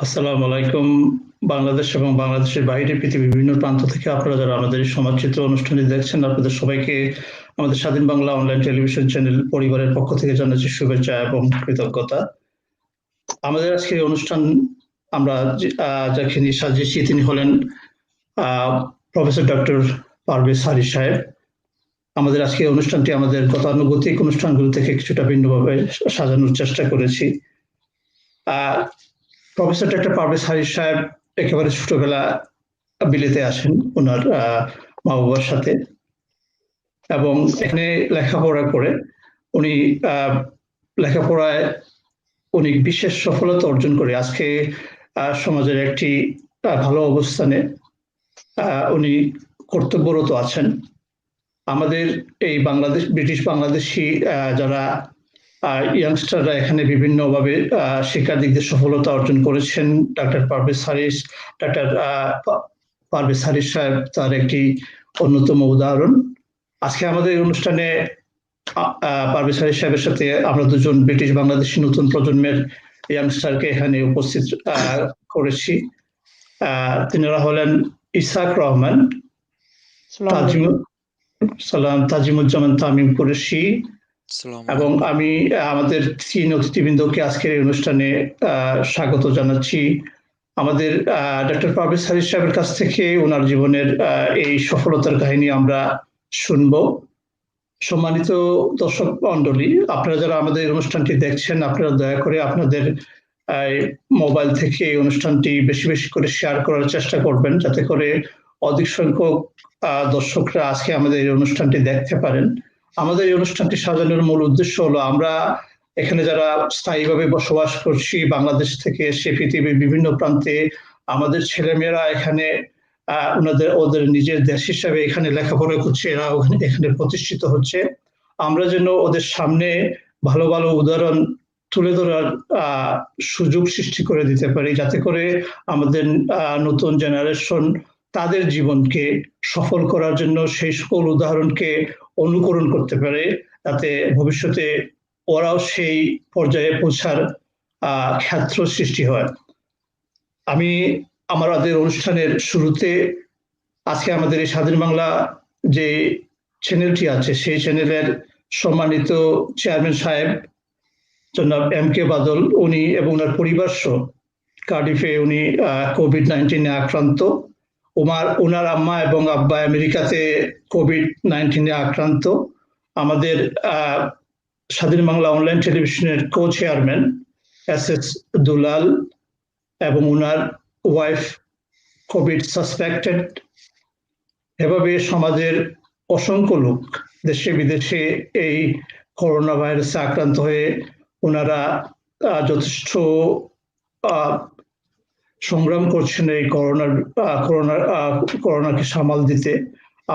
আসসালামু আলাইকুম। বাংলাদেশ এবং বাংলাদেশের বাইরে পৃথিবীর বিভিন্ন প্রান্ত থেকে আপনারা যারা আমাদের এই সমাজচিত্র অনুষ্ঠানটি দেখছেন, আপনাদের সবাইকে আমাদের স্বাধীন বাংলা অনলাইন টেলিভিশন চ্যানেল পরিবারের পক্ষ থেকে জানাচ্ছি শুভেচ্ছা এবং কৃতজ্ঞতা। আমাদের আজকের এই অনুষ্ঠান আমরা যাকে নিয়ে সাজিয়েছি তিনি হলেন প্রফেসর ডক্টর পারভেজ হারি সাহেব। আমাদের আজকের অনুষ্ঠানটি আমাদের গতানুগতিক অনুষ্ঠানগুলো থেকে কিছুটা ভিন্নভাবে সাজানোর চেষ্টা করেছি। প্রফেসর ডক্টর পারভেজ হারি সাহেব একেবারে ছোটবেলা বিলেতে আসেন ওনার মা বাবার সাথে, এবং এখানে লেখাপড়া করে উনি লেখাপড়ায় উনি বিশেষ সফলতা অর্জন করে আজকে সমাজের একটি ভালো অবস্থানে উনি কর্তব্যরত আছেন। আমাদের এই ব্রিটিশ বাংলাদেশি যারা ইয়াংস্টাররা এখানে বিভিন্নভাবে শিক্ষার দিক দিয়ে সফলতা অর্জন করেছেন, ডক্টর পারভেজ হারিস সাহেব তার একটি অন্যতম উদাহরণ। আজকে আমাদের অনুষ্ঠানে পারভেজ হারিস সাহেবের সাথে আমরা দুজন ব্রিটিশ বাংলাদেশি নতুন প্রজন্মের ইয়াংস্টারকে এখানে উপস্থিত করেছি। তিনারা হলেন ইসাক রহমান, তাজিমুজ্জামান তামিম কুরেশি, এবং আমি আমাদের তিন অতিথিবৃন্দকে আজকের এই অনুষ্ঠানে স্বাগত জানাচ্ছি। আমাদের ডক্টর পারভেজ হারিস সাহেবের কাছ থেকে ওনার জীবনের এই সফলতার কাহিনী আমরা শুনবো। সম্মানিত দর্শক মন্ডলী, আপনারা যারা আমাদের অনুষ্ঠানটি দেখছেন, আপনারা দয়া করে আপনাদের মোবাইল থেকে এই অনুষ্ঠানটি বেশি বেশি করে শেয়ার করার চেষ্টা করবেন, যাতে করে অধিক সংখ্যক দর্শকরা আজকে আমাদের এই অনুষ্ঠানটি দেখতে পারেন। আমাদের এই অনুষ্ঠানটি সাজানোর মূল উদ্দেশ্য হলো আমরা এখানে যারা স্থায়ীভাবে বসবাস করছি বাংলাদেশ থেকে এসে পৃথিবীর বিভিন্ন প্রান্তে আমাদের ছেলেমেয়েরা এখানে ওদের নিজের দেশ হিসাবে এখানে লেখাপড়া করছে, এরা এখানে প্রতিষ্ঠিত হচ্ছে। আমরা যেন ওদের সামনে ভালো ভালো উদাহরণ তুলে ধরার সুযোগ সৃষ্টি করে দিতে পারি, যাতে করে আমাদের নতুন জেনারেশন তাদের জীবনকে সফল করার জন্য সেই সকল উদাহরণকে অনুকরণ করতে পারে, যাতে ভবিষ্যতে ওরাও সেই পর্যায়ে পৌঁছার ক্ষেত্র সৃষ্টি হয়। আমি আমাদের অনুষ্ঠানের শুরুতে আজকে আমাদের এই স্বাধীন বাংলা যে চ্যানেলটি আছে সেই চ্যানেলের সম্মানিত চেয়ারম্যান সাহেব জনাব M.K. বাদল, উনি এবং ওনার পরিবার সহ কার্ডিফে উনি কোভিড-19 আক্রান্ত। ওনার আম্মা এবং আব্বা আমেরিকাতে কোভিড-19 আক্রান্ত। আমাদের স্বাধীন বাংলা অনলাইন টেলিভিশনের কো চেয়ারম্যান SS দুলাল এবং ওনার ওয়াইফ কোভিড সাসপেক্টেড। এভাবে সমাজের অসংখ্য লোক দেশে বিদেশে এই করোনা ভাইরাসে আক্রান্ত হয়ে ওনারা যথেষ্ট সংগ্রাম করছেন এই করোনাকে সামাল দিতে।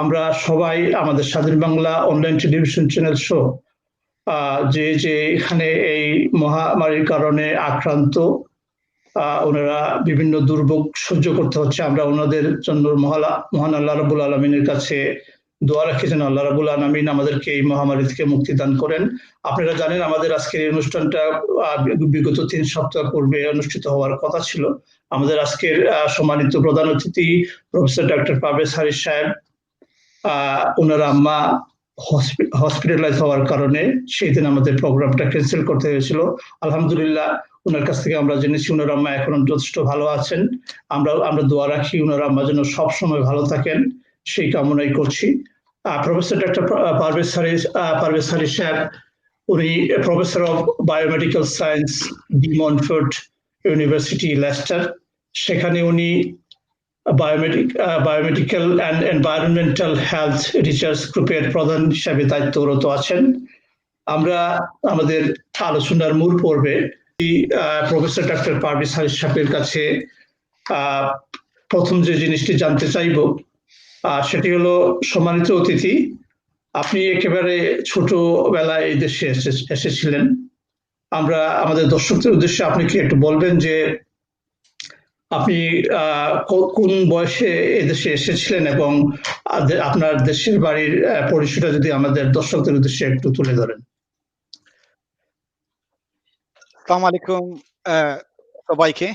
আমরা সবাই আমাদের স্বাধীন বাংলা অনলাইন টেলিভিশন চ্যানেল সহ যে এখানে এই মহামারীর কারণে আক্রান্ত, ওনারা বিভিন্ন দুর্ভোগ সহ্য করতে হচ্ছে। আমরা ওনাদের জন্য মহান আল্লাহ রাব্বুল আলামিনের কাছে দোয়া রাখি যেন আল্লাহ রাব্বুল আলামিন আমাদেরকে এই মহামারী থেকে মুক্তি দান করেন। আপনারা জানেন আমাদের আজকের এই অনুষ্ঠানটা বিগত 3 সপ্তাহ পূর্বে অনুষ্ঠিত হওয়ার কথা ছিল। আমাদের আজকের সম্মানিত প্রধান অতিথি প্রফেসর ডক্টর পারভেজ হারিস সাহেব, ওনার আম্মা হসপিটালাইজ হওয়ার কারণে সেই দিন আমাদের প্রোগ্রামটা ক্যান্সেল করতে হয়েছিল। আলহামদুলিল্লাহ ওনার কাছ থেকে আমরা জেনেছি ওনার আম্মা এখন যথেষ্ট ভালো আছেন। আমরা দোয়া রাখি ওনার আম্মা যেন সবসময় ভালো থাকেন, সেই কামনাই করছি। প্রফেসর ডক্টর পারভেজ হারিস সাহেব, উনি professor of biomedical science, De Montfort university, Leicester. সেখানে উনি biomedical and environmental health research গ্রুপের প্রধান হিসাবে দায়িত্বরত আছেন। আমরা আমাদের আলোচনার মূল পর্বে প্রফেসর ডক্টর পারভেজ হারিস সাহেবের কাছে প্রথম যে জিনিসটি জানতে চাইব সেটি হলো, সম্মানিত অতিথি, আপনি একেবারে ছোটবেলায় এই দেশে এসেছিলেন। আমাদের দর্শকদের উদ্দেশ্যে আপনি কি একটু বলবেন যে আপনি কোন বয়সে এদেশে এসেছিলেন এবং আপনার দেশের বাড়ির পরিচয়টা যদি আমাদের দর্শকদের উদ্দেশ্যে একটু তুলে ধরেন। আসসালামু আলাইকুম সবাইকে।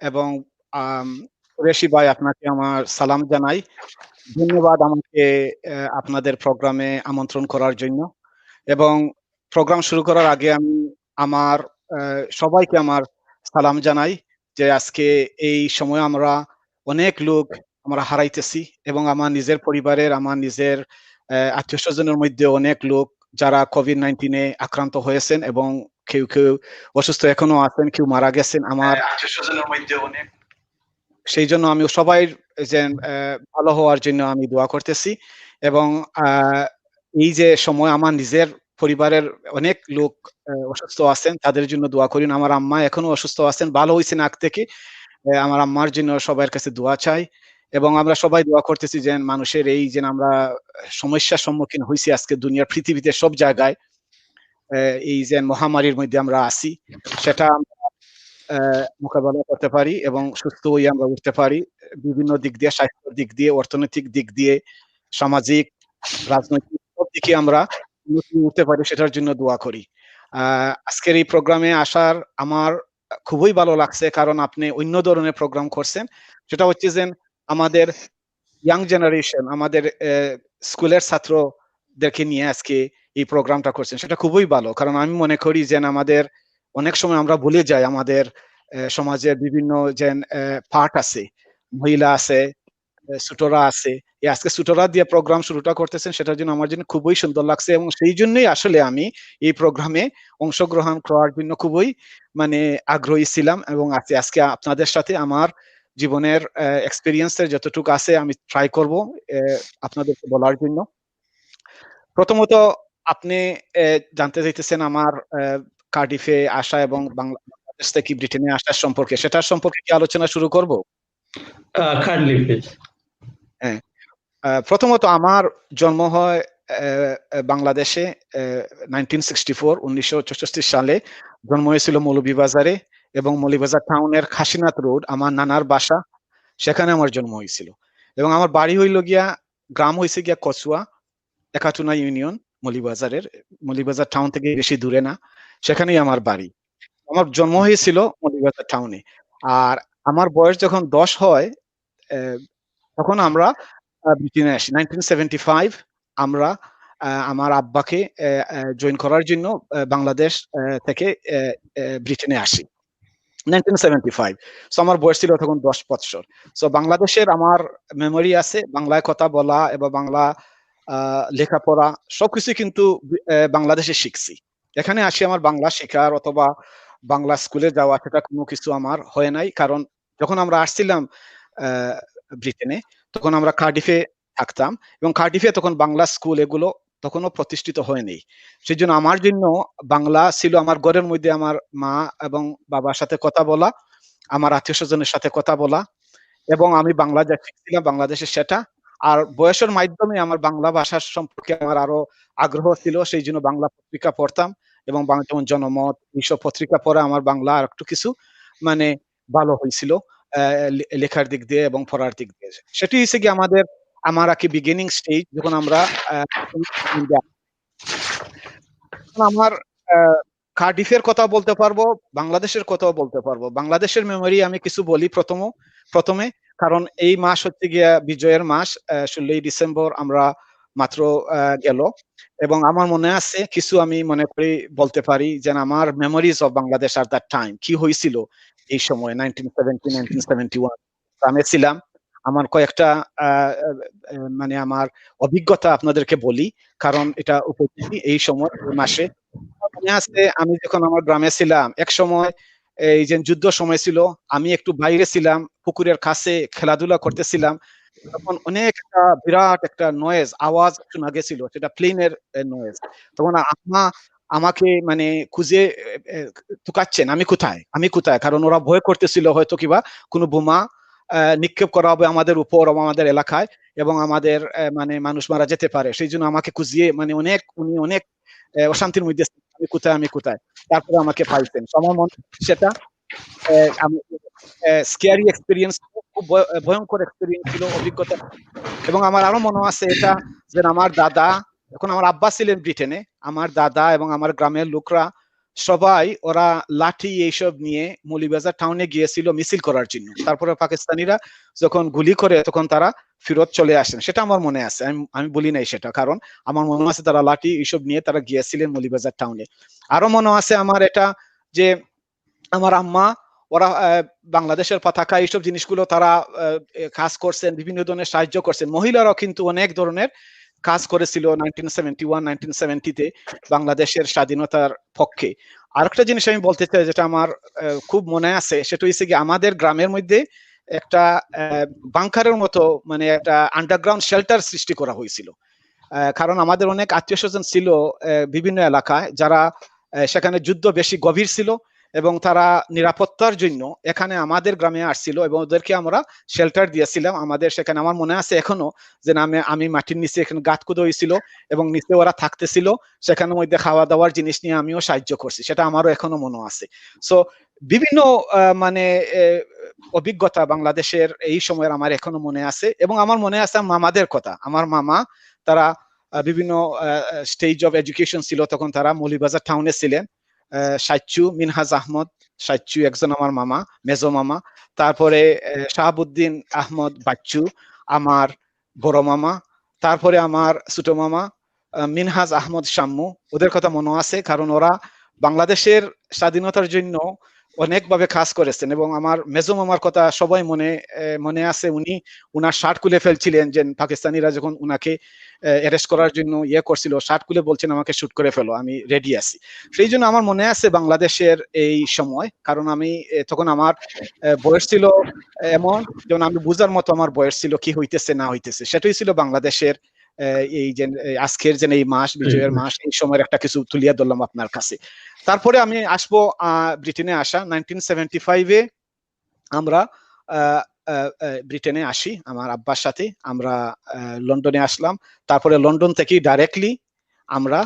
এবং কুরেশি ভাই আপনাকে আমার সালাম জানাই। ধন্যবাদ আমাকে আপনাদের প্রোগ্রামে আমন্ত্রণ করার জন্য। এবং প্রোগ্রাম শুরু করার আগে আমি আমার সবাইকে আমার সালাম জানাই যে আজকে এই সময় আমরা অনেক লোক আমরা হারাইতেছি এবং আমার নিজের পরিবারের, আমার নিজের আত্মীয়-স্বজনের মধ্যে অনেক লোক যারা কোভিড-19 আক্রান্ত হয়েছেন এবং কেউ অসুস্থ এখনো আছেন, কেউ মারা গেছেন। আমার আত্মীয়-স্বজনের মধ্যে অনেক, সেই জন্য আমি সবাই যে ভালো হওয়ার জন্য আমি দোয়া করতেছি। এবং এই যে সময় আমার নিজের পরিবারের অনেক লোক অসুস্থ আছেন, তাদের জন্য দোয়া করি। আমার আম্মা এখনো অসুস্থ আছেন, ভালো হয়েছেন আগ থেকে। আমার আম্মার জন্য সবার কাছে দোয়া চাই এবং আমরা সবাই দোয়া করতেছি যে মানুষের এই যে আমরা সমস্যার সম্মুখীন হয়েছি আজকে দুনিয়ার পৃথিবীতে সব জায়গায়, এই যে মহামারীর মধ্যে আমরা আছি, সেটা মোকাবেলা করতে পারি এবং সুস্থ হয়ে আমরা উঠতে পারি বিভিন্ন দিক দিয়ে, স্বাস্থ্যের দিক দিয়ে, অর্থনৈতিক দিক দিয়ে, সামাজিক, রাজনৈতিক সব দিকে আমরা উঠতে পারি, সেটার জন্য দোয়া করি। আজকের এই প্রোগ্রামে আসার আমার খুবই ভালো লাগছে, কারণ আপনি অন্য ধরনের প্রোগ্রাম করছেন। সেটা হচ্ছে যে আমাদের ইয়াং জেনারেশন, আমাদের স্কুলের ছাত্রদেরকে নিয়ে আজকে এই প্রোগ্রামটা করছেন, সেটা খুবই ভালো। কারণ আমি মনে করি যে আমাদের অনেক সময় আমরা ভুলে যাই আমাদের সমাজের বিভিন্ন যে পার্ট আছে, মহিলা আছে, ছোটরা আছে। আজকে ছোটরা দিয়ে প্রোগ্রাম শুরুটা করতেছেন, সেটার জন্য আমার জন্য খুবই সুন্দর লাগছে এবং সেই জন্যই আসলে আমি এই প্রোগ্রামে অংশগ্রহণ করার জন্য খুবই আগ্রহী ছিলাম এবং আজকে আপনাদের সাথে আমার জীবনের এক্সপেরিয়েন্সের যতটুকু আছে আমি ট্রাই করব আপনাদেরকে বলার জন্য। প্রথমত আপনি জানতে চাইতেছেন আমার কার্ডিফে আসা এবং বাংলাদেশ থেকে ব্রিটেনে আসার সম্পর্কে, সেটার সম্পর্কে কি আলোচনা শুরু করব? হ্যাঁ, প্রথমত আমার জন্ম হয় বাংলাদেশে 1964 সালে জন্ম হয়েছিল মৌলভীবাজারে এবং মৌলভীবাজার টাউনের খাসিনাথ রোড আমার নানার বাসা, সেখানে আমার জন্ম হয়েছিল। এবং আমার বাড়ি হইল গিয়া, গ্রাম হয়েছে গিয়া কচুয়া, একাটুনা ইউনিয়ন, মৌলভীবাজার টাউন থেকে বেশি দূরে না, সেখানেই আমার বাড়ি। আমার জন্ম হয়েছিল মৌলভীবাজার টাউনে। আর আমার বয়স যখন 10 হয় তখন আমরা ব্রিটেনে আসি। 1975 আমরা আমার আব্বাকে জয়েন করার জন্য বাংলাদেশ থেকে ব্রিটেনে আসি 1975। সো আমার বয়স ছিল তখন 10 বছর। সো বাংলাদেশের আমার মেমোরি আছে, বাংলায় কথা বলা এবং বাংলা লেখাপড়া সবকিছু কিন্তু বাংলাদেশে শিখছি। এখানে আসি আমার বাংলা শেখার অথবা বাংলা স্কুলে যাওয়া সেটা কোনো কিছু আমার হয় নাই, কারণ যখন আমরা আসছিলাম ব্রিটেনে তখন আমরা কার্ডিফে থাকতাম এবং কার্ডিফে তখন বাংলা স্কুল এগুলো তখনও প্রতিষ্ঠিত হয়নি। সেই জন্য আমার জন্য বাংলা ছিল আমার ঘরের মধ্যে আমার মা এবং বাবার সাথে কথা বলা, আমার আত্মীয় স্বজনের সাথে কথা বলা, এবং আমি বাংলা যা শিখছিলাম বাংলাদেশে সেটা। আর বয়সের মাধ্যমে আমার বাংলা ভাষার সম্পর্কে আমার আরো আগ্রহ ছিল, সেই জন্য বাংলা পত্রিকা পড়তাম এবং যেমন জনমত এইসব পত্রিকা পড়ে আমার বাংলা আর একটু কিছু ভালো হয়েছিল লেখার দিক দিয়ে এবং পড়ার দিক দিয়ে। সেটি হচ্ছে কি আমার আর কি বিগিনিং স্টেজ, যখন আমরা আমার কার্ডিফের কথা বলতে পারবো, বাংলাদেশের কথাও বলতে পারবো। বাংলাদেশের মেমোরি আমি কিছু বলি প্রথমে, কারণ এই মাস হচ্ছে গিয়া বিজয়ের মাস, 16ই ডিসেম্বর আমরা মাত্র গেল এবং আমার মনে আছে কিছু আমি মনে করি বলতে পারি যে আমার মেমোরিজ অফ বাংলাদেশ আর দ্যাট টাইম কি হয়েছিল এই সময় 1971 আমি ছিলাম। আমার কয়েকটা আমার অভিজ্ঞতা আপনাদেরকে বলি, কারণ এটা উপযোগী এই সময় মাসে। মনে আছে আমি যখন আমার গ্রামে ছিলাম এক সময়, এই যে যুদ্ধ সময় ছিল, আমি একটু বাইরে ছিলাম, পুকুরের কাছে খেলাধুলা করতেছিলাম, তখন অনেক বিরাট একটা নয়েজ আওয়াজ শোনা গেছিল, সেটা প্লেনের নয়েজ। তখন আম্মা আমাকে খুঁজে টুকাচ্ছেন আমি কোথায়, কারণ ওরা ভয় করতেছিল হয়তো কিবা কোনো বোমা নিক্ষেপ করা হবে আমাদের উপর আমাদের এলাকায় এবং আমাদের মানুষ মারা যেতে পারে। সেই জন্য আমাকে খুঁজিয়ে উনি অনেক অশান্তির মধ্যে আমি কোথায় তারপরে আমাকে পাইছেন। আমার মনে সেটা স্কেয়ারি এক্সপিরিয়েন্স, খুব ভয়ঙ্কর এক্সপিরিয়েন্স ছিল, অভিজ্ঞতা। এবং আমার আরো মনে আছে এটা যে আমার দাদা, এখন আমার আব্বা ছিলেন ব্রিটেনে, আমার দাদা এবং আমার গ্রামের লোকরা সবাই ওরা লাঠি এইসব নিয়ে মৌলভীবাজার টাউনে গিয়েছিল মিছিল করার জন্য। তারপরে পাকিস্তানিরা যখন গুলি করে তখন তারা ফেরত চলে আসেন, সেটা আমার মনে আছে, আমি বলি নাই সেটা, কারণ আমার মনে আছে তারা লাঠি এইসব নিয়ে তারা গিয়েছিলেন মৌলভীবাজার টাউনে। আরো মনে আছে আমার এটা যে আমার আম্মা ওরা বাংলাদেশের পতাকা এইসব জিনিসগুলো তারা কাজ করছেন, বিভিন্ন ধরনের সাহায্য করছেন। মহিলারাও কিন্তু অনেক ধরনের কাজ করেছিল 1971 1970-তে বাংলাদেশের স্বাধীনতার পক্ষে। আরেকটা জিনিস আমি বলতে চাই যেটা আমার খুব মনে আছে, সেটা হচ্ছে কি আমাদের গ্রামের মধ্যে একটা বাংকারের মতো মানে একটা আন্ডারগ্রাউন্ড শেল্টার সৃষ্টি করা হয়েছিল। কারণ আমাদের অনেক আত্মীয় স্বজন ছিল বিভিন্ন এলাকায় যারা সেখানে যুদ্ধ বেশি গভীর ছিল এবং তারা নিরাপত্তার জন্য এখানে আমাদের গ্রামে আসছিল এবং ওদেরকে আমরা শেল্টার দিয়েছিলাম। আমাদের সেখানে আমার মনে আছে এখনো যে আমি মাটির নিচে এখানে গাঁত খুঁড়ে হয়েছিল এবং নিচে ওরা থাকতেছিল, সেখানের মধ্যে খাওয়া দাওয়ার জিনিস নিয়ে আমিও সাহায্য করছি, সেটা আমারও এখনো মনে আছে। সো বিভিন্ন মানে অভিজ্ঞতা বাংলাদেশের এই সময়ের আমার এখনো মনে আছে। এবং আমার মনে আছে মামাদের কথা, আমার মামা তারা বিভিন্ন স্টেজ অফ এডুকেশন ছিল তখন, তারা মৌলভীবাজার টাউনে ছিলেন। সাচ্চু মিনহাজ আহমদ সাচ্চু একজন আমার মামা, মেজো মামা। তারপরে শাহাবুদ্দিন আহমদ বাচ্চু আমার বড় মামা। তারপরে আমার ছোট মামা মিনহাজ আহমদ শাম্মু, ওদের কথা মনে আছে কারণ ওরা বাংলাদেশের স্বাধীনতার জন্য অনেকভাবে কাজ করেছেন। এবং আমার মেজো মামার কথা সবাই মনে আছে, উনি উনার শার্ট খুলে ফেলছিলেন যে পাকিস্তানিরা যখন উনাকে অ্যারেস্ট করার জন্য করছিল, শার্ট খুলে বলছেন আমাকে শুট করে ফেলো, আমি রেডি আছি। সেই জন্য আমার মনে আছে বাংলাদেশের এই সময়, কারণ আমি তখন আমার বয়স ছিল এমন যেমন আমি বুঝার মতো আমার বয়স ছিল কি হইতেছে না হইতেছে, সেটাই ছিল বাংলাদেশের এই যে আজকের যে এই মাস, বিজয়ের মাস, এই সময়ের একটা কিছু তুলিয়া ধরলাম আপনার কাছে। তারপরে আমি আসবো ব্রিটেনে আসা 1975-এ আমরা ব্রিটেনে আসি আমার আব্বার সাথে, আমরা লন্ডনে আসলাম। তারপরে লন্ডন থেকে ডাইরেক্টলি আমরা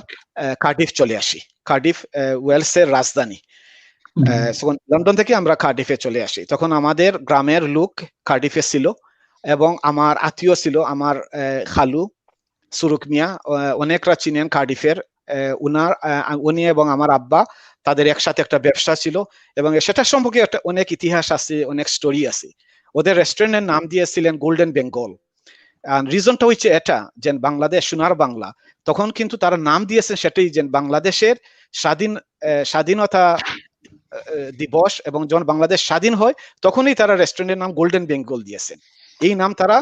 কার্ডিফ চলে আসি। কার্ডিফ ওয়েলসের রাজধানী। লন্ডন থেকে আমরা কার্ডিফে চলে আসি। তখন আমাদের গ্রামের লোক কার্ডিফে ছিল এবং আমার আত্মীয় ছিল, আমার খালু সুরুক মিয়া, অনেকরা চিনেন কার্ডিফের। উনি এবং আমার আব্বা তাদের একসাথে একটা ব্যবসা ছিল এবং সেটা সম্পর্কে একটা অনেক ইতিহাস আছে, অনেক স্টোরি আছে। ওদের রেস্টুরেন্টের নাম দিয়েছিলেন গোল্ডেন বেঙ্গল। রিজনটা হচ্ছে এটা যে বাংলাদেশ সোনার বাংলা, তখন কিন্তু তারা নাম দিয়েছেন সেটাই যে বাংলাদেশের স্বাধীনতা দিবস এবং যখন বাংলাদেশ স্বাধীন হয় তখনই তারা রেস্টুরেন্টের নাম গোল্ডেন বেঙ্গল দিয়েছেন। এই নাম তারা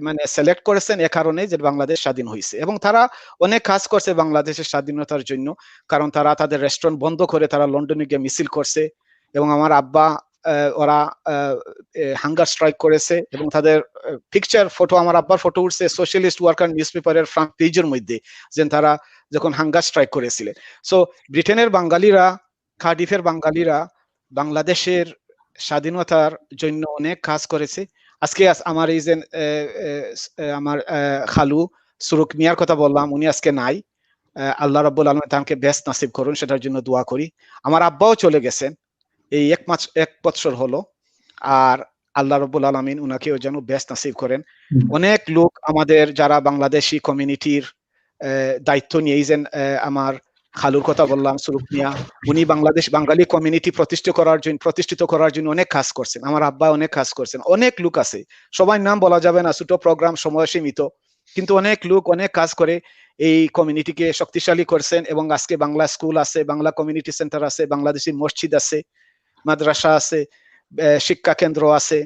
মানে সিলেক্ট করেছেন এ কারণে যে বাংলাদেশ স্বাধীন হয়েছে। এবং তারা অনেক কাজ করছে বাংলাদেশের স্বাধীনতার জন্য, কারণ তারা তাদের রেস্টুরেন্ট বন্ধ করে তারা লন্ডনে গিয়ে মিছিল করছে এবং আমার আব্বা ওরা হাঙ্গার স্ট্রাইক করেছে এবং তাদের পিকচার ফটো, আমার আব্বার ফটো উঠছে সোশ্যালিস্ট ওয়ার্কার নিউজ পেপারের ফ্রন্ট পেজের মধ্যে, যে তারা যখন হাঙ্গার স্ট্রাইক করেছিলেন। সো ব্রিটেনের বাঙালিরা, কার্ডিফের বাঙালিরা বাংলাদেশের স্বাধীনতার জন্য অনেক কাজ করেছে। আজকে আমার এই যে আমার খালু সুরুক মিয়ার কথা বললাম, উনি আজকে নাই, আল্লাহ রাব্বুল আলামিন তাকে বেস্ট নাসিব করুন, সেটার জন্য দোয়া করি। আমার আব্বাও চলে গেছেন এই এক বছর হলো, আর আল্লাহ রাব্বুল আলামিন উনাকেও যেন বেস্ট নাসিব করেন। অনেক লোক আমাদের যারা বাংলাদেশি কমিউনিটির দায়িত্ব নিয়েছেন, আমার খালুর কথা বললাম সুরুক মিয়া, উনি বাঙালি কমিউনিটি প্রতিষ্ঠিত করার জন্য অনেক কাজ করছেন। আমার আব্বা অনেক কাজ করছেন। অনেক লোক আছে, সবাই নাম বলা যাবে না, ছোট প্রোগ্রাম, সময় সীমিত, কিন্তু অনেক লোক অনেক কাজ করে এই কমিউনিটিকে শক্তিশালী করছেন। এবং আজকে বাংলা স্কুল আছে, বাংলা কমিউনিটি সেন্টার আছে, বাংলাদেশি মসজিদ আছে, মাদ্রাসা আছে, শিক্ষা কেন্দ্র আছে,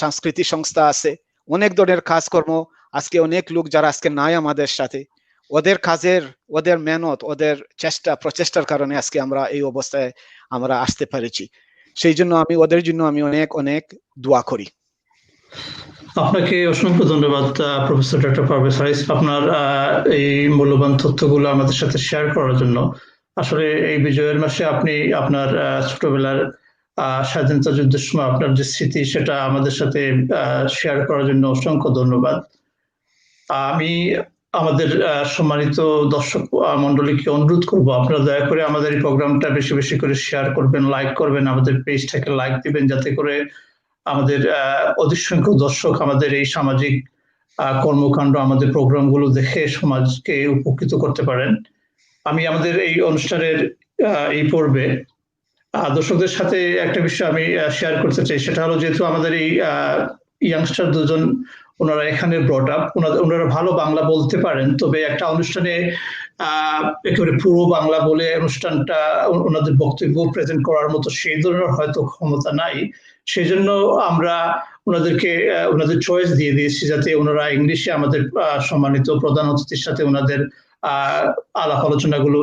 সাংস্কৃতিক সংস্থা আছে, অনেক ধরনের কাজকর্ম। আজকে অনেক লোক যারা আজকে নাই আমাদের সাথে, ওদের মেহনত, ওদের প্রচেষ্টার কারণে আজকে আমরা এই অবস্থায় আমরা আসতে পেরেছি। সেই জন্য ওদের জন্য আমি অনেক অনেক দোয়া করি। আপনাকে অসংখ্য ধন্যবাদ প্রফেসর ডক্টর পারভেজ হারিস, আপনার এই মূল্যবান তথ্যগুলো আমাদের সাথে শেয়ার করার জন্য। আসলে এই বিজয়ের মাসে আপনি আপনার ছোটবেলার স্বাধীনতা যুদ্ধের সময় আপনার যে স্মৃতি, সেটা আমাদের সাথে শেয়ার করার জন্য অসংখ্য ধন্যবাদ। আমি আমাদের সম্মানিত দর্শক মন্ডলীকে অনুরোধ করব, আপনারা দয়া করে আমাদের এই প্রোগ্রামটা বেশি বেশি করে শেয়ার করবেন, লাইক করবেন, আমাদের পেজটাকে লাইক দিবেন, যাতে করে আমাদের অধিক সংখ্যক দর্শক আমাদের এই সামাজিক কর্মকাণ্ড, আমাদের প্রোগ্রামগুলো দেখে সমাজকে উপকৃত করতে পারেন। আমি আমাদের এই অনুষ্ঠানের এই পর্বে দর্শকদের সাথে একটা বিষয় আমি শেয়ার করতে চাই, সেটা হলো যেহেতু আমাদের এই ইয়াংস্টার দুজন ওনারা এখানে ব্রট আপ, ওনারা ভালো বাংলা বলতে পারেন, তবে একটা অনুষ্ঠানে একেবারে পুরো বাংলা বলে অনুষ্ঠানটা ওনাদের বক্তব্য প্রেজেন্ট করার মতো সেই ধরনের হয়তো ক্ষমতা নাই। সেই জন্য আমরা ওনাদেরকে ওনাদের চয়েস দিয়ে দিয়েছি যাতে ওনারা ইংলিশে আমাদের সম্মানিত প্রধান অতিথির সাথে ওনাদের আলাপ আলোচনাগুলো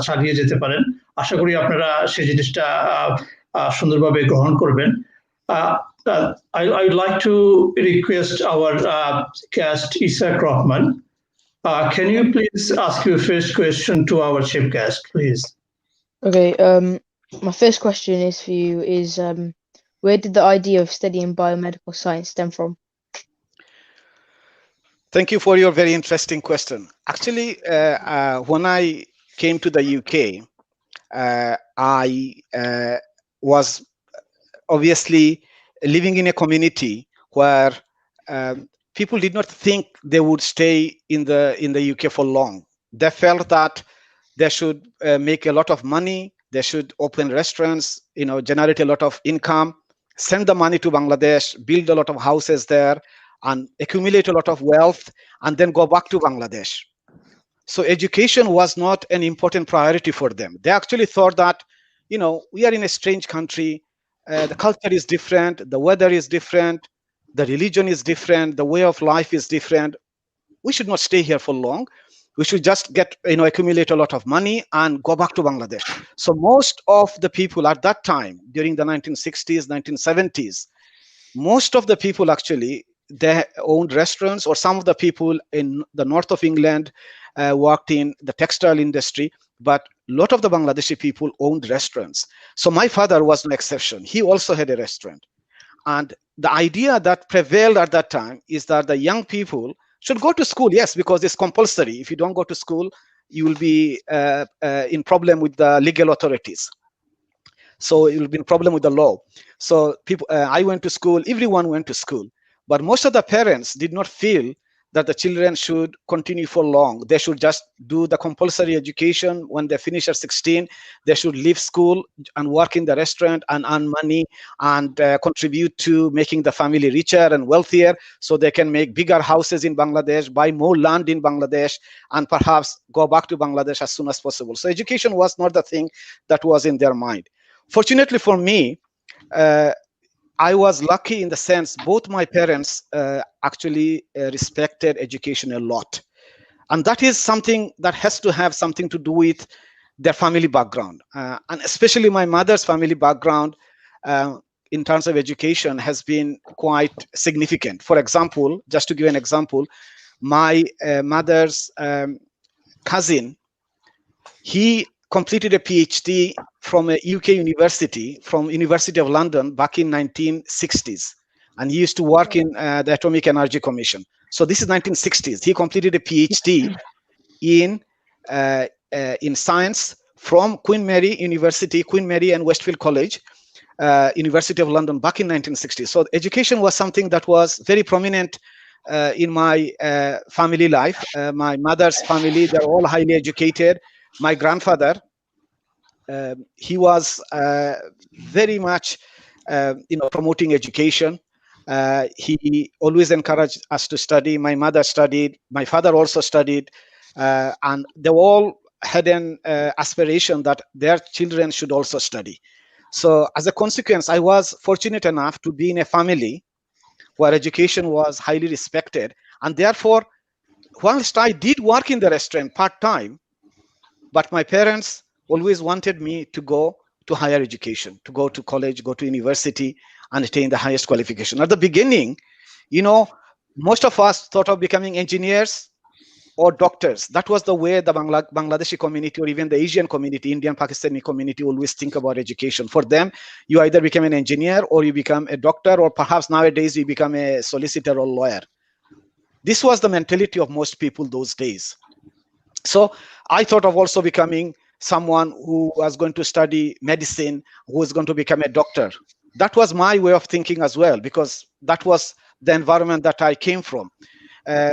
চালিয়ে যেতে পারেন। আশা করি আপনারা সেই জিনিসটা সুন্দরভাবে গ্রহণ করবেন। I would like to request our guest Isa Krochman. Can you please ask your first question to our chief guest, please? Okay. My first question is for you. Where did the idea of studying biomedical science stem from? Thank you for your very interesting question. Actually, when I came to the UK, I was obviously living in a community where people did not think they would stay in the UK for long. They felt that they should make a lot of money. They should open restaurants, generate a lot of income, send the money to Bangladesh, build a lot of houses there, and accumulate a lot of wealth, and then go back to Bangladesh. So education was not an important priority for them. They actually thought that, we are in a strange country. The culture is different. The weather is different. The religion is different. The way of life is different. We should not stay here for long. We should just accumulate a lot of money and go back to Bangladesh. So most of the people at that time, during the 1960s, 1970s, most of the people actually, they owned restaurants, or some of the people in the north of England worked in the textile industry, but a lot of the Bangladeshi people owned restaurants. So my father was no exception. He also had a restaurant. And the idea that prevailed at that time is that the young people should go to school, yes, because it's compulsory. If you don't go to school, you will be in problem with the legal authorities. So it will be a problem with the law. So I went to school, everyone went to school. But most of the parents did not feel that the children should continue for long. They should just do the compulsory education. When they finish at 16, they should leave school and work in the restaurant and earn money and contribute to making the family richer and wealthier, so they can make bigger houses in Bangladesh, buy more land in Bangladesh, and perhaps go back to Bangladesh as soon as possible. So education was not the thing that was in their mind. Fortunately for me, I was lucky in the sense both my parents actually respected education a lot. And that is something that has to have something to do with their family background. And especially my mother's family background in terms of education has been quite significant. For example, just to give an example, my mother's cousin, he completed a PhD from a UK university, from University of London back in 1960s. And he used to work in the Atomic Energy Commission. So this is 1960s. He completed a PhD in science from Queen Mary University, Queen Mary and Westfield College, University of London back in 1960s. So education was something that was very prominent in my family life. My mother's family, they're all highly educated. My grandfather, he was very much, promoting education. He always encouraged us to study. My mother studied. My father also studied, and they all had an aspiration that their children should also study. So, as a consequence, I was fortunate enough to be in a family where education was highly respected, and therefore, whilst I did work in the restaurant part-time, but my parents always wanted me to go to higher education, to go to college, go to university, and attain the highest qualification. At the beginning, most of us thought of becoming engineers or doctors. That was the way the Bangladeshi community, or even the Asian community, Indian Pakistani community, always think about education. For them, you either become an engineer or you become a doctor, or perhaps nowadays you become a solicitor or lawyer. This was the mentality of most people those days. So I thought of also becoming someone who was going to study medicine, who was going to become a doctor. That was my way of thinking as well, because that was the environment that I came from.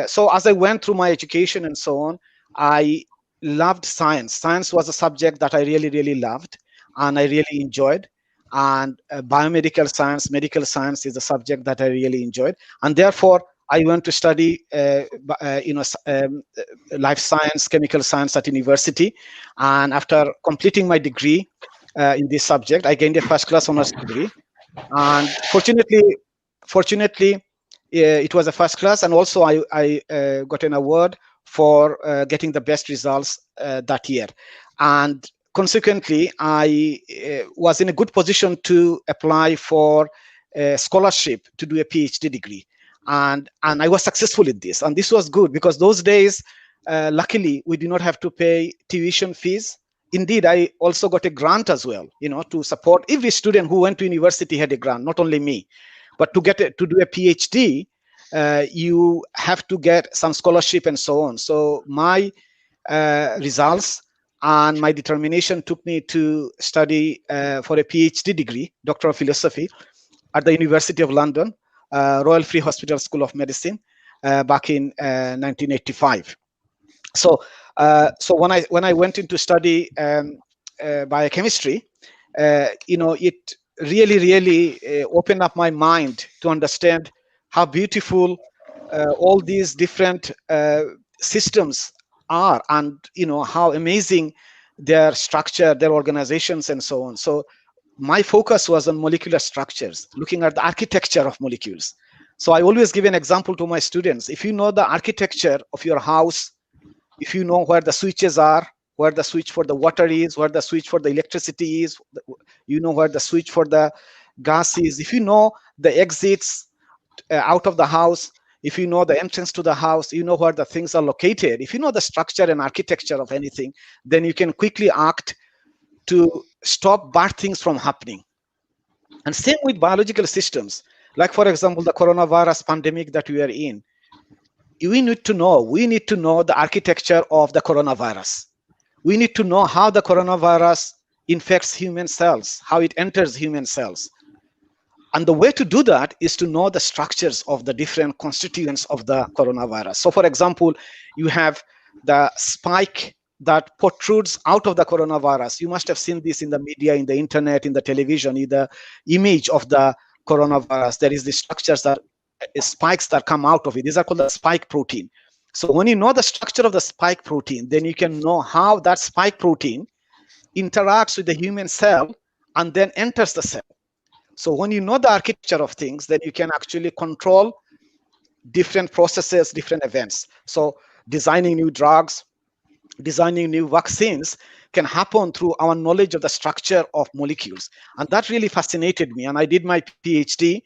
So as I went through my education and so on, I loved science. Science was a subject that I really, really loved and I really enjoyed. And biomedical science, medical science is a subject that I really enjoyed. And therefore, I went to study, life science, chemical science at university. And after completing my degree in this subject, I gained a first-class honors degree. And fortunately, it was a first class, and also I got an award for getting the best results that year. And consequently, I was in a good position to apply for a scholarship to do a PhD degree. And I was successful in this. And this was good because those days, luckily, we did not have to pay tuition fees. Indeed, I also got a grant as well, to support every student who went to university had a grant, not only me. But to do a PhD, you have to get some scholarship and so on. So my results and my determination took me to study for a PhD degree, Doctor of Philosophy, at the University of London, Royal Free Hospital School of Medicine, back in 1985. So when I went into study biochemistry, it really opened up my mind to understand how beautiful all these different systems are, and how amazing their structure, their organizations, and so on. So my focus was on molecular structures, looking at the architecture of molecules. So I always give an example to my students. If you know the architecture of your house, if you know where the switches are, where the switch for the water is, where the switch for the electricity is, where the switch for the gas is, if you know the exits out of the house, if you know the entrance to the house, you know where the things are located, if you know the structure and architecture of anything, then you can quickly act to stop bad things from happening. And same with biological systems. Like, for example, the coronavirus pandemic that we are in. We need to know the architecture of the coronavirus. We need to know how the coronavirus infects human cells, how it enters human cells. And the way to do that is to know the structures of the different constituents of the coronavirus. So, for example, you have the spike that protrudes out of the coronavirus. You must have seen this in the media, in the internet, in the television, in the image of the coronavirus. There is the structures that spikes that come out of it. These are called the spike protein. So when you know the structure of the spike protein, then you can know how that spike protein interacts with the human cell and then enters the cell. So when you know the architecture of things, then you can actually control different processes, different events. So designing new drugs, designing new vaccines can happen through our knowledge of the structure of molecules. And that really fascinated me. And I did my PhD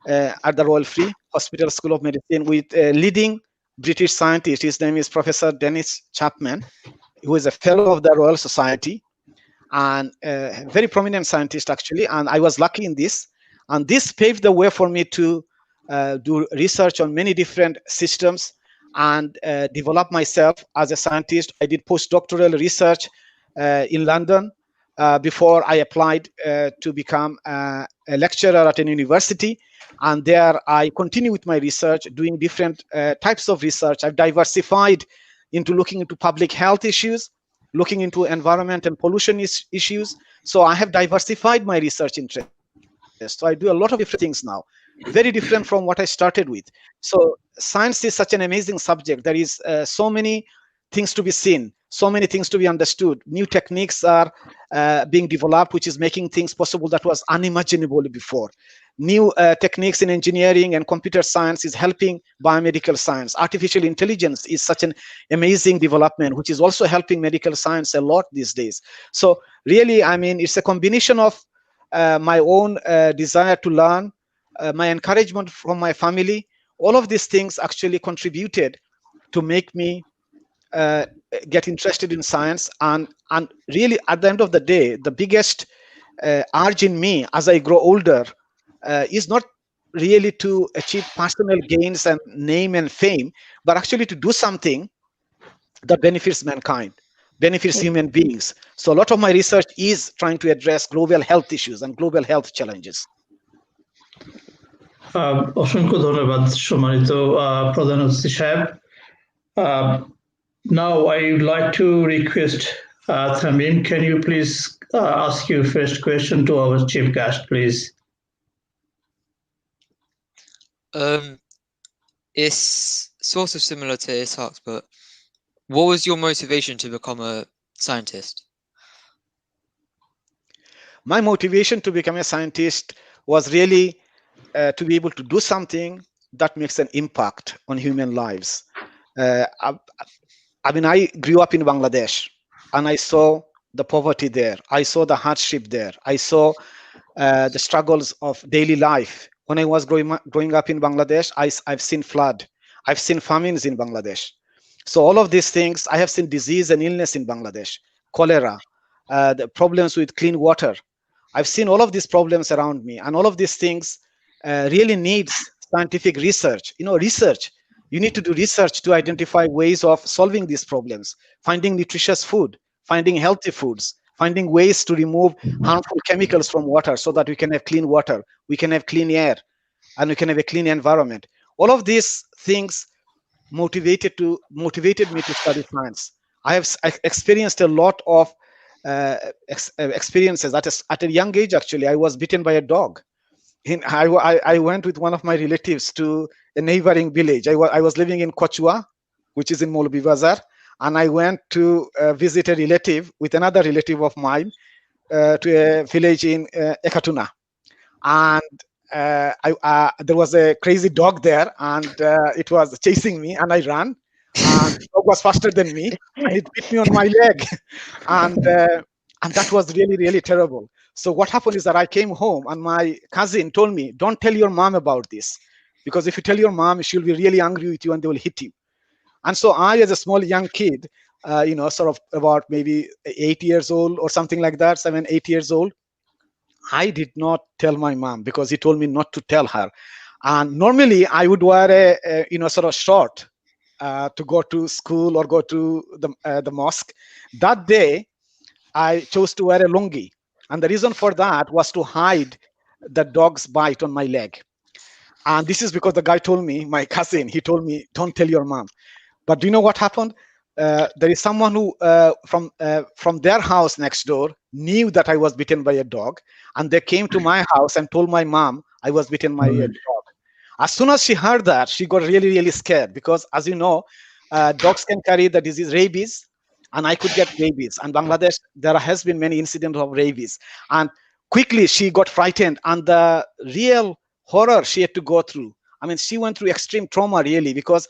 at the Royal Free Hospital School of Medicine with a leading British scientist. His name is Professor Dennis Chapman, who is a fellow of the Royal Society and a very prominent scientist, actually. And I was lucky in this. And this paved the way for me to do research on many different systems and develop myself as a scientist. I did postdoctoral research in London before I applied to become a lecturer at an university. And there I continue with my research, doing different types of research. I've diversified into looking into public health issues, looking into environment and pollution issues. So I have diversified my research interest. So I do a lot of different things now, very different from what I started with. So science is such an amazing subject. There is so many things to be seen, so many things to be understood. New techniques are being developed, which is making things possible that was unimaginable before. New techniques in engineering and computer science is helping biomedical science. Artificial intelligence is such an amazing development, which is also helping medical science a lot these days. So really, I mean, it's a combination of my own desire to learn, my encouragement from my family. All of these things actually contributed to make me get interested in science. And really, at the end of the day, the biggest urge in me as I grow older is not really to achieve personal gains and name and fame, but actually to do something that benefits mankind, benefits human beings. So a lot of my research is trying to address global health issues and global health challenges. অসংখ্য ধন্যবাদ সম্মানিত প্রধান অতিথি সাহেব। Now I would like to request Thamim, can you please ask your first question to our chief guest, please? It's sort of similar to Ishaq's, but what was your motivation to become a scientist? My motivation to become a scientist was really to be able to do something that makes an impact on human lives. I mean, I grew up in Bangladesh and I saw the poverty there. I saw the hardship there. I saw the struggles of daily life. When I was growing up in Bangladesh, I've seen flood. I've seen famines in Bangladesh. So all of these things, I have seen disease and illness in Bangladesh, cholera, the problems with clean water. I've seen all of these problems around me, and all of these things really needs scientific research. You know, research. You need to do research to identify ways of solving these problems, finding nutritious food, finding healthy foods, finding ways to remove harmful chemicals from water so that we can have clean water, we can have clean air, and we can have a clean environment. All of these things motivated me to study science. I have experienced a lot of experiences. At a young age, actually, I was bitten by a dog. I went with one of my relatives to a neighboring village. I was living in Kochua, which is in Molbi Bazar, and I went to visit a relative with another relative of mine to a village in Ekatuna. And there was a crazy dog there, and it was chasing me, and I ran. And the dog was faster than me, and it bit me on my leg, and that was really, really terrible. So what happened is that I came home, and my cousin told me, "Don't tell your mom about this, because if you tell your mom, she'll be really angry with you, and they will hit you." And so I, as a small young kid, sort of about maybe 8 years old or something like that, 7, 8 years old, I did not tell my mom because he told me not to tell her. And normally I would wear a sort of short to go to school or go to the mosque. That day, I chose to wear a lungi, and the reason for that was to hide the dog's bite on my leg. And this is because the guy told me, my cousin, he told me, "Don't tell your mom." But do you know what happened? There is someone who from their house next door knew that I was bitten by a dog, and they came to my house and told my mom I was bitten by a dog. As soon as she heard that, she got really, really scared because, as you know, dogs can carry the disease rabies, and I could get rabies. And Bangladesh, there has been many incidents of rabies. And quickly she got frightened, and the real horror she had to go through. I mean, she went through extreme trauma, really, because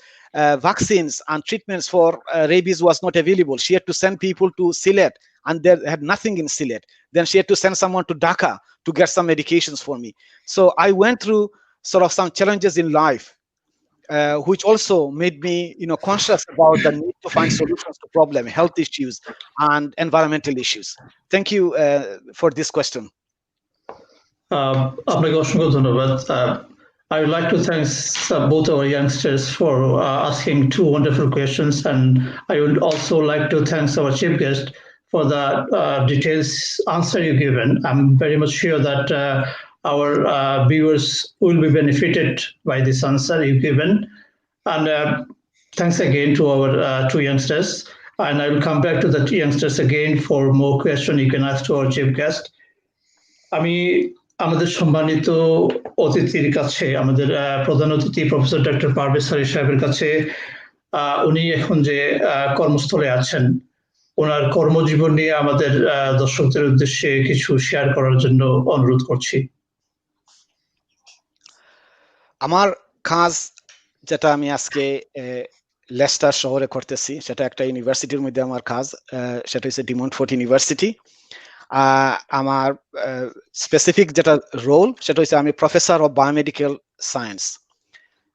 vaccines and treatments for rabies was not available. She had to send people to Sylhet, and they had nothing in Sylhet. Then she had to send someone to Dhaka to get some medications for me. So I went through sort of some challenges in life, which also made me, conscious about the need to find solutions to problem, health issues, and environmental issues. Thank you for this question. আপনাকে অসংখ্য ধন্যবাদ। I would like to thank both our youngsters for asking two wonderful questions, and I would also like to thank our chief guest for the details answer you've given. I'm very much sure that our viewers will be benefited by this answer you've given. And thanks again to our two youngsters. And I will come back to the youngsters again for more questions you can ask to our chief guest. আমাদের সম্মানিত অতিথির কাছে, আমাদের প্রধান অতিথি professor doctor Parvez Ali সাহেবের কাছে, উনি এখন যে কর্মস্থলে আছেন, ওনার কর্মজীবন নিয়ে আমাদের দর্শকদের উদ্দেশ্যে কিছু শেয়ার করার জন্য অনুরোধ করছি। আমার কাজ যেটা আমি আজকে লেস্টার শহরে করতেছি, সেটা একটা ইউনিভার্সিটির মধ্যে আমার কাজ, সেটা হচ্ছে ডি মন্টফোর্ট ইউনিভার্সিটি। আমার স্পেসিফিক যেটা রোল, সেটা হচ্ছে আমি professor of biomedical science.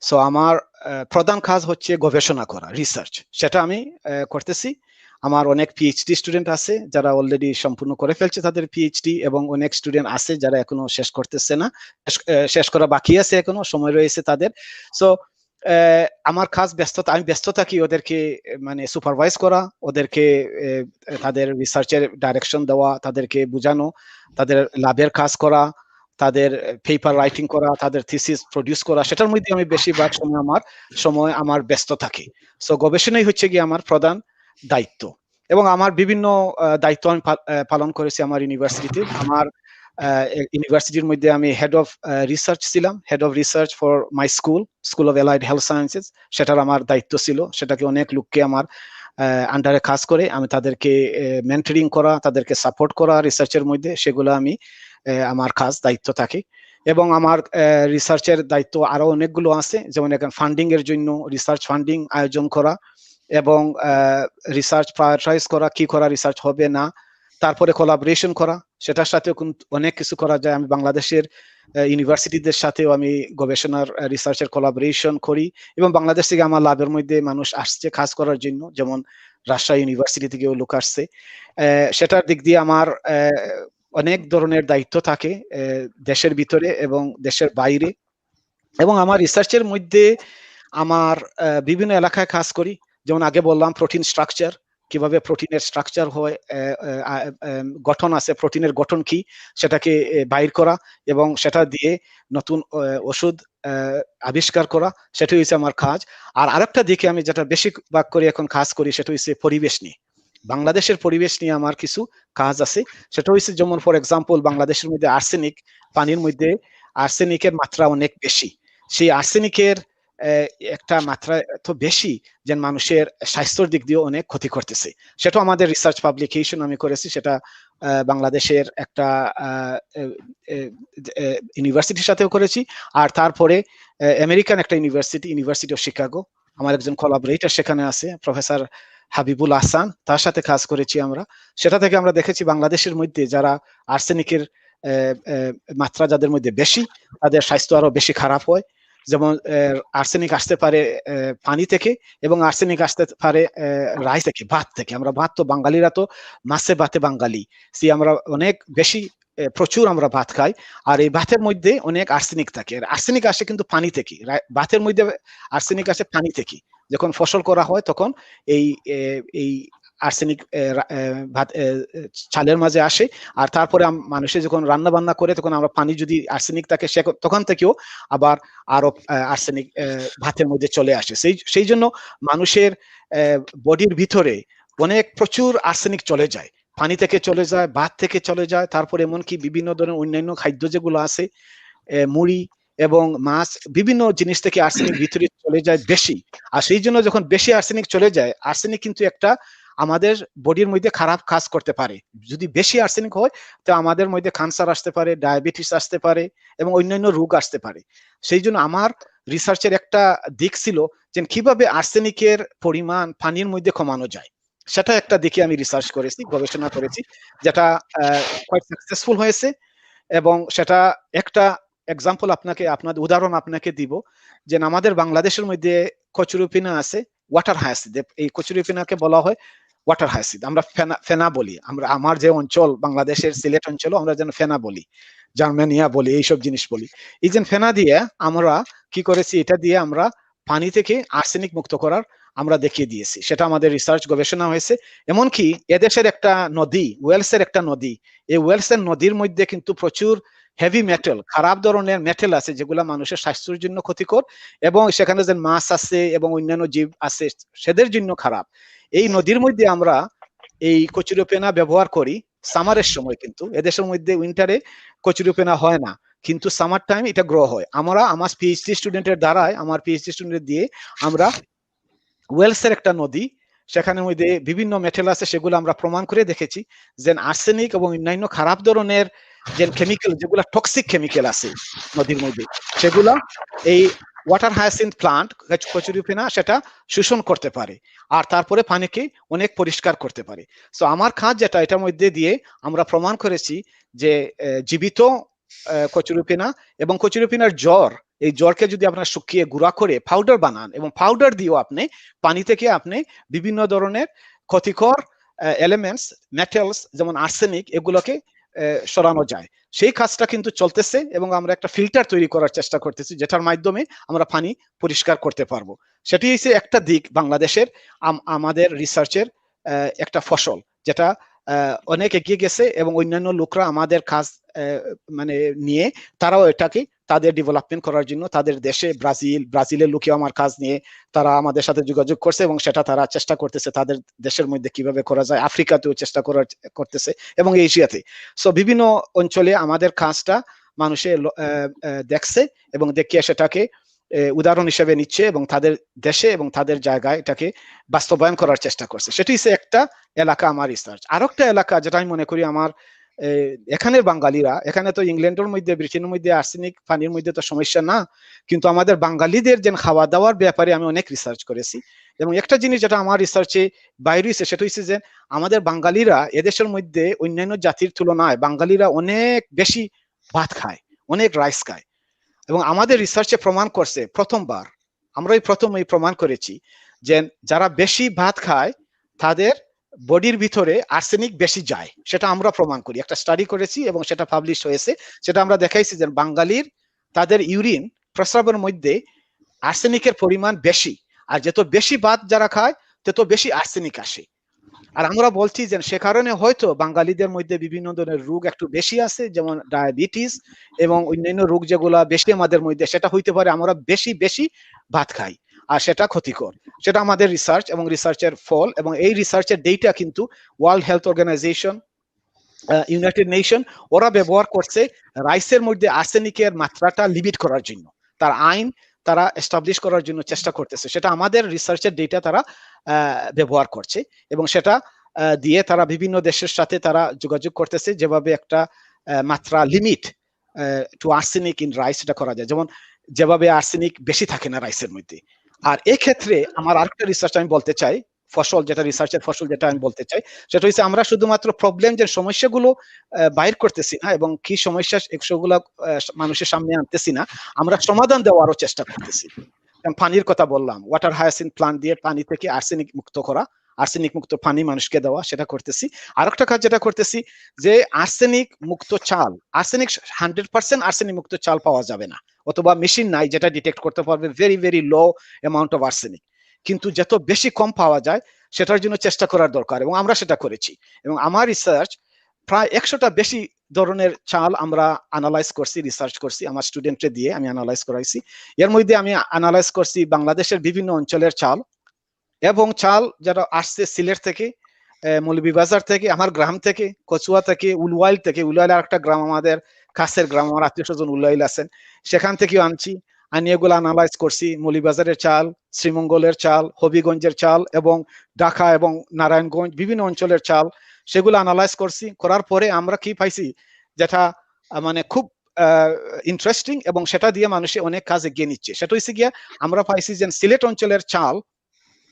So আমার প্রধান কাজ হচ্ছে গবেষণা করা, রিসার্চ, সেটা আমি করতেছি। আমার অনেক পিএইচডি স্টুডেন্ট আছে যারা অলরেডি সম্পূর্ণ করে ফেলছে তাদের পিএইচডি, এবং অনেক স্টুডেন্ট আছে যারা এখনো শেষ করতেছে না, শেষ করা বাকি আছে, এখনো সময় রয়েছে তাদের। সো আমার কাজ আমি ব্যস্ত থাকি ওদেরকে মানে সুপারভাইজ করা, ওদেরকে তাদের রিসার্চের ডাইরেকশন দেওয়া, তাদেরকে বোঝানো, তাদের ল্যাবের কাজ করা, তাদের পেপার রাইটিং করা, তাদের থিসিস প্রডিউস করা, সেটার মধ্যে আমি বেশিরভাগ সময় আমার ব্যস্ত থাকি। সো গবেষণাই হচ্ছে গিয়ে আমার প্রধান দায়িত্ব, এবং আমার বিভিন্ন দায়িত্ব আমি পালন করেছি আমার ইউনিভার্সিটিতে। আমার ইউনিভার্সিটির মধ্যে আমি হেড অফ রিসার্চ ছিলাম, head of research for my school of allied health sciences. সেটার আমার দায়িত্ব ছিল। সেটাকে অনেক লোককে আমার আন্ডারে কাজ করে, আমি তাদেরকে মেন্টরিং করা, তাদেরকে সাপোর্ট করা রিসার্চের মধ্যে, সেগুলো আমি আমার কাজ দায়িত্ব থাকে। এবং আমার রিসার্চের দায়িত্ব আরো অনেকগুলো আছে, যেমন এখন ফান্ডিং এর জন্য রিসার্চ ফান্ডিং আয়োজন করা, এবং রিসার্চ প্রায়োরিটাইজ করা, কি করা রিসার্চ হবে না, তারপরে কোলাবোরেশন করা, সেটার সাথেও অনেক কিছু করা যায়। আমি বাংলাদেশের ইউনিভার্সিটিদের সাথেও আমি গবেষণার রিসার্চের কোলাবোরেশন করি, এবং বাংলাদেশ থেকে আমার লাভের মধ্যে মানুষ আসছে কাজ করার জন্য, যেমন রাজশাহী ইউনিভার্সিটি থেকেও লোক আসছে। সেটার দিক দিয়ে আমার অনেক ধরনের দায়িত্ব থাকে দেশের ভিতরে এবং দেশের বাইরে। এবং আমার রিসার্চের মধ্যে আমার বিভিন্ন এলাকায় কাজ করি, যেমন আগে বললাম প্রোটিন স্ট্রাকচার, কিভাবে প্রোটিনের স্ট্রাকচার হয়, গঠন আছে, প্রোটিনের গঠন কি সেটাকে বাইর করা এবং সেটা দিয়ে নতুন ওষুধ আবিষ্কার করা, সেটা হচ্ছে আমার কাজ। আর আরেকটা দিকে আমি যেটা বেশিরভাগ করে এখন কাজ করি সেটা হচ্ছে পরিবেশ নিয়ে। বাংলাদেশের পরিবেশ নিয়ে আমার কিছু কাজ আছে। সেটা হচ্ছে যেমন ফর এক্সাম্পল বাংলাদেশের মধ্যে আর্সেনিক, পানির মধ্যে আর্সেনিকের মাত্রা অনেক বেশি। সেই আর্সেনিকের একটা মাত্রা এত বেশি যে মানুষের স্বাস্থ্যের দিক দিয়ে অনেক ক্ষতি করতেছে। সেটা আমাদের রিসার্চ পাবলিকেশন আমি করেছি, সেটা বাংলাদেশের একটা ইউনিভার্সিটির সাথেও করেছি। আর তারপরে আমেরিকান একটা ইউনিভার্সিটি অফ শিকাগো, আমার একজন কোলাবোরেটর সেখানে আছে, প্রফেসর হাবিবুল আহসান, তার সাথে কাজ করেছি আমরা। সেটা থেকে আমরা দেখেছি বাংলাদেশের মধ্যে যারা আর্সেনিকের মাত্রা যাদের মধ্যে বেশি, তাদের স্বাস্থ্য আরো বেশি খারাপ হয়। যেমন আর্সেনিক আসতে পারে পানি থেকে, এবং আর্সেনিক আসতে পারে রাইস থেকে, ভাত থেকে। আমরা ভাত তো বাঙালিরা তো মাছে ভাতে বাঙালি, আমরা অনেক বেশি প্রচুর আমরা ভাত খাই, আর এই ভাতের মধ্যে অনেক আর্সেনিক থাকে। আর্সেনিক আসে কিন্তু পানি থেকে, ভাতের মধ্যে আর্সেনিক আসে পানি থেকে। যখন ফসল করা হয় তখন এই আর্সেনিক ভাত চালের মাঝে আসে, আর তারপরে মানুষে যখন রান্না বান্না করে তখন আমরা পানি যদি আর্সেনিক থাকে তখন থেকেও আবার আরো আর্সেনিক ভাতের মধ্যে চলে আসে। সেই জন্য মানুষের বডির ভিতরে অনেক প্রচুর আর্সেনিক চলে যায়, পানি থেকে চলে যায়, ভাত থেকে চলে যায়, তারপরে এমনকি বিভিন্ন ধরনের অন্যান্য খাদ্য যেগুলো আছে, মুড়ি এবং মাছ, বিভিন্ন জিনিস থেকে আর্সেনিক ভিতরে চলে যায় বেশি। আর সেই জন্য যখন বেশি আর্সেনিক চলে যায়, আর্সেনিক কিন্তু একটা আমাদের বডির মধ্যে খারাপ কাজ করতে পারে। যদি বেশি আর্সেনিক হয় তো আমাদের মধ্যে ক্যান্সার আসতে পারে, ডায়াবেটিস আসতে পারে, এবং অন্যান্য রোগ আসতে পারে। সেই জন্য আমার রিসার্চের একটা দিক ছিল যে কিভাবে আর্সেনিকের পরিমাণ পানির মধ্যে কমানো যায়, সেটা একটা দিকে আমি রিসার্চ করেছি, গবেষণা করেছি, যেটা কোয়াইট সাকসেসফুল হয়েছে। এবং সেটা একটা এক্সাম্পল আপনাদের উদাহরণ আপনাকে দিব, যে আমাদের বাংলাদেশের মধ্যে কচুরিপানা আছে, ওয়াটার হায়াসিড। এই কচুরিপানাকে বলা হয় ওয়াটার হায়াসিড, আমরা ফেনা বলি। আমার যে অঞ্চল বাংলাদেশের সিলেট অঞ্চল, আমরা যেন ফেনা বলি, জার্মানিয়া বলি, এইসব জিনিস বলি। এই যে ফেনা দিয়ে আমরা কি করেছি, এটা দিয়ে আমরা পানি থেকে আর্সেনিক মুক্ত করার আমরা দেখিয়ে দিয়েছি। সেটা আমাদের রিসার্চ গবেষণা হয়েছে। এমনকি এদেশের একটা নদী, ওয়েলসের একটা নদী, এই ওয়েলসের নদীর মধ্যে কিন্তু প্রচুর হেভি মেটাল, খারাপ ধরনের মেটাল আছে, যেগুলা মানুষের স্বাস্থ্যের জন্য ক্ষতিকর, এবং সেখানে যে মাছ আছে এবং অন্যান্য জীব আছে সেদের জন্য খারাপ। এই নদীর মধ্যে আমরা এই কচুরিপানা ব্যবহার করি সামারের সময়, কিন্তু এদেশের মধ্যে উইন্টারে কচুরিপানা হয় না, কিন্তু সামার টাইম এটা গ্রো হয়। আমার পিএইচডি স্টুডেন্টের দ্বারাই, আমার পিএইচডি স্টুডেন্ট দিয়ে আমরা ওয়েলসের একটা নদী, সেখানের মধ্যে বিভিন্ন মেটাল আছে, সেগুলো আমরা প্রমাণ করে দেখেছি যে আর্সেনিক এবং অন্যান্য খারাপ ধরনের যে কেমিক্যাল, যেগুলা টক্সিক কেমিক্যাল আছে নদীর মধ্যে, সেগুলা এই ওয়াটার হায়াসিন্থ প্লান্ট কচুরিপানা সেটা শোষণ করতে পারে, আর তারপরে পানিকে অনেক পরিষ্কার করতে পারে। সো আমার কাজ যেটা, এটার মধ্যে দিয়ে আমরা প্রমাণ করেছি যে জীবিত কচুরিপানা এবং কচুরিপানার জ্বর, এই জ্বরকে যদি আপনার শুকিয়ে গুঁড়া করে পাউডার বানান, এবং পাউডার দিয়েও আপনি পানি থেকে আপনি বিভিন্ন ধরনের ক্ষতিকর এলিমেন্টস, মেটালস যেমন আর্সেনিক, এগুলোকে সরানো যায়। সেই কাজটা কিন্তু চলতেছে, এবং আমরা একটা ফিল্টার তৈরি করার চেষ্টা করতেছি, যেটার মাধ্যমে আমরা পানি পরিষ্কার করতে পারবো। সেটি হচ্ছে একটা দিক বাংলাদেশের আমাদের রিসার্চের একটা ফসল, যেটা অনেক এগিয়ে গেছে, এবং অন্যান্য লোকরা আমাদের কাজ মানে নিয়ে তারাও এটাকে তাদের ডেভেলপমেন্ট করার জন্য তাদের দেশে ব্রাজিলের লোকেও আমার কাজ নিয়ে তারা আমাদের সাথে যোগাযোগ করছে এবং সেটা তারা চেষ্টা করতেছে তাদের দেশের মধ্যে কিভাবে করা যায়, আফ্রিকাতেও চেষ্টা করতেছে এবং এশিয়াতে। সো বিভিন্ন অঞ্চলে আমাদের কাজটা মানুষে দেখছে এবং দেখিয়ে সেটাকে উদাহরণ হিসেবে নিচ্ছে এবং তাদের দেশে এবং তাদের জায়গায় এটাকে বাস্তবায়ন করার চেষ্টা করছে। সেটি হচ্ছে একটা এলাকা আমার রিসার্চ। আর একটা এলাকা যেটা আমি মনে করি আমার এখানের বাঙালিরা, এখানে তো ইংল্যান্ডের মধ্যে ব্রিটেনের মধ্যে আর্সেনিক পানির মধ্যে তো সমস্যা না, কিন্তু আমাদের বাঙালিদের যে খাওয়া দাওয়ার ব্যাপারে আমি অনেক রিসার্চ করেছি এবং একটা জিনিস যেটা আমার রিসার্চে বাইরে হয়েছে সেটা হচ্ছে যে আমাদের বাঙালিরা এদেশের মধ্যে অন্যান্য জাতির তুলনায় বাঙালিরা অনেক বেশি ভাত খায়, অনেক রাইস খায় এবং আমাদের রিসার্চে প্রমাণ করছে প্রথমবার আমরাই প্রথম এই প্রমাণ করেছি যে যারা বেশি ভাত খায় তাদের বডির ভিতরে আর্সেনিক বেশি যায়, সেটা আমরা প্রমাণ করি, একটা স্টাডি করেছি এবং সেটা পাবলিশ হয়েছে। সেটা আমরা দেখাইছি যে বাঙালির তাদের ইউরিন প্রস্রাবের মধ্যে আর্সেনিকের পরিমাণ বেশি, আর যত বেশি ভাত যারা খায় তত বেশি আর্সেনিক আসে। আর আমরা বলছি যে সে কারণে হয়তো বাঙালিদের মধ্যে বিভিন্ন ধরনের রোগ একটু বেশি আছে, যেমন ডায়াবেটিস এবং অন্যান্য রোগ যেগুলা বেশি আমাদের মধ্যে, সেটা হইতে পারে আমরা বেশি বেশি ভাত খাই আর সেটা ক্ষতিকর। সেটা আমাদের রিসার্চ এবং রিসার্চের ফল এবং এই রিসার্চের ডেটা কিন্তু World Health Organization, United Nation ওরা ব্যবহার করছে রাইসের মধ্যে আর্সেনিকের মাত্রাটা লিমিট করার জন্য, তার আইন তারা এস্টাবলিশ করার জন্য চেষ্টা করতেছে। সেটা আমাদের রিসার্চের ডেটা তারা ব্যবহার করছে এবং সেটা দিয়ে তারা বিভিন্ন দেশের সাথে তারা যোগাযোগ করতেছে যেভাবে একটা মাত্রা limit to arsenic in rice এটা করা যায়, যেমন যেভাবে আর্সেনিক বেশি থাকে না রাইসের মধ্যে। আর এক্ষেত্রে আমার আরেকটা রিসার্চ আমি বলতে চাই, ফসল যেটা রিসার্চের ফসল যেটা আমি বলতে চাই সেটা হচ্ছে আমরা শুধুমাত্র প্রবলেম যে সমস্যাগুলো বাইর করতেছি না এবং কি সমস্যা সেগুলো মানুষের সামনে আনতেছি না, আমরা সমাধান দেওয়ারও চেষ্টা করতেছি। পানির কথা বললাম, ওয়াটার হায়াসিন্থ প্লান্ট দিয়ে পানি থেকে আর্সেনিক মুক্ত করা, আর্সেনিক মুক্ত পানি মানুষকে দেওয়া, সেটা করতেছি। আরেকটা কাজ যেটা করতেছি যে আর্সেনিক মুক্ত চাল, আর্সেনিক 100% আর্সেনিক মুক্ত চাল পাওয়া যাবে না, অথবা মেশিন নাই যেটা ডিটেক্ট করতে পারবে very very low amount of arsenic, কিন্তু যত বেশি কম পাওয়া যায় সেটার জন্য চেষ্টা করার দরকার এবং আমরা সেটা করেছি। এবং আমার রিসার্চ প্রায় 100টা বেশি ধরনের চাল আমরা অ্যানালাইজ করছি, রিসার্চ করছি, আমার স্টুডেন্টদের দিয়ে আমি অ্যানালাইজ করাইছি। এর মধ্যে আমি অ্যানালাইজ করছি বাংলাদেশের বিভিন্ন অঞ্চলের চাল এবং চাল যারা আসছে সিলেট থেকে, মৌলভীবাজার থেকে, আমার গ্রাম থেকে, কচুয়া থেকে, উলওয়াইল থেকে, উলওয়াইল আর একটা গ্রাম আমাদের কাছের গ্রাম, আমার আত্মীয় স্বজন উলওয়াইল আছেন, সেখান থেকেও আনছি, আমি এগুলো অ্যানালাইজ করছি। মৌলভীবাজারের চাল, শ্রীমঙ্গলের চাল, হবিগঞ্জের চাল এবং ঢাকা এবং নারায়ণগঞ্জ বিভিন্ন অঞ্চলের চাল, সেগুলো অ্যানালাইজ করছি। করার পরে আমরা কি পাইছি যেটা মানে খুব ইন্টারেস্টিং এবং সেটা দিয়ে মানুষে অনেক কাজ এগিয়ে নিচ্ছে, সেটা হচ্ছে গিয়া আমরা পাইছি যে সিলেট অঞ্চলের চাল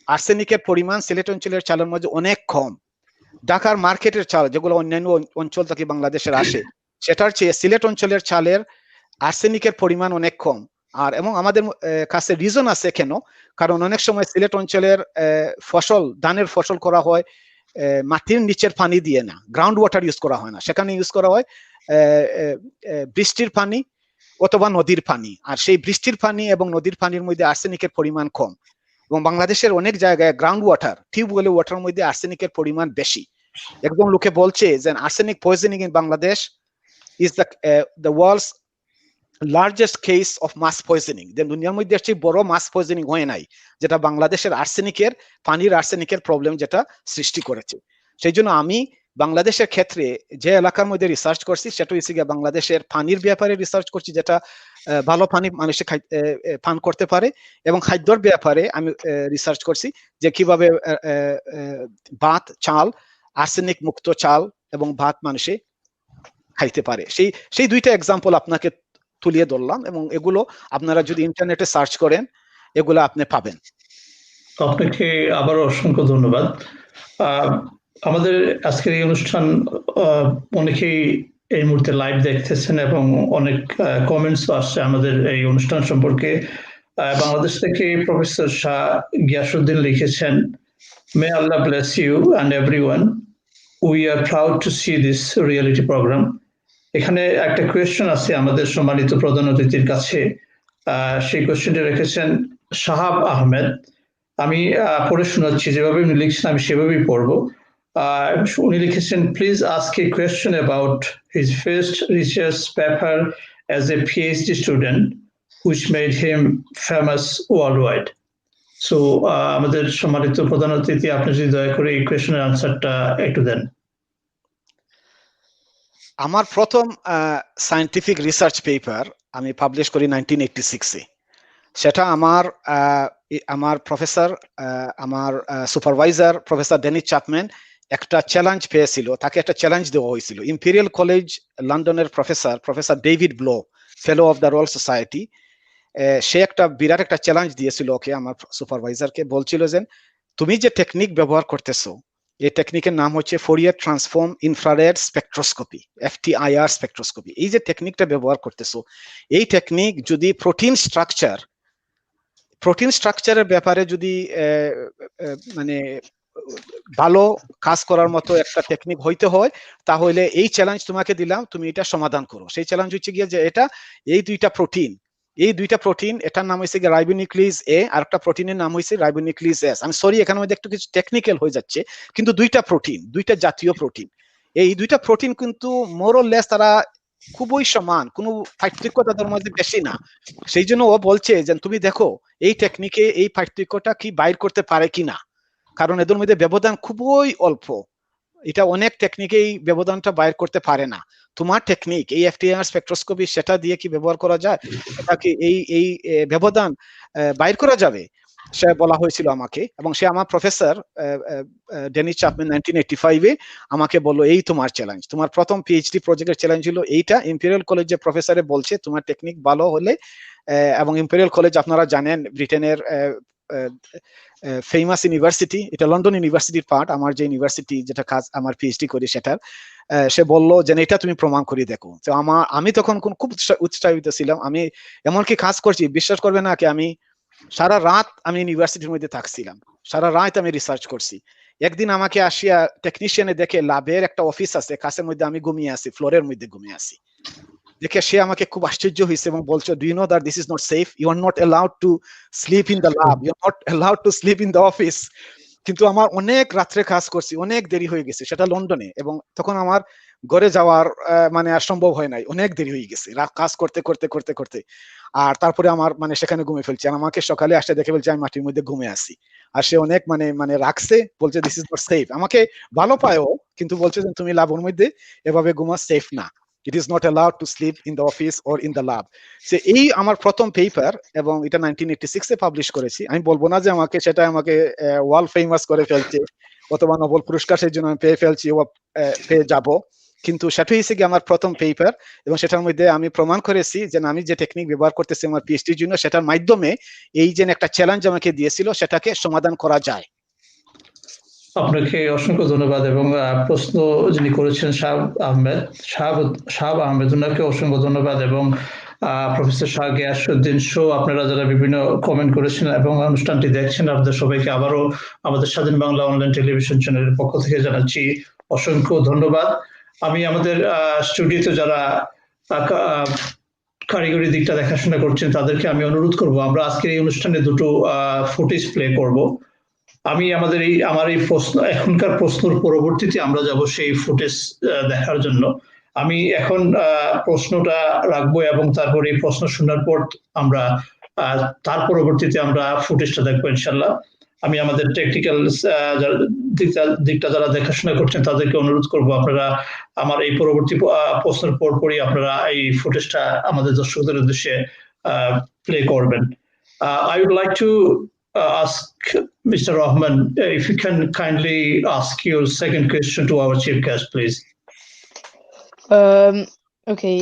আর্সেনিকের পরিমাণ সিলেট অঞ্চলের চালের মধ্যে অনেক কম। ঢাকার মার্কেটের চাল যেগুলো অন্যান্য অঞ্চল থেকে বাংলাদেশের আসে সেটার চেয়ে সিলেট অঞ্চলের চালের আর্সেনিকের পরিমাণ অনেক কম। আর এবং আমাদের কাছে রিজন আছে কেন, কারণ অনেক সময় সিলেট অঞ্চলের ফসল, ধানের ফসল করা হয় মাটির নিচের পানি দিয়ে না, গ্রাউন্ড ওয়াটার ইউজ করা হয় না, সেখানে ইউজ করা হয় বৃষ্টির পানি অথবা নদীর পানি। আর সেই বৃষ্টির পানি এবং নদীর পানির মধ্যে আর্সেনিকের পরিমাণ কম এবং বাংলাদেশের অনেক জায়গায় গ্রাউন্ড ওয়াটার, টিউবওয়েলের ওয়াটারের মধ্যে আর্সেনিকের পরিমাণ বেশি। একদম লোকে বলছে যে arsenic poisoning in Bangladesh is the world's largest case of mass poisoning, যে দুনিয়ার মধ্যে চেয়ে বড় মাস পয়জনিং হয় নাই, যেটা বাংলাদেশের আর্সেনিকের পানির আর্সেনিকের প্রবলেম যেটা সৃষ্টি করেছে। সেই জন্য আমি বাংলাদেশের ক্ষেত্রে যে এলাকার মধ্যে রিসার্চ করছি সেটা হচ্ছে গিয়ে বাংলাদেশের পানির ব্যাপারে রিসার্চ করছি, যেটা ভালো পানি মানুষে পান করতে পারে, এবং খাদ্যর ব্যাপারে আমি রিসার্চ করছি যে কিভাবে ভাত, চাল, আর্সেনিক মুক্ত চাল এবং ভাত মানুষে খাইতে পারে। সেই দুইটা এক্সাম্পল আপনাকে তুলিয়ে ধরলাম এবং এগুলো আপনারা যদি ইন্টারনেটে সার্চ করেন এগুলো আপনি পাবেন। আপনাকে আবারও অসংখ্য ধন্যবাদ। আমাদের আজকের এই অনুষ্ঠান অনেকেই এই মুহূর্তে লাইভ দেখতেছেন এবং অনেক কমেন্টসও আসছে আমাদের এই অনুষ্ঠান সম্পর্কে। বাংলাদেশ থেকে প্রফেসর শাহ গিয়াসউদ্দিন লিখেছেন, may Allah bless you and everyone, we are proud to see this reality programme. এখানে একটা কোয়েশ্চেন আছে আমাদের সম্মানিত প্রধান অতিথির কাছে, সেই কোয়েশ্চেনটি রেখেছেন শাহাব আহমেদ। আমি পড়ে শোনাচ্ছি, যেভাবে উনি লিখছেন আমি সেভাবেই পড়বো। উনি লিখেছেন, please ask a question about his first research paper as a PhD student, which made him famous worldwide. So আমাদের সম্মানিত প্রধান অতিথি, আপনি যদি দয়া করে এই কোয়েশ্চেনের আনসারটা একটু দেন। আমার প্রথম সায়েন্টিফিক রিসার্চ পেপার আমি পাবলিশ করি 1986-এ। সেটা আমার প্রফেসর, আমার সুপারভাইজার প্রফেসর ডেনিস চ্যাপম্যান একটা চ্যালেঞ্জ পেয়েছিল, তাকে একটা চ্যালেঞ্জ দেওয়া হয়েছিল। ইম্পেরিয়াল কলেজ লন্ডনের professor David Blow, fellow of the Royal Society, সে একটা বিরাট একটা চ্যালেঞ্জ দিয়েছিল ওকে, আমার সুপারভাইজারকে। বলছিল যে তুমি যে টেকনিক ব্যবহার করতেছো, এই টেকনিকের নাম হচ্ছে Fourier transform infrared spectroscopy, FTIR spectroscopy. এই যে টেকনিকটা ব্যবহার করতেছো, এই টেকনিক যদি প্রোটিন স্ট্রাকচারের ব্যাপারে যদি মানে ভালো কাজ করার মতো একটা টেকনিক হইতে হয়, তাহলে এই চ্যালেঞ্জ তোমাকে দিলাম, তুমি এটা সমাধান করো। সেই চ্যালেঞ্জ হচ্ছে গিয়ে যে এই দুইটা প্রোটিন, এটার নাম হয়েছে রাইবোনিউক্লিজ এ, আর একটা প্রোটিনের নাম হয়েছে রাইবোনিউক্লিজ এস। আমি সরি, এখানে মধ্যে একটু কিছু টেকনিক্যাল হয়ে যাচ্ছে, কিন্তু দুইটা জাতীয় প্রোটিন। এই দুইটা প্রোটিন কিন্তু মোর অর লেস তারা খুবই সমান, কোনো পার্থক্য তাদের মধ্যে বেশি না। সেই জন্য ও বলছে যে তুমি দেখো এই টেকনিকে এই পার্থক্যটা কি বাইর করতে পারে কিনা, কারণ এদের মধ্যে ব্যবধান খুবই অল্প। এটা অনেক টেকনিকে এই ব্যবধানটা বাইর করতে পারে না। তোমার টেকনিক এই FTIR স্পেকট্রোস্কোপি, সেটা দিয়ে কি ব্যবহার করা যায়, এটা কি এই ব্যবধান বাইর করা যাবে, সে বলা হয়েছিল আমাকে। এবং সে আমার প্রফেসর ডেনিস চ্যাপম্যান 1985-এ আমাকে বললো, এই তোমার চ্যালেঞ্জ, তোমার প্রথম PhD প্রজেক্টের চ্যালেঞ্জ ছিল এইটা। ইম্পেরিয়াল কলেজে প্রফেসরে বলছে তোমার টেকনিক ভালো হলে, এবং ইম্পেরিয়াল কলেজ আপনারা জানেন ব্রিটেনের ফেমাস ইউনিভার্সিটি, এটা লন্ডন ইউনিভার্সিটির পার্ট, আমার যে ইউনিভার্সিটি যেটা কাজ আমার PhD করি সেটার। সে বললো যে এটা তুমি প্রমাণ করে দেখো। তো আমি তখন খুব উৎসাহিত ছিলাম, আমি এমনকি কাজ করছি, বিশ্বাস করবে না কি, আমি সারা রাত আমি ইউনিভার্সিটির মধ্যে থাকছিলাম, সারা রাত আমি রিসার্চ করছি। একদিন আমাকে আসিয়া টেকনিশিয়ানে দেখে ল্যাবের একটা অফিস আছে কাছের মধ্যে, আমি ঘুমিয়ে আছি, ফ্লোরের মধ্যে ঘুমিয়ে আছি। দেখে সে আমাকে খুব আশ্চর্য হয়েছে এবং বলছে, do you know that this is not safe, you are not allowed to sleep in the lab, you are not allowed to sleep in the office. কিন্তু আমার অনেক রাত্রে কাজ করছি, অনেক দেরি হয়ে গেছে, সেটা লন্ডনে, এবং তখন আমার ঘরে যাওয়ার মানে আর সম্ভব হয় নাই, অনেক দেরি হয়ে গেছে কাজ করতে করতে করতে করতে। আর তারপরে আমার মানে সেখানে ঘুমিয়ে ফেলছি, আর আমাকে সকালে আসতে দেখে বলছে আমি মাটির মধ্যে ঘুমিয়ে আছি। আর সে অনেক মানে রাখছে, বলছে দিস ইজ নট সেফ। আমাকে ভালো পায়ও, কিন্তু বলছে যে তুমি ল্যাবের মধ্যে এভাবে ঘুমা সেফ না, it is not allowed to sleep in the office or in the lab. সে এই আমার প্রথম পেপার, এবং এটা 1986-এ পাবলিশ করেছি। আমি বলবো না যে সেটা আমাকে ওয়ার্ল্ড ফেমাস করে ফেলছে অথবা নোবেল পুরস্কার সেই জন্য আমি পেয়ে যাব, কিন্তু সেটা হয়েছে কি আমার প্রথম পেপার, এবং সেটার মধ্যে আমি প্রমাণ করেছি যে আমি যে টেকনিক ব্যবহার করতেছি আমার PhD-র জন্য, সেটার মাধ্যমে এই যে একটা চ্যালেঞ্জ আমাকে দিয়েছিল সেটাকে সমাধান করা যায়। আপনাকে অসংখ্য ধন্যবাদ। এবং প্রশ্ন যিনি করেছেন শাহাব আহমেদ, ওনাকে অসংখ্য ধন্যবাদ। এবং প্রফেসর শাহ গিয়াসউদ্দিন শো, আপনারা যারা বিভিন্ন কমেন্ট করেছেন এবং অনুষ্ঠানটি দেখছেন, আপনাদের সবাইকে আবারও আমাদের স্বাধীন বাংলা অনলাইন টেলিভিশন চ্যানেলের পক্ষ থেকে জানাচ্ছি অসংখ্য ধন্যবাদ। আমি আমাদের স্টুডিওতে যারা কারিগরি দিকটা দেখাশোনা করছেন তাদেরকে আমি অনুরোধ করব, আমরা আজকের এই অনুষ্ঠানে দুটো ফুটেজ প্লে করব। আমি আমার এই প্রশ্ন, এখনকার প্রশ্নের পরবর্তীতে আমরা যাব সেই ফুটেজ দেখার জন্য। আমি এখন প্রশ্নটা রাখবো এবং তারপর এই প্রশ্ন শোনার পর আমরা তার পরবর্তীতে আমরা ফুটেজটা দেখবো ইনশাল্লাহ। আমি আমাদের টেকনিক্যাল দিকটা যারা দেখাশোনা করছেন তাদেরকে অনুরোধ করব, আপনারা আমার এই পরবর্তী প্রশ্নের পরপরই আপনারা এই ফুটেজটা আমাদের দর্শকদের উদ্দেশ্যে প্লে করবেন। I would like to ask Mr. Rahman if you can kindly ask your second question to our chief guest, please. Okay.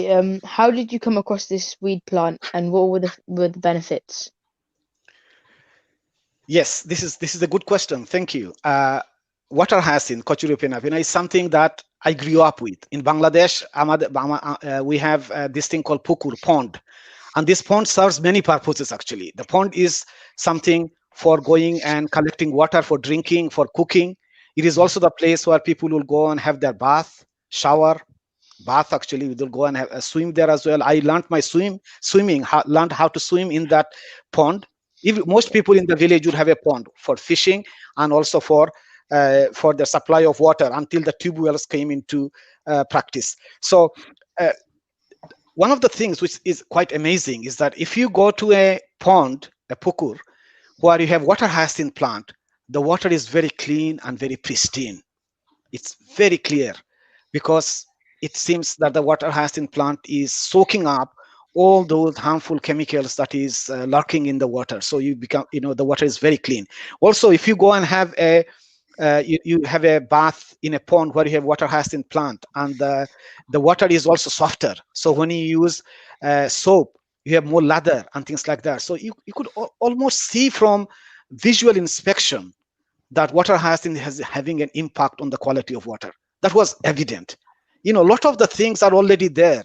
How did you come across this weed plant, and what were the benefits? Yes, this is a good question. Thank you. Water hyacinth, Kachuri pinapina, is something that I grew up with. In Bangladesh, we have this thing called pukur, pond. And this pond serves many purposes, actually. The pond is something for going and collecting water for drinking, for cooking. It is also the place where people will go and have their bath, actually. We will go and have a swim there as well. I learned my learned how to swim in that pond. Most people in the village would have a pond for fishing and also for the supply of water until the tube wells came into practice. So one of the things which is quite amazing is that if you go to a pond, a pukur, where you have water hyacinth plant, the water is very clean and very pristine. It's very clear because it seems that the water hyacinth plant is soaking up all those harmful chemicals that is lurking in the water. So you become, the water is very clean. Also, if you go and have a you have a bath in a pond where you have water hyacinth plant, and the water is also softer. So when you use soap, you have more lather and things like that. So you could almost see from visual inspection that water hyacinth has having an impact on the quality of water. That was evident. A lot of the things are already there.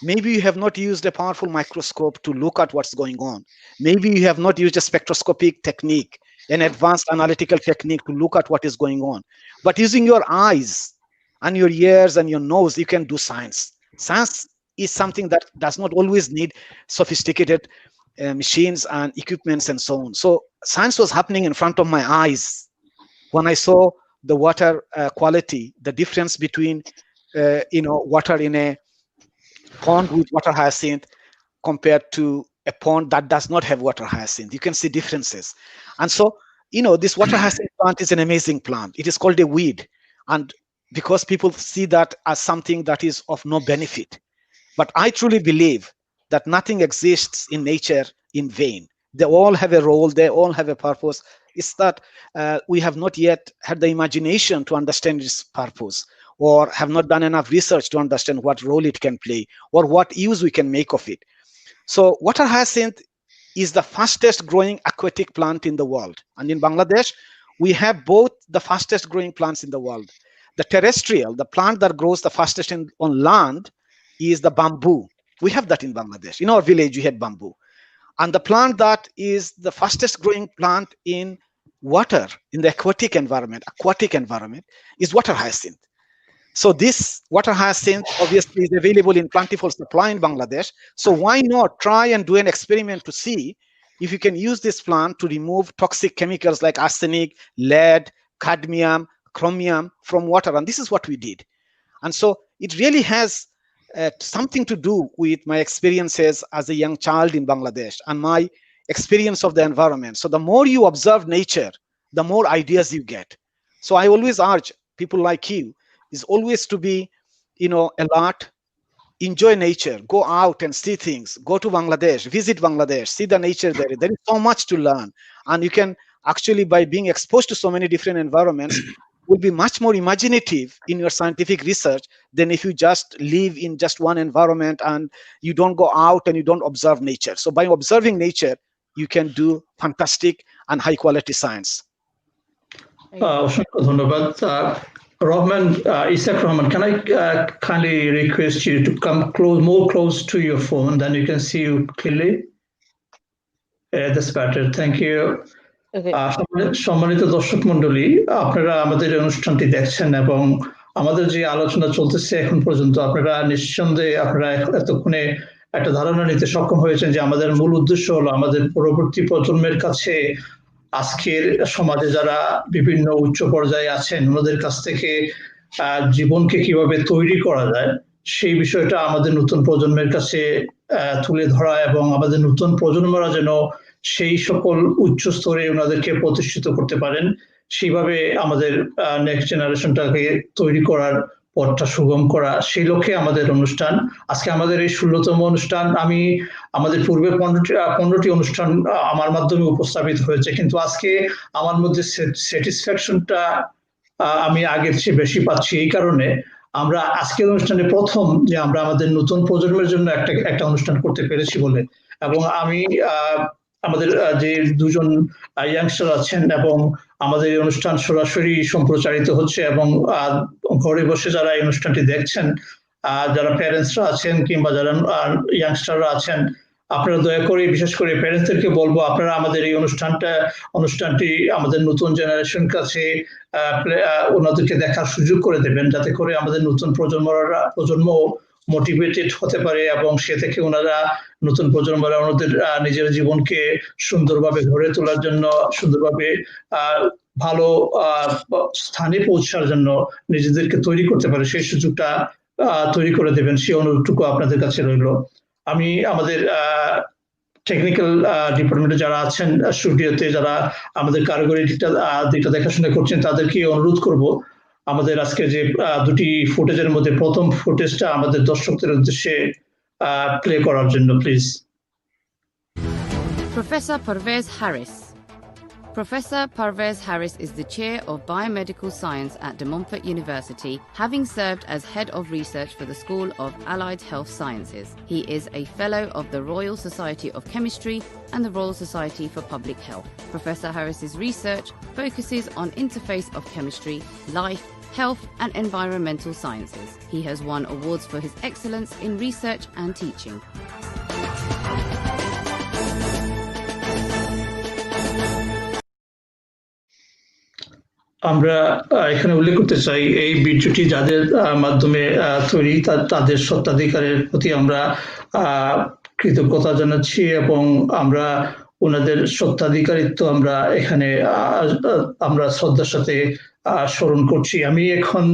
Maybe you have not used a powerful microscope to look at what's going on. Maybe you have not used a spectroscopic technique, an advanced analytical technique to look at what is going on. But using your eyes and your ears and your nose, you can do science. Science is something that does not always need sophisticated machines and equipments and so on. So science was happening in front of my eyes when I saw the water quality, the difference between water in a pond with water hyacinth compared to a pond that does not have water hyacinth. You can see differences. And so, this water hyacinth plant is an amazing plant. It is called a weed. And because people see that as something that is of no benefit. But I truly believe that nothing exists in nature in vain. They all have a role. They all have a purpose. It's that we have not yet had the imagination to understand its purpose, or have not done enough research to understand what role it can play or what use we can make of it. So water hyacinth is the fastest growing aquatic plant in the world. And in Bangladesh, we have both the fastest growing plants in the world. The terrestrial, the plant that grows the fastest on land, is the bamboo. We have that in Bangladesh. In our village, we had bamboo. And the plant that is the fastest growing plant in water, in the aquatic environment, is water hyacinth. So this water hyacinth obviously is available in plentiful supply in Bangladesh. So why not try and do an experiment to see if you can use this plant to remove toxic chemicals like arsenic, lead, cadmium, chromium from water? And this is what we did. And so it really has something to do with my experiences as a young child in Bangladesh and my experience of the environment. So the more you observe nature, the more ideas you get. So I always urge people like you is always to be, alert, enjoy nature, go out and see things, go to Bangladesh, visit Bangladesh, see the nature there. There is so much to learn. And you can actually, by being exposed to so many different environments, will be much more imaginative in your scientific research than if you just live in just one environment and you don't go out and you don't observe nature. So by observing nature, you can do fantastic and high quality science. Rahman, Isaac Rahman, can I kindly request you to come more close to your phone, then you can see you clearly? That's better. Thank you. সম্মানিত দর্শক মণ্ডলী, আপনারা আমাদের অনুষ্ঠানটি দেখছেন এবং আমাদের যে আলোচনা চলতেছে এখন পর্যন্ত আপনারা নিঃসন্দেহে আপনারা এতক্ষণে একটা ধারণা নিতে সক্ষম হয়েছেন যে আমাদের মূল উদ্দেশ্য হলো আমাদের পরবর্তী প্রজন্মের কাছে আজকের সমাজে যারা বিভিন্ন উচ্চ পর্যায়ে আছেন ওনাদের কাছ থেকে জীবনকে কিভাবে তৈরি করা যায় সেই বিষয়টা আমাদের নতুন প্রজন্মের কাছে তুলে ধরা এবং আমাদের নতুন প্রজন্মরা যেন সেই সকল উচ্চ স্তরে ওনাদেরকে প্রতিষ্ঠিত করতে পারেন, সেইভাবে আমাদের নেক্সট জেনারেশনটাকে তৈরি করার পথটা সুগম করা, সেই লক্ষ্যে আমাদের অনুষ্ঠান। আজকে আমাদের এই 16তম অনুষ্ঠান। আমি আমাদের পূর্বে 15টি অনুষ্ঠান আমার মাধ্যমে উপস্থাপিত হয়েছে, কিন্তু আজকে আমার মধ্যে স্যাটিসফ্যাকশনটা আমি আগের চেয়ে বেশি পাচ্ছি। এই কারণে আমরা আজকের অনুষ্ঠানে প্রথম যে আমরা আমাদের নতুন প্রজন্মের জন্য একটা অনুষ্ঠান করতে পেরেছি বলে, এবং আমি আমাদের যে দুজন ইয়াংস্টার আছেন এবং আমাদের এই অনুষ্ঠান সরাসরি সম্প্রচারিত হচ্ছে এবং ঘরে বসে যারা এই অনুষ্ঠানটি দেখছেন, যারা প্যারেন্টসরা আছেন কিংবা যারা ইয়াংস্টাররা আছেন, আপনারা দয়া করে বিশেষ করে প্যারেন্টসদেরকে বলবো আপনারা আমাদের এই অনুষ্ঠানটি আমাদের নতুন জেনারেশন কাছে ওনাদেরকে দেখার সুযোগ করে দেবেন, যাতে করে আমাদের নতুন প্রজন্ম মোটিভেটেড হতে পারে এবং সে থেকে ওনারা নতুন প্রজন্মরা ওনাদের নিজের জীবনকে সুন্দরভাবে গড়ে তোলার জন্য, সুন্দরভাবে ভালো স্থানে পৌঁছার জন্য নিজেদেরকে তৈরি করতে পারে, সেই সুযোগটা তৈরি করে দেবেন সেই অনুরোধটুকু আপনাদের কাছে রইল। আমি আমাদের টেকনিক্যাল ডিপার্টমেন্টে যারা আছেন স্টুডিওতে, যারা আমাদের কারিগরি দিকটা দেখাশোনা করছেন, তাদেরকে অনুরোধ করব আমাদের আজকে যে দুটি ফুটেজের মধ্যে প্রথম ফুটেজটা আমাদের দর্শকদের উদ্দেশ্যে প্লে করার জন্য please. Professor Parvez Harris. Professor Parvez Harris is the Chair of Biomedical Science at De Montfort University, having served as Head of Research for the School of Allied Health Sciences. He is a Fellow of the Royal Society of Chemistry and the Royal Society for Public Health. Professor Harris's research focuses on interface of chemistry, life, health and environmental sciences. He has won awards for his excellence in research and teaching. আমরা এখানে উল্লেখ করতে চাই এই ভিডিওটি যাদের মাধ্যমে তৈরি তাদের স্বত্বাধিকারের প্রতি আমরা কৃতজ্ঞতা জানাচ্ছি এবং আমরা ওনাদের স্বত্বাধিকারিত্ব আমরা এখানে আমরা শ্রদ্ধার সাথে স্মরণ করছি। আমি এখন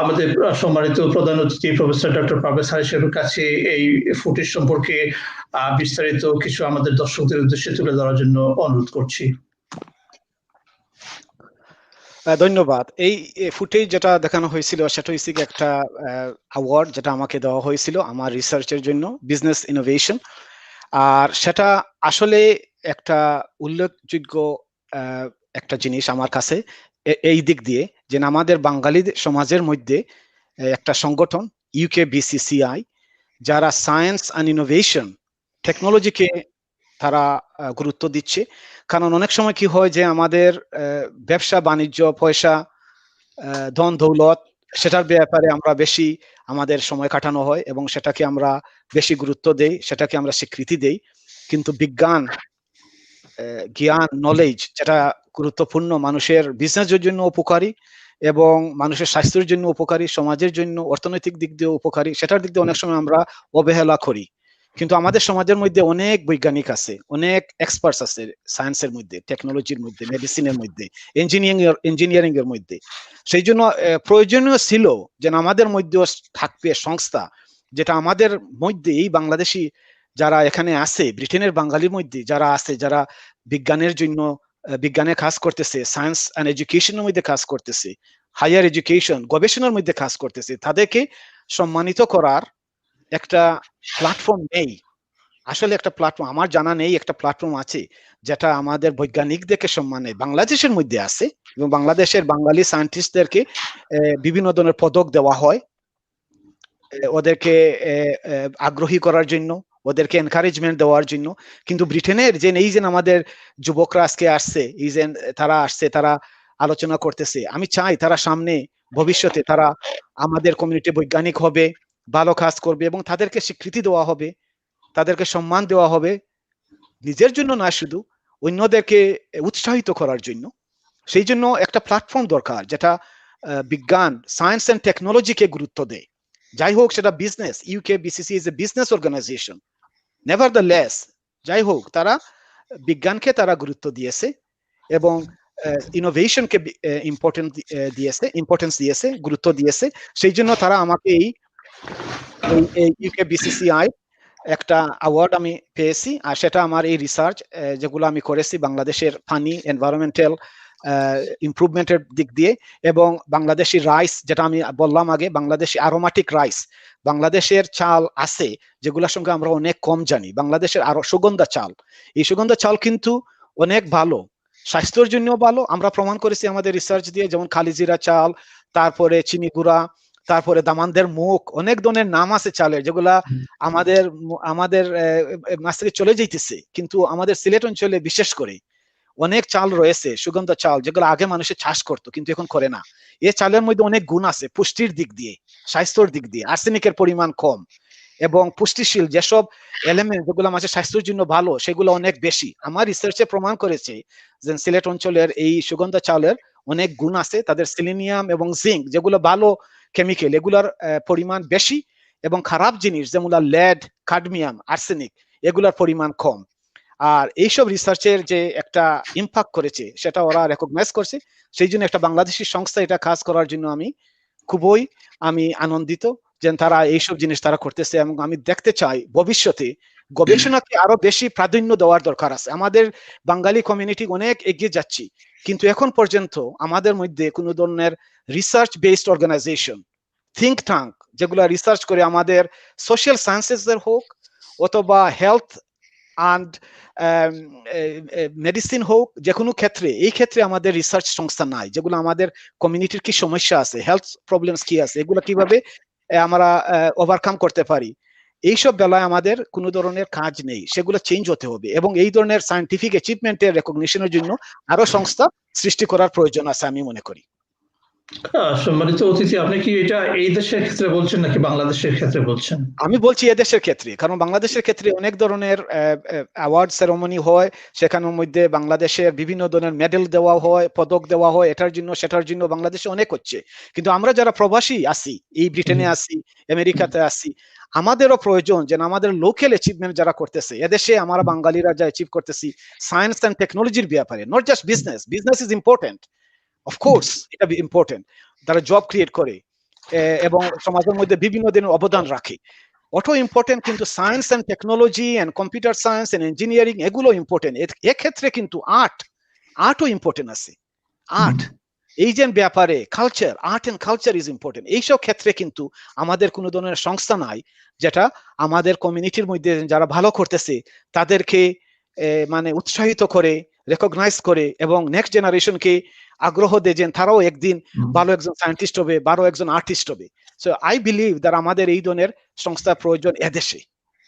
আমাদের সম্মানিত প্রধান অতিথি প্রফেসর ডক্টর পারভেজ হারিসের কাছে এই ফুটেজ সম্পর্কে বিস্তারিত কিছু আমাদের দর্শকদের উদ্দেশ্যে তুলে ধরার জন্য অনুরোধ করছি। ধন্যবাদ। এই ফুটেজ যেটা দেখানো হয়েছিল সেটা হচ্ছে একটা অ্যাওয়ার্ড যেটা আমাকে দেওয়া হয়েছিল আমার রিসার্চের জন্য, বিজনেস ইনোভেশন। আর সেটা আসলে একটা উল্লেখযোগ্য একটা জিনিস আমার কাছে এই দিক দিয়ে যে আমাদের বাঙালি সমাজের মধ্যে একটা সংগঠন UKBCCI যারা সায়েন্স অ্যান্ড ইনোভেশন টেকনোলজিকে তারা গুরুত্ব দিচ্ছে। কারণ অনেক সময় কি হয় যে আমাদের ব্যবসা বাণিজ্য, পয়সা, ধন দৌলত সেটার ব্যাপারে আমরা বেশি আমাদের সময় কাটানো হয় এবং সেটাকে আমরা বেশি গুরুত্ব দেই, সেটাকে আমরা স্বীকৃতি দেই। কিন্তু বিজ্ঞান, জ্ঞান, নলেজ যেটা গুরুত্বপূর্ণ, মানুষের বিজনেসের জন্য উপকারী এবং মানুষের স্বাস্থ্যের জন্য উপকারী, সমাজের জন্য অর্থনৈতিক দিক দিয়ে উপকারী, সেটার দিক দিয়ে অনেক সময় আমরা অবহেলা করি। কিন্তু আমাদের সমাজের মধ্যে অনেক বৈজ্ঞানিক আছে, অনেক এক্সপার্টস আছে সায়েন্সের মধ্যে, টেকনোলজির মধ্যে, মেডিসিনের মধ্যে, ইঞ্জিনিয়ারিং এর মধ্যে। সেই জন্য প্রয়োজনীয় ছিল যে আমাদের মধ্যে থাকবে সংস্থা যেটা আমাদের মধ্যে এই বাংলাদেশি যারা এখানে আছে, ব্রিটেনের বাঙালির মধ্যে যারা আছে, যারা বিজ্ঞানের জন্য বিজ্ঞানে কাজ করতেছে, সায়েন্স অ্যান্ড এডুকেশনের মধ্যে কাজ করতেছে, হায়ার এডুকেশন গবেষণার মধ্যে কাজ করতেছে, তাদেরকে সম্মানিত করার একটা প্ল্যাটফর্ম নেই। আসলে একটা প্ল্যাটফর্ম আমার জানা নেই, একটা প্ল্যাটফর্ম আছে যেটা আমাদের বৈজ্ঞানিকদেরকে সম্মানে বাংলাদেশের মধ্যে আছে এবং বাংলাদেশের বাঙালি সায়েন্টিস্টদেরকে বিভিন্ন ধরনের পদক দেওয়া হয় ওদেরকে আগ্রহী করার জন্য, ওদেরকে এনকারেজমেন্ট দেওয়ার জন্য। কিন্তু ব্রিটেনের যে এই যে আমাদের যুবকরা আজকে আসছে, এই যে তারা আসছে, তারা আলোচনা করতেছে, আমি চাই তারা সামনে ভবিষ্যতে তারা আমাদের কমিউনিটি বৈজ্ঞানিক হবে, ভালো কাজ করবে এবং তাদেরকে স্বীকৃতি দেওয়া হবে, তাদেরকে সম্মান দেওয়া হবে, নিজের জন্য না শুধু অন্যদেরকে উৎসাহিত করার জন্য। সেই জন্য একটা প্ল্যাটফর্ম দরকার যেটা বিজ্ঞান, সায়েন্স এন্ড টেকনোলজিকে গুরুত্ব দেয়। যাই হোক সেটা business, UKBCC is a business organization, nevertheless যাই হোক তারা বিজ্ঞানকে তারা গুরুত্ব দিয়েছে এবং ইনোভেশনকে ইম্পর্টেন্স দিয়েছে, গুরুত্ব দিয়েছে। সেই জন্য তারা আমাকে এই UKBCCI একটা অ্যাওয়ার্ড আমি পেয়েছি। আর সেটা আমার এই রিসার্চ যেগুলো আমি করেছি বাংলাদেশের পানি, এনভায়রনমেন্টাল ইমপ্রুভমেন্টের দিক দিয়ে এবং বাংলাদেশি রাইস, যেটা আমি বললাম আগে, বাংলাদেশি অ্যারোমেটিক রাইস, বাংলাদেশের চাল আছে যেগুলোর সঙ্গে আমরা অনেক কম জানি, বাংলাদেশের আরো সুগন্ধা চাল, এই সুগন্ধা চাল কিন্তু অনেক ভালো, স্বাস্থ্যের জন্য ভালো। আমরা প্রমাণ করেছি আমাদের রিসার্চ দিয়ে, যেমন কালিজিরা চাল, তারপরে চিনি গুঁড়া, তারপরে দামানদের মুখ, অনেক ধরনের নাম আছে চালের যেগুলা আমাদের মাছ থেকে চলে যাইতেছে। কিন্তু আমাদের সিলেট অঞ্চলে বিশেষ করে অনেক চাল রয়েছে, সুগন্ধ চাল, যেগুলো আগে মানুষের চাষ করতো কিন্তু এখন করে না। এই চালের মধ্যে অনেক গুণ আছে, পুষ্টির দিক দিয়ে, স্বাস্থ্যের দিক দিয়ে, আর্সেনিকের পরিমাণ কম এবং পুষ্টিশীল যেসব এলিমেন্ট যেগুলো আমাদের স্বাস্থ্যের জন্য ভালো সেগুলো অনেক বেশি। আমার রিসার্চে প্রমাণ করেছে যে সিলেট অঞ্চলের এই সুগন্ধ চালের অনেক গুণ আছে, তাদের সিলিনিয়াম এবং জিঙ্ক যেগুলো ভালো কেমিক্যাল, এগুলার পরিমাণ বেশি এবং খারাপ জিনিস যেমন লেড, কাডমিয়াম, আর্সেনিক এগুলার পরিমাণ কম। আর এইসব রিসার্চের যে একটা ইম্প্যাক্ট করেছে সেটা ওরা রেকগনাইজ করছে। সেই জন্য একটা বাংলাদেশি সংস্থা এটা কাজ করার জন্য আমি খুবই আনন্দিত। যে তারা এইসব জিনিস তারা করতেছে, এবং আমি দেখতে চাই ভবিষ্যতে গবেষণাকে আরো বেশি প্রাধান্য দেওয়ার দরকার আছে। আমাদের বাঙালি কমিউনিটি অনেক এগিয়ে যাচ্ছি, কিন্তু এখন পর্যন্ত আমাদের মধ্যে কোনো ধরনের research based organization, think tank যেগুলো রিসার্চ করে আমাদের সোশ্যাল সায়েন্সেসের হোক অথবা হেলথ অ্যান্ড মেডিসিন হোক, যে কোনো ক্ষেত্রে এই ক্ষেত্রে আমাদের রিসার্চ সংস্থা নাই, যেগুলো আমাদের কমিউনিটির কি সমস্যা আছে, হেলথ প্রবলেমস কি আছে, এগুলো কিভাবে আমরা ওভারকাম করতে পারি, এইসব বেলায় আমাদের কোনো ধরনের কাজ নেই, সেগুলো চেঞ্জ হতে হবে। এবং এই ধরনের সায়েন্টিফিক অ্যাচিভমেন্টের রেকগনিশনের জন্য আরো সংস্থা সৃষ্টি করার প্রয়োজন আছে আমি মনে করি। সম্মানিত অতিথি, আপনি কি এটা এই দেশের ক্ষেত্রে বলছেন নাকি বাংলাদেশের ক্ষেত্রে বলছেন? আমি বলছি এদেশের ক্ষেত্রে, কারণ বাংলাদেশের ক্ষেত্রে অনেক ধরনের অ্যাওয়ার্ড সেরেমনি হয়, সেখানের মধ্যে বাংলাদেশের বিভিন্ন ধরনের মেডেল দেওয়া হয়, পদক দেওয়া হয়, এটার জন্য সেটার জন্য বাংলাদেশে অনেক হচ্ছে। কিন্তু আমরা যারা প্রবাসী আছি, এই ব্রিটেনে আছি, আমেরিকাতে আছি, আমাদেরও প্রয়োজন যে আমাদের লোকাল অ্যাচিভমেন্ট যারা করতেছে এদেশে, আমরা বাঙালিরা যা অ্যাচিভ করতেছি সায়েন্স অ্যান্ড টেকনোলজির ব্যাপারে, not just business, business is important, of course এটা ইম্পর্টেন্ট, তারা জব ক্রিয়েট করে এবং সমাজের মধ্যে বিভিন্ন ধরনের অবদান রাখে, ওটাও ইম্পর্টেন্ট, কিন্তু science and technology and computer science and engineering এগুলো ইম্পর্টেন্ট। এক্ষেত্রে কিন্তু আর্টও ইম্পর্টেন্ট আছে। আর্ট এই যে ব্যাপারে culture, art and culture is important. এইসব ক্ষেত্রে কিন্তু আমাদের কোনো ধরনের সংস্থা নাই যেটা আমাদের কমিউনিটির মধ্যে যারা ভালো করতেছে তাদেরকে মানে উৎসাহিত করে, রেকগনাইজ করে এবং নেক্সট জেনারেশনকে আগ্রহ দেয় যে তারাও একদিন ভালো একজন সায়েন্টিস্ট হবে, ভালো একজন আর্টিস্ট হবে। সো আই বিলিভ দ্যাট আমাদের এই ধরনের সংস্থার প্রয়োজন এদেশে,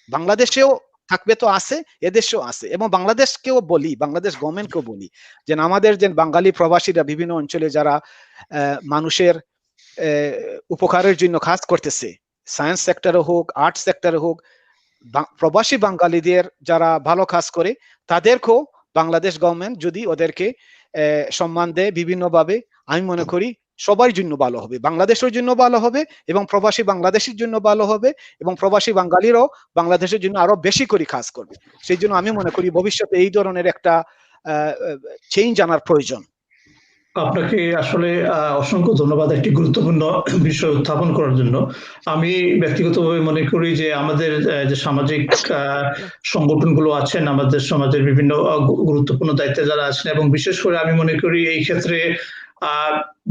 বাংলাদেশেও থাকবে তো আছে, এদেশেও আছে। এবং বাংলাদেশকেও বলি, বাংলাদেশ গভর্নমেন্টকেও বলি যে আমাদের যে বাঙালি প্রবাসীরা বিভিন্ন অঞ্চলে যারা মানুষের উপকারের জন্য কাজ করতেছে, সায়েন্স সেক্টরে হোক, আর্ট সেক্টরে হোক, প্রবাসী বাঙালিদের যারা ভালো কাজ করে তাদেরকেও বাংলাদেশ গভর্নমেন্ট যদি ওদেরকে সম্মান দেয় বিভিন্নভাবে, আমি মনে করি সবার জন্য ভালো হবে, বাংলাদেশের জন্য ভালো হবে এবং প্রবাসী বাংলাদেশের জন্য ভালো হবে, এবং প্রবাসী বাঙালিরাও বাংলাদেশের জন্য আরো বেশি করে কাজ করবে। সেই জন্য আমি মনে করি ভবিষ্যতে এই ধরনের একটা চেঞ্জ আনার প্রয়োজন। আপনাকে আসলে অসংখ্য ধন্যবাদ একটি গুরুত্বপূর্ণ বিষয় উত্থাপন করার জন্য। আমি ব্যক্তিগতভাবে মনে করি যে আমাদের যে সামাজিক সংগঠনগুলো আছেন, আমাদের সমাজের বিভিন্ন গুরুত্বপূর্ণ দায়িত্বে যারা আছেন, এবং বিশেষ করে আমি মনে করি এই ক্ষেত্রে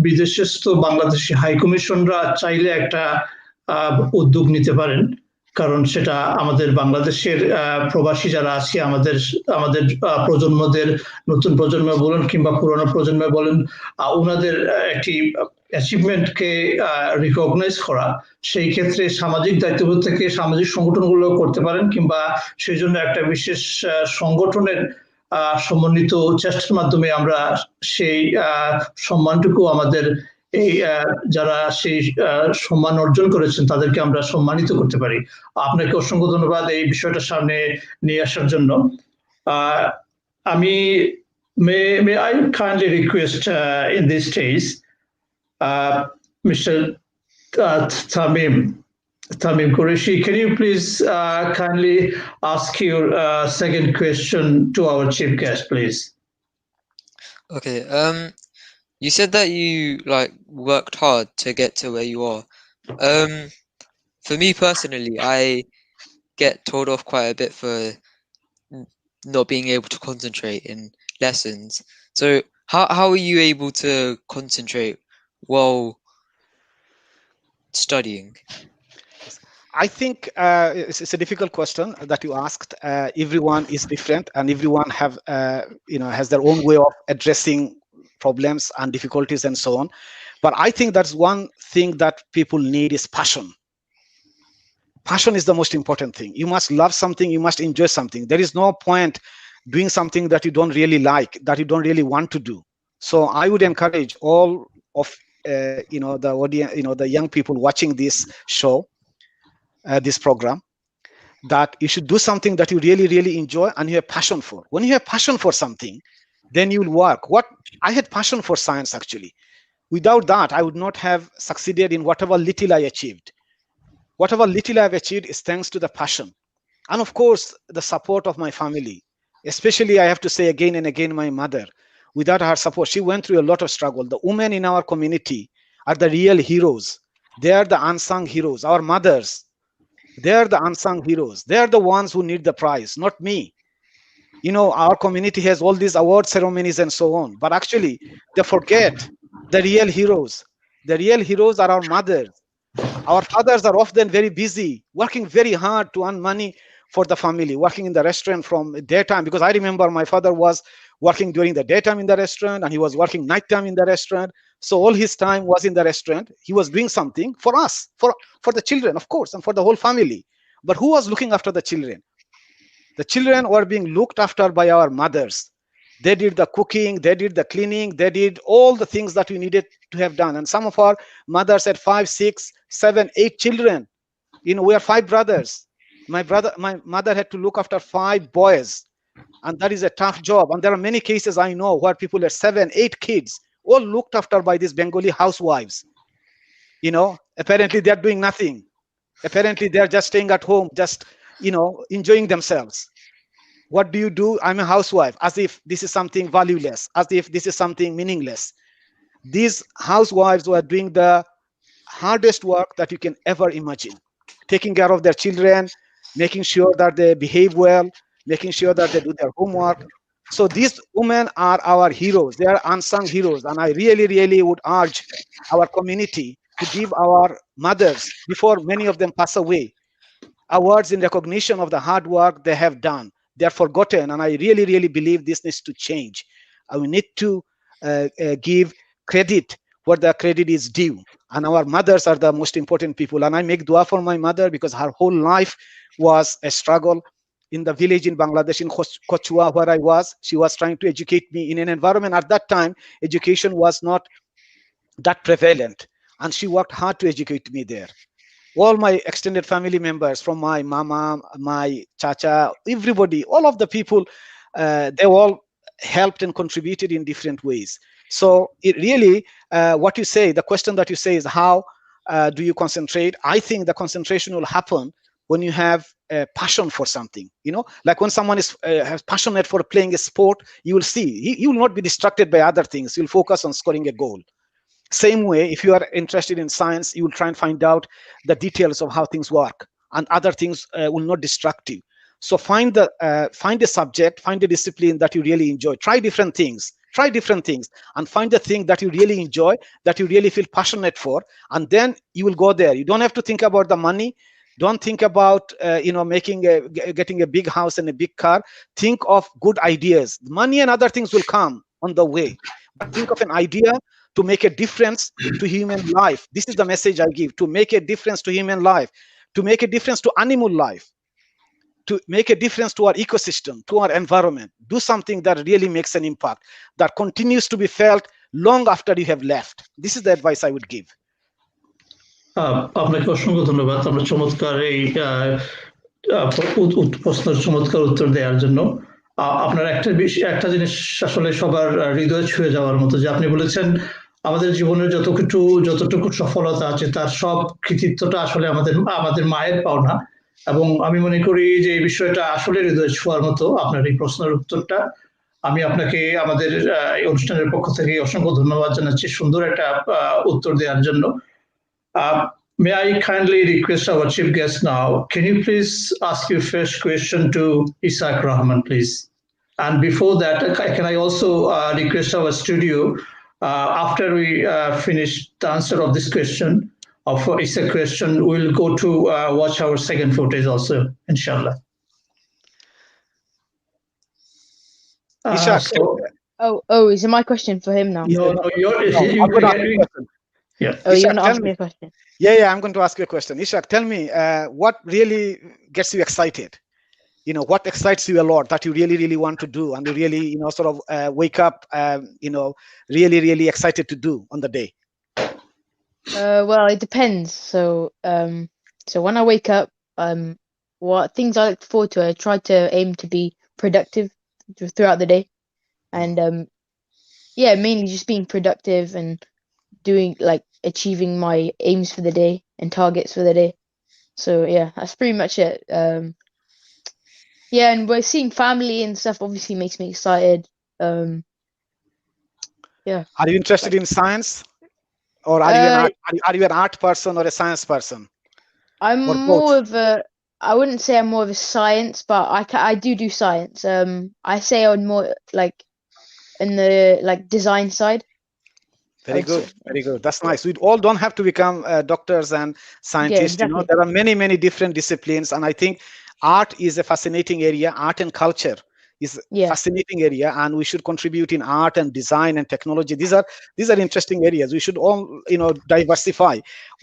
বিদেশস্থ বাংলাদেশি হাই কমিশনরা চাইলে একটা উদ্যোগ নিতে পারেন, কারণ সেটা আমাদের বাংলাদেশের প্রবাসী যারা আছে, আমাদের প্রজন্মদের, নতুন প্রজন্ম বলেন কিংবা পুরনো প্রজন্ম বলেন, ওনাদের একটি অ্যাচিভমেন্টকে রিকগনাইজ করা, সেই ক্ষেত্রে সামাজিক দায়িত্ববোধ থেকে সামাজিক সংগঠনগুলো করতে পারেন, কিংবা সেই জন্য একটা বিশেষ সংগঠনের সমন্বিত চেষ্টার মাধ্যমে আমরা সেই সম্মানটুকু আমাদের এই যারা সেই সম্মান অর্জন করেছেন তাদেরকে আমরা সম্মানিত করতে পারি। আপনাকে অসংখ্য ধন্যবাদ এই বিষয়টা সামনে নিয়ে আসার জন্য। আমি may I kindly request in this stage Mr. Tamim Qureshi, can you please kindly ask your second question to our chief guest, please? Okay. You said that you worked hard to get to where you are. For me personally, I get told off quite a bit for not being able to concentrate in lessons. So how are you able to concentrate while studying? I think it's a difficult question that you asked. Everyone is different, and everyone has their own way of addressing problems and difficulties and so on. But I think that's one thing that people need is passion. Passion is the most important thing. You must love something, you must enjoy something. There is no point doing something that you don't really like, that you don't really want to do. So I would encourage all of the audience, the young people watching this show, this program, that you should do something that you really, really enjoy and you have passion for. When you have passion for something, then you will work. I had passion for science actually. Without that, I would not have succeeded in whatever little I achieved. Whatever little I've achieved is thanks to the passion. And of course, the support of my family. Especially, I have to say again and again, my mother. Without her support, she went through a lot of struggle. The women in our community are the real heroes. They are the unsung heroes. Our mothers, they are the unsung heroes. They are the ones who need the prize, not me. You know, our community has all these award ceremonies and so on, but actually they forget the real heroes. The real heroes are our mothers. Our fathers are often very busy, working very hard to earn money for the family, working in the restaurant from daytime. Because I remember my father was working during the daytime in the restaurant and he was working nighttime in the restaurant. So all his time was in the restaurant. He was doing something for us, for the children, of course, and for the whole family. But who was looking after the children? The children were being looked after by our mothers. They did the cooking, they did the cleaning, they did all the things that we needed to have done. And some of our mothers had 5, 6, 7, 8 children. You know, we are 5 brothers. My mother had to look after 5 boys, and that is a tough job. And there are many cases I know where people have 7, 8 kids, all looked after by these Bengali housewives. You know, apparently they are doing nothing. Apparently they are just staying at home, just, you know, enjoying themselves. What do you do? I'm a housewife, as if this is something valueless, as if this is something meaningless. These housewives were doing the hardest work that you can ever imagine, taking care of their children, making sure that they behave well, making sure that they do their homework. So these women are our heroes. They are unsung heroes. And I really, really would urge our community to give our mothers, before many of them pass away, awards in recognition of the hard work they have done. They're forgotten, and I really, really believe this needs to change. We need to give credit where the credit is due, and our mothers are the most important people. And I make dua for my mother, because her whole life was a struggle. In the village in Bangladesh, in Kochua, where I was, she was trying to educate me in an environment. At that time, education was not that prevalent, and she worked hard to educate me there. All my extended family members, from my mama, my chacha, everybody, all of the people, they all helped and contributed in different ways. So it really, what you say, the question that you say is, how do you concentrate? I think the concentration will happen when you have a passion for something. You know, like when someone is passionate for playing a sport, you will see, he will not be distracted by other things. You'll focus on scoring a goal. Same way, if you are interested in science, you will try and find out the details of how things work, and other things will not distract you. So find a subject, find a discipline that you really enjoy. Try different things, and find the thing that you really enjoy, that you really feel passionate for, and then you will go there. You don't have to think about the money. Don't think about getting a big house and a big car. Think of good ideas. Money and other things will come on the way, but think of an idea to make a difference to human life. This is the message I give: to make a difference to human life, to make a difference to animal life, to make a difference to our ecosystem, to our environment. Do something that really makes an impact, that continues to be felt long after you have left. This is the advice I would give. আপনাকে অসংখ্য ধন্যবাদ আমরা চমৎকার এই প্রশ্নের চমৎকার উত্তর দেওয়ার জন্য। আপনার একটা জিনিস আসলে সবার হৃদয়ে ছুঁয়ে যাওয়ার মতো, যে আপনি বলেছেন আমাদের জীবনের যতটুকু সফলতা আছে তার সব কৃতিত্বটা আসলে আমাদের মায়ের পাওনা, এবং আমি মনে করি যে এই বিষয়টা আসলে হৃদয় ছোঁয়ার মতো আপনার এই প্রশ্নের উত্তরটা। আমি আপনাকে আমাদের এই অনুষ্ঠানের পক্ষ থেকে অসংখ্য ধন্যবাদ জানাচ্ছি সুন্দর একটা উত্তর দেওয়ার জন্য। May I kindly request our chief guest now, can you please ask your first question to Ishaq Rahman, please? And before that, can I also request our studio, after we finish the answer of this question, of Ishaq's question, we'll go to watch our second footage also, inshallah. Ishaq, Is it my question for him now? Yeah. Oh, you're Ishaq, going to ask me a question? Yeah, I'm going to ask you a question. Ishaq, tell me, what really gets you excited? You know, what excites you a lot that you really, really want to do, and you really, sort of wake up, really, really excited to do on the day? Well, it depends. So when I wake up, what things I look forward to, I try to aim to be productive throughout the day, and mainly just being productive and doing, like, achieving my aims for the day and targets for the day. So yeah, that's pretty much it. And we're seeing family and stuff obviously makes me excited. Are you interested in science? or are you an art person or a science person? I'm Or more both? of a. I wouldn't say I'm more of a science, but I do science. I say on more like in the like design side. I Very would good, say. very good. That's Yeah. nice. We all don't have to become doctors and scientists. You know, exactly. there are many, many different disciplines, and I think art is a fascinating area. Art and culture is a Yeah. fascinating area, and we should contribute in art and design and technology. These are interesting areas. We should all, you know, diversify.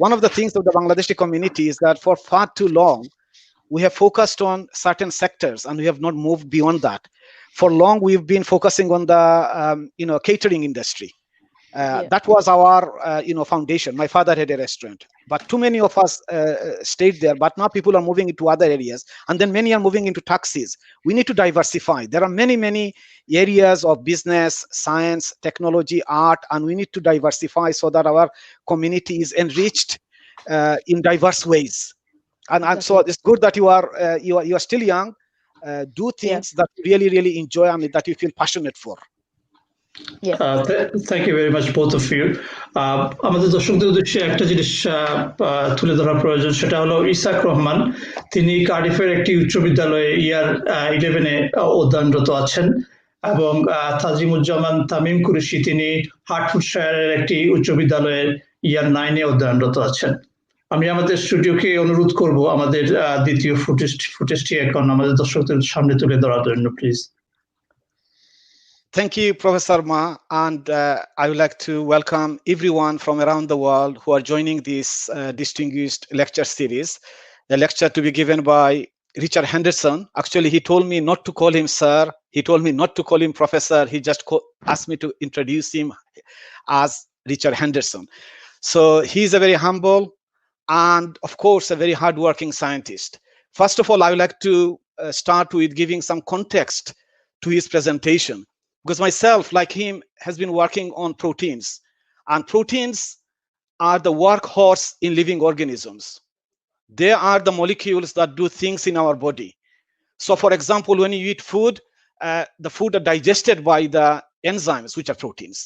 One of the things of the Bangladeshi community is that for far too long we have focused on certain sectors and we have not moved beyond that. For long we've been focusing on the catering industry. Yeah. That was our foundation. My father had a restaurant, but too many of us stayed there. But now people are moving into other areas, and then many are moving into taxis. We need to diversify. There are many areas of business, science, technology, art, and we need to diversify so that our community is enriched in diverse ways. And so Exactly. it's good that you are still young. Do things that you really enjoy and that you feel passionate for. Thank you very much both of you. আমাদের দর্শকদের উদ্দেশ্যে একটা জিনিস তুলে ধরা প্রয়োজন, সেটা হলো ইসাক রহমান। তিনি কার্ডিফের একটি উচ্চ বিদ্যালয়ে ইয়ার 11-এ অধ্যয়নরত আছেন, এবং তাজিমুজ্জামান তামিম কুরেশি তিনি হার্টফোর্ডশায়ারের একটি উচ্চ বিদ্যালয়ের ইয়ার 9-এ অধ্যয়নরত আছেন। আমি আমাদের স্টুডিওকে অনুরোধ করব আমাদের দ্বিতীয় ফুটেজটি এখন আমাদের দর্শকদের সামনে তুলে ধরার জন্য, please. Thank you, Professor Ma, and I would like to welcome everyone from around the world who are joining this distinguished lecture series. A lecture to be given by Richard Henderson. Actually, he told me not to call him sir. He told me not to call him professor. He just asked me to introduce him as Richard Henderson. So he's a very humble and, of course, a very hardworking scientist. First of all, I would like to start with giving some context to his presentation, because myself, like him, has been working on proteins, and proteins are the workhorse in living organisms. They are the molecules that do things in our body. So, for example, when you eat food, the food are digested by the enzymes, which are proteins.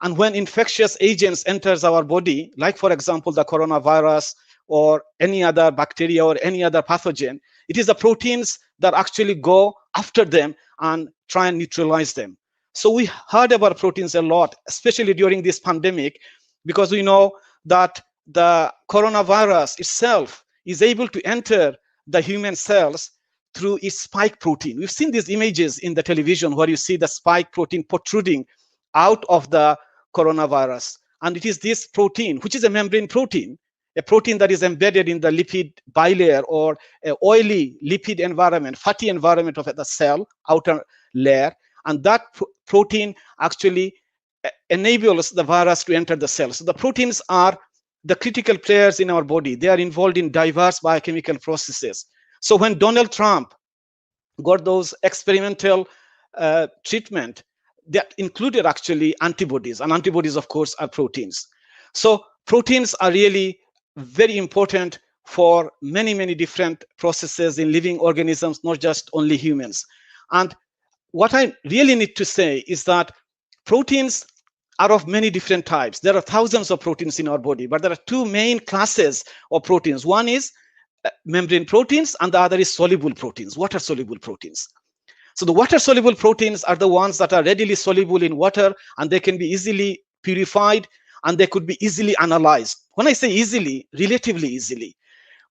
And when infectious agents enters our body, like, for example, the coronavirus or any other bacteria or any other pathogen, it is the proteins that actually go after them and try and neutralize them. So we heard about proteins a lot, especially during this pandemic, because we know that the coronavirus itself is able to enter the human cells through its spike protein. We've seen these images in the television where you see the spike protein protruding out of the coronavirus. And it is this protein, which is a membrane protein, a protein that is embedded in the lipid bilayer or an oily lipid environment, fatty environment of the cell, outer layer. And that protein actually enables the virus to enter the cell. So the proteins are the critical players in our body. They are involved in diverse biochemical processes. So when Donald Trump got those experimental treatment, that included actually antibodies, and antibodies, of course, are proteins. So proteins are really very important for many different processes in living organisms, not just only humans. And what I really need to say is that proteins are of many different types. There are thousands of proteins in our body, but there are two main classes of proteins. One is membrane proteins, and the other is soluble proteins, water-soluble proteins. So the water-soluble proteins are the ones that are readily soluble in water, and they can be easily purified, and they could be easily analyzed. When I say easily, relatively easily.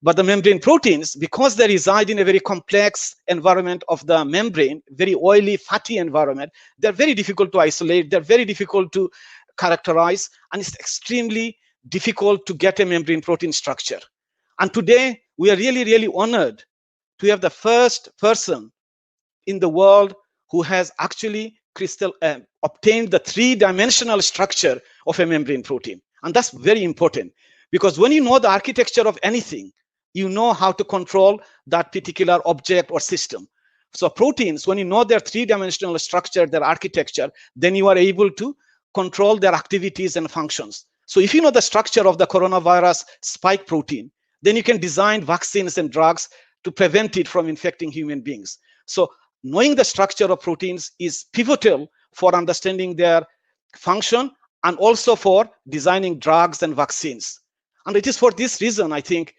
But the membrane proteins, because they reside in a very complex environment of the membrane, very oily, fatty environment, they're very difficult to isolate, they're very difficult to characterize, and it's extremely difficult to get a membrane protein structure. And today, we are really honored to have the first person in the world who has actually obtained the three-dimensional structure of a membrane protein. And that's very important, because when you know the architecture of anything, you know how to control that particular object or system. So proteins, when you know their three-dimensional structure, their architecture, then you are able to control their activities and functions. So if you know the structure of the coronavirus spike protein, then you can design vaccines and drugs to prevent it from infecting human beings. So knowing the structure of proteins is pivotal for understanding their function and also for designing drugs and vaccines. And it is for this reason, I think,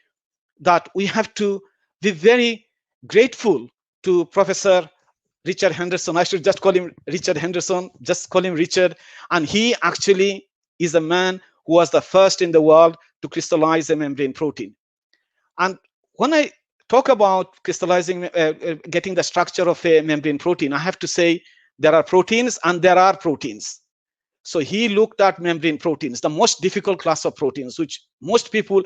that we have to be very grateful to Professor Richard Henderson. I should just call him Richard Henderson, just call him Richard. And he actually is a man who was the first in the world to crystallize a membrane protein. And when I talk about crystallizing, getting the structure of a membrane protein, I have to say there are proteins and there are proteins. So he looked at membrane proteins, the most difficult class of proteins, which most people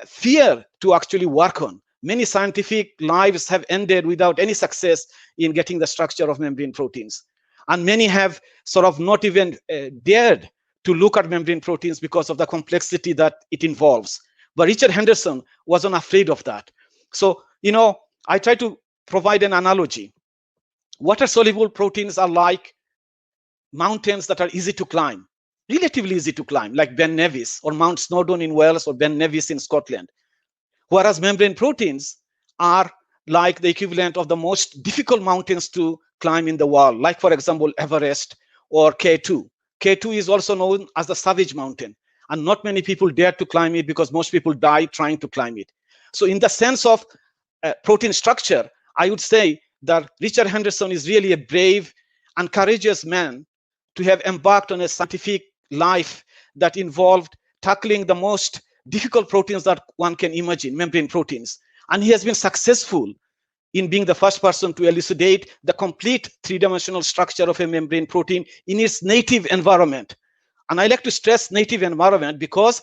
fear to actually work on. Many scientific lives have ended without any success in getting the structure of membrane proteins. And many have sort of not even dared to look at membrane proteins because of the complexity that it involves. But Richard Henderson wasn't afraid of that. So, you know, I try to provide an analogy. Water-soluble proteins are like mountains that are easy to climb, relatively easy to climb, like Ben Nevis or Mount Snowdon in Wales or Ben Nevis in Scotland. Whereas membrane proteins are like the equivalent of the most difficult mountains to climb in the world, like, for example, Everest or K2. K2 is also known as the Savage Mountain, and not many people dare to climb it because most people die trying to climb it. So in the sense of protein structure, I would say that Richard Henderson is really a brave and courageous man to have embarked on a scientific life that involved tackling the most difficult proteins that one can imagine, membrane proteins. And he has been successful in being the first person to elucidate the complete three-dimensional structure of a membrane protein in its native environment. And I like to stress native environment because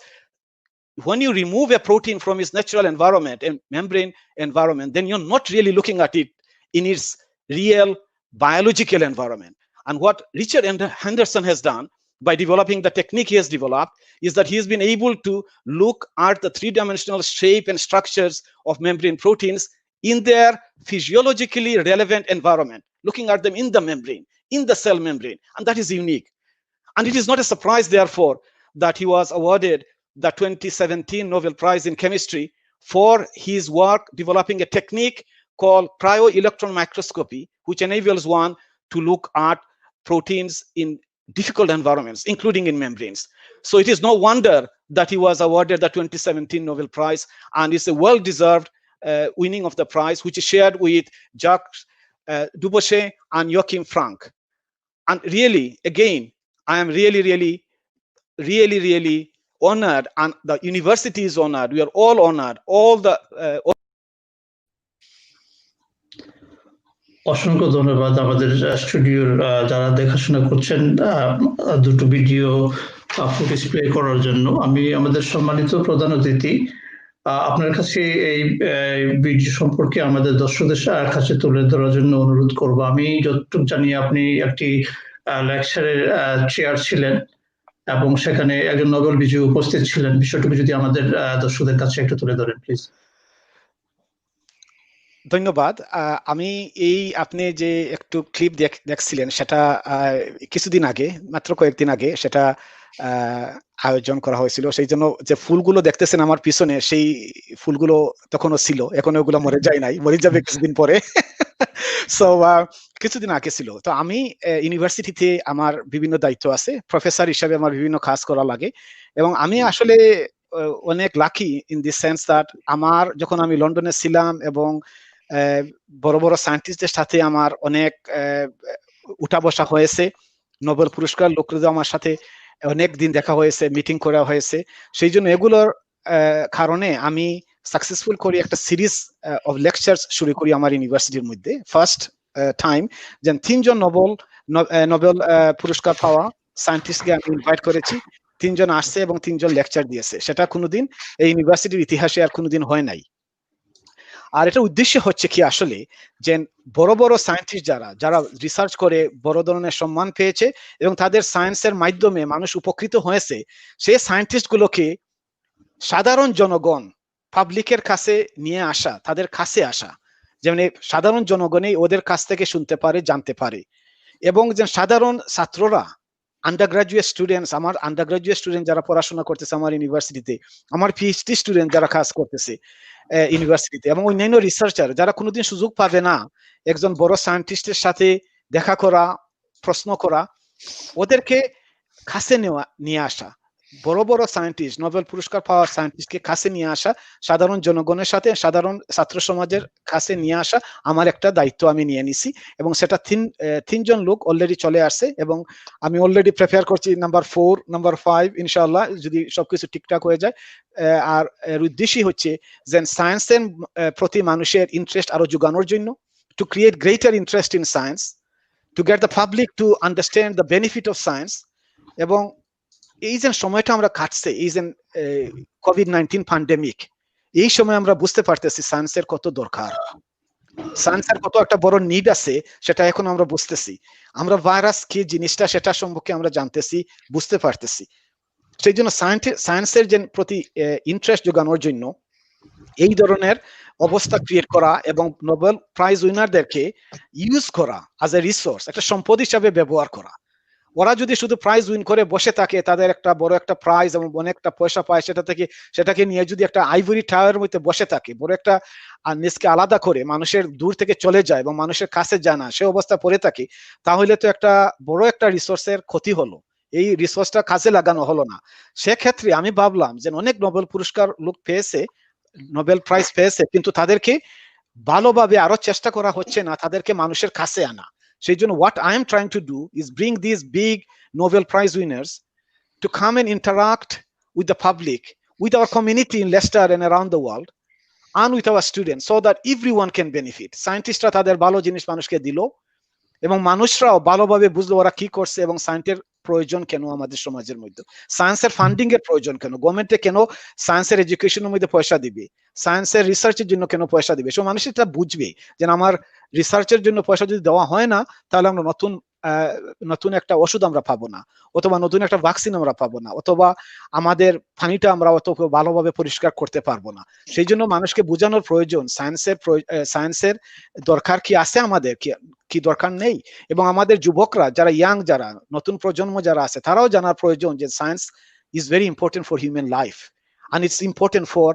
when you remove a protein from its natural environment and membrane environment, then you're not really looking at it in its real biological environment. And what Richard Henderson has done by developing the technique he has developed is that he has been able to look at the three-dimensional shape and structures of membrane proteins in their physiologically relevant environment, looking at them in the membrane, in the cell membrane, and that is unique. And it is not a surprise, therefore, that he was awarded the 2017 Nobel Prize in Chemistry for his work developing a technique called cryo-electron microscopy, which enables one to look at proteins in difficult environments, including in membranes. So it is no wonder that he was awarded the 2017 Nobel Prize, and it's a well-deserved winning of the prize, which is shared with Jacques Dubochet and Joachim Frank. And really, again, I am really honored, and the university is honored. We are all honored. অসংখ্য ধন্যবাদ আমাদের স্টুডিওর যারা দেখাশোনা করছেন দুটো video footage play করার জন্য। আমি আমাদের সম্মানিত প্রধান অতিথি আপনার কাছে এই ভিডিও সম্পর্কে আমাদের দর্শকদের কাছে তুলে ধরার জন্য অনুরোধ করব। আমি যতটুকু জানি আপনি একটি লেকচারের চেয়ার ছিলেন এবং সেখানে একজন নোবেল বিজয়ী উপস্থিত ছিলেন। বিষয়টুকু যদি আমাদের দর্শকদের কাছে একটু তুলে ধরেন প্লিজ। ধন্যবাদ। আমি এই আপনি যে একটু ক্লিপ দেখছিলেন সেটা কিছুদিন আগে, মাত্র কয়েকদিন আগে সেটা আয়োজন করা হয়েছিল। সেই জন্য যে ফুলগুলো দেখতেছেন আমার পিছনে, সেই ফুলগুলো তখনও ছিল, এখনো ওগুলো মরে যায় নাই, মরে যাবে কিছুদিন পরে। সো কিছুদিন আগে ছিল। তো আমি ইউনিভার্সিটিতে আমার বিভিন্ন দায়িত্ব আছে, প্রফেসর হিসাবে আমার বিভিন্ন কাজ করা লাগে, এবং আমি আসলে অনেক lucky in this sense that আমার যখন আমি লন্ডনে ছিলাম এবং বড় বড় সায়েন্টিস্টদের সাথে আমার অনেক উঠা বসা হয়েছে, নোবেল পুরস্কার লোকদের আমার সাথে অনেক দিন দেখা হয়েছে, মিটিং করা হয়েছে। সেই জন্য এগুলোর কারণে আমি সাকসেসফুল করি একটা সিরিজ অফ লেকচার্স শুরু করি আমার ইউনিভার্সিটির মধ্যে। ফার্স্ট টাইম যে 3 জন নোবেল পুরস্কার পাওয়া সায়েন্টিস্টকে আমি ইনভাইট করেছি, 3 জন আসছে এবং 3 জন লেকচার দিয়েছে। সেটা কোনোদিন এই ইউনিভার্সিটির ইতিহাসে আর কোনোদিন হয় নাই। আর এটা উদ্দেশ্য হচ্ছে কি আসলে যে বড় বড় সায়েন্টিস্ট যারা রিসার্চ করে বড় ধরনের সম্মান পেয়েছে এবং তাদের সায়েন্সের মাধ্যমে মানুষ উপকৃত হয়েছে, সেই সায়েন্টিস্ট গুলোকে সাধারণ জনগণ পাবলিকের কাছে নিয়ে আসা, তাদের কাছে আসা, যেমন সাধারণ জনগণই ওদের কাছ থেকে শুনতে পারে, জানতে পারে, এবং যে সাধারণ ছাত্ররা, আন্ডারগ্রাজুয়েট স্টুডেন্টস, আমার আন্ডারগ্রাজুয়েট স্টুডেন্ট যারা পড়াশোনা করতেছে আমার ইউনিভার্সিটিতে, আমার পিএইচডি স্টুডেন্ট যারা কাজ করতেছে ইউনিভার্সিটিতে, এবং অন্যান্য রিসার্চার যারা কোনোদিন সুযোগ পাবে না একজন বড় সায়েন্টিস্টের সাথে দেখা করা, প্রশ্ন করা, ওদেরকে কাছে নিয়ে আসা, বড় বড় সায়েন্টিস্ট, নোবেল পুরস্কার পাওয়া সায়েন্টিস্টকে কাছে নিয়ে আসা, সাধারণ জনগণের সাথে সাধারণ ছাত্র সমাজের কাছে নিয়ে আসা আমার একটা দায়িত্ব আমি নিয়ে নিছি, এবং সেটা তিনজন লোক অলরেডি চলে আসছে, এবং আমি অলরেডি প্রিপেয়ার করছি নাম্বার 4, নাম্বার 5 ইনশাআল্লাহ যদি সবকিছু ঠিকঠাক হয়ে যায়। আর এর উদ্দেশ্যই হচ্ছে যে সায়েন্সের প্রতি মানুষের ইন্টারেস্ট আরো যোগানোর জন্য, to create greater interest in science, to get the public to understand the benefit of science. এবং এই যে সময়টা আমরা কাটছে, এই যে কোভিড-19 প্যান্ডেমিক, এই সময় আমরা বুঝতে পারতেছি সায়েন্সের কত দরকার, সায়েন্সের কত একটা বড় নিড আছে, সেটা এখন আমরা বুঝতেছি। আমরা ভাইরাস কি জিনিসটা সেটা সম্পর্কে আমরা জানতেছি, বুঝতে পারতেছি। সেই জন্য সায়েন্সের যে প্রতি ইন্টারেস্ট যোগানোর জন্য এই ধরনের অবস্থা ক্রিয়েট করা এবং নোবেল প্রাইজ উইনারদেরকে ইউজ করা অ্যাজ এ রিসোর্স, একটা সম্পদ হিসাবে ব্যবহার করা। ওরা যদি শুধু প্রাইজ উইন করে বসে থাকে, তাদের একটা বড় একটা প্রাইজ এবং অনেকটা পয়সা পায়, সেটাকে নিয়ে যদি একটা আইভরি টাওয়ারের মধ্যে বসে থাকে, বড় একটা নিজকে আলাদা করে মানুষের দূর থেকে চলে যায় এবং মানুষের কাছে যায় না, সে অবস্থা পড়ে থাকে, তাহলে তো একটা বড় একটা রিসোর্সের ক্ষতি হলো, এই রিসোর্সটা কাজে লাগানো হলো না। সেক্ষেত্রে আমি ভাবলাম যে অনেক নোবেল পুরস্কার লোক পেয়েছে, নোবেল প্রাইজ পেয়েছে, কিন্তু তাদেরকে ভালোভাবে আরো চেষ্টা করা হচ্ছে না তাদেরকে মানুষের কাছে আনা। সেই জন্য what I am trying to do is bring these big Nobel Prize winners to come and interact with the public, with our community in Leicester and around the world, and with our students, so that everyone can benefit. সায়েন্টিস্টরা তাদের ভালো জিনিস মানুষকে দিল, এবং মানুষরাও ভালোভাবে বুঝলো ওরা কি করছে এবং সায়েন্সের প্রয়োজন কেন আমাদের সমাজের মধ্যে, সায়েন্সের ফান্ডিং এর প্রয়োজন কেন, গভর্নমেন্টে কেন সায়েন্সের এডুকেশনের মধ্যে পয়সা দিবে, সায়েন্সের রিসার্চের জন্য কেন পয়সা দিবে। সো মানুষ এটা বুঝবে যে আমার রিসার্চের জন্য পয়সা যদি দেওয়া হয় না, তাহলে আমরা নতুন একটা ওষুধ আমরা পাবো না, অথবা নতুন একটা ভ্যাকসিন আমরা পাবো না, অথবা আমাদের পানিটা আমরা অত ভালোভাবে পরিষ্কার করতে পারবো না। সেই জন্য মানুষকে বোঝানোর প্রয়োজন সায়েন্সের দরকার কি আছে, আমাদের কি দরকার নেই, এবং আমাদের যুবকরা যারা ইয়াং, যারা নতুন প্রজন্ম যারা আছে, তারাও জানার প্রয়োজন যে science is very important for human life, and it's important for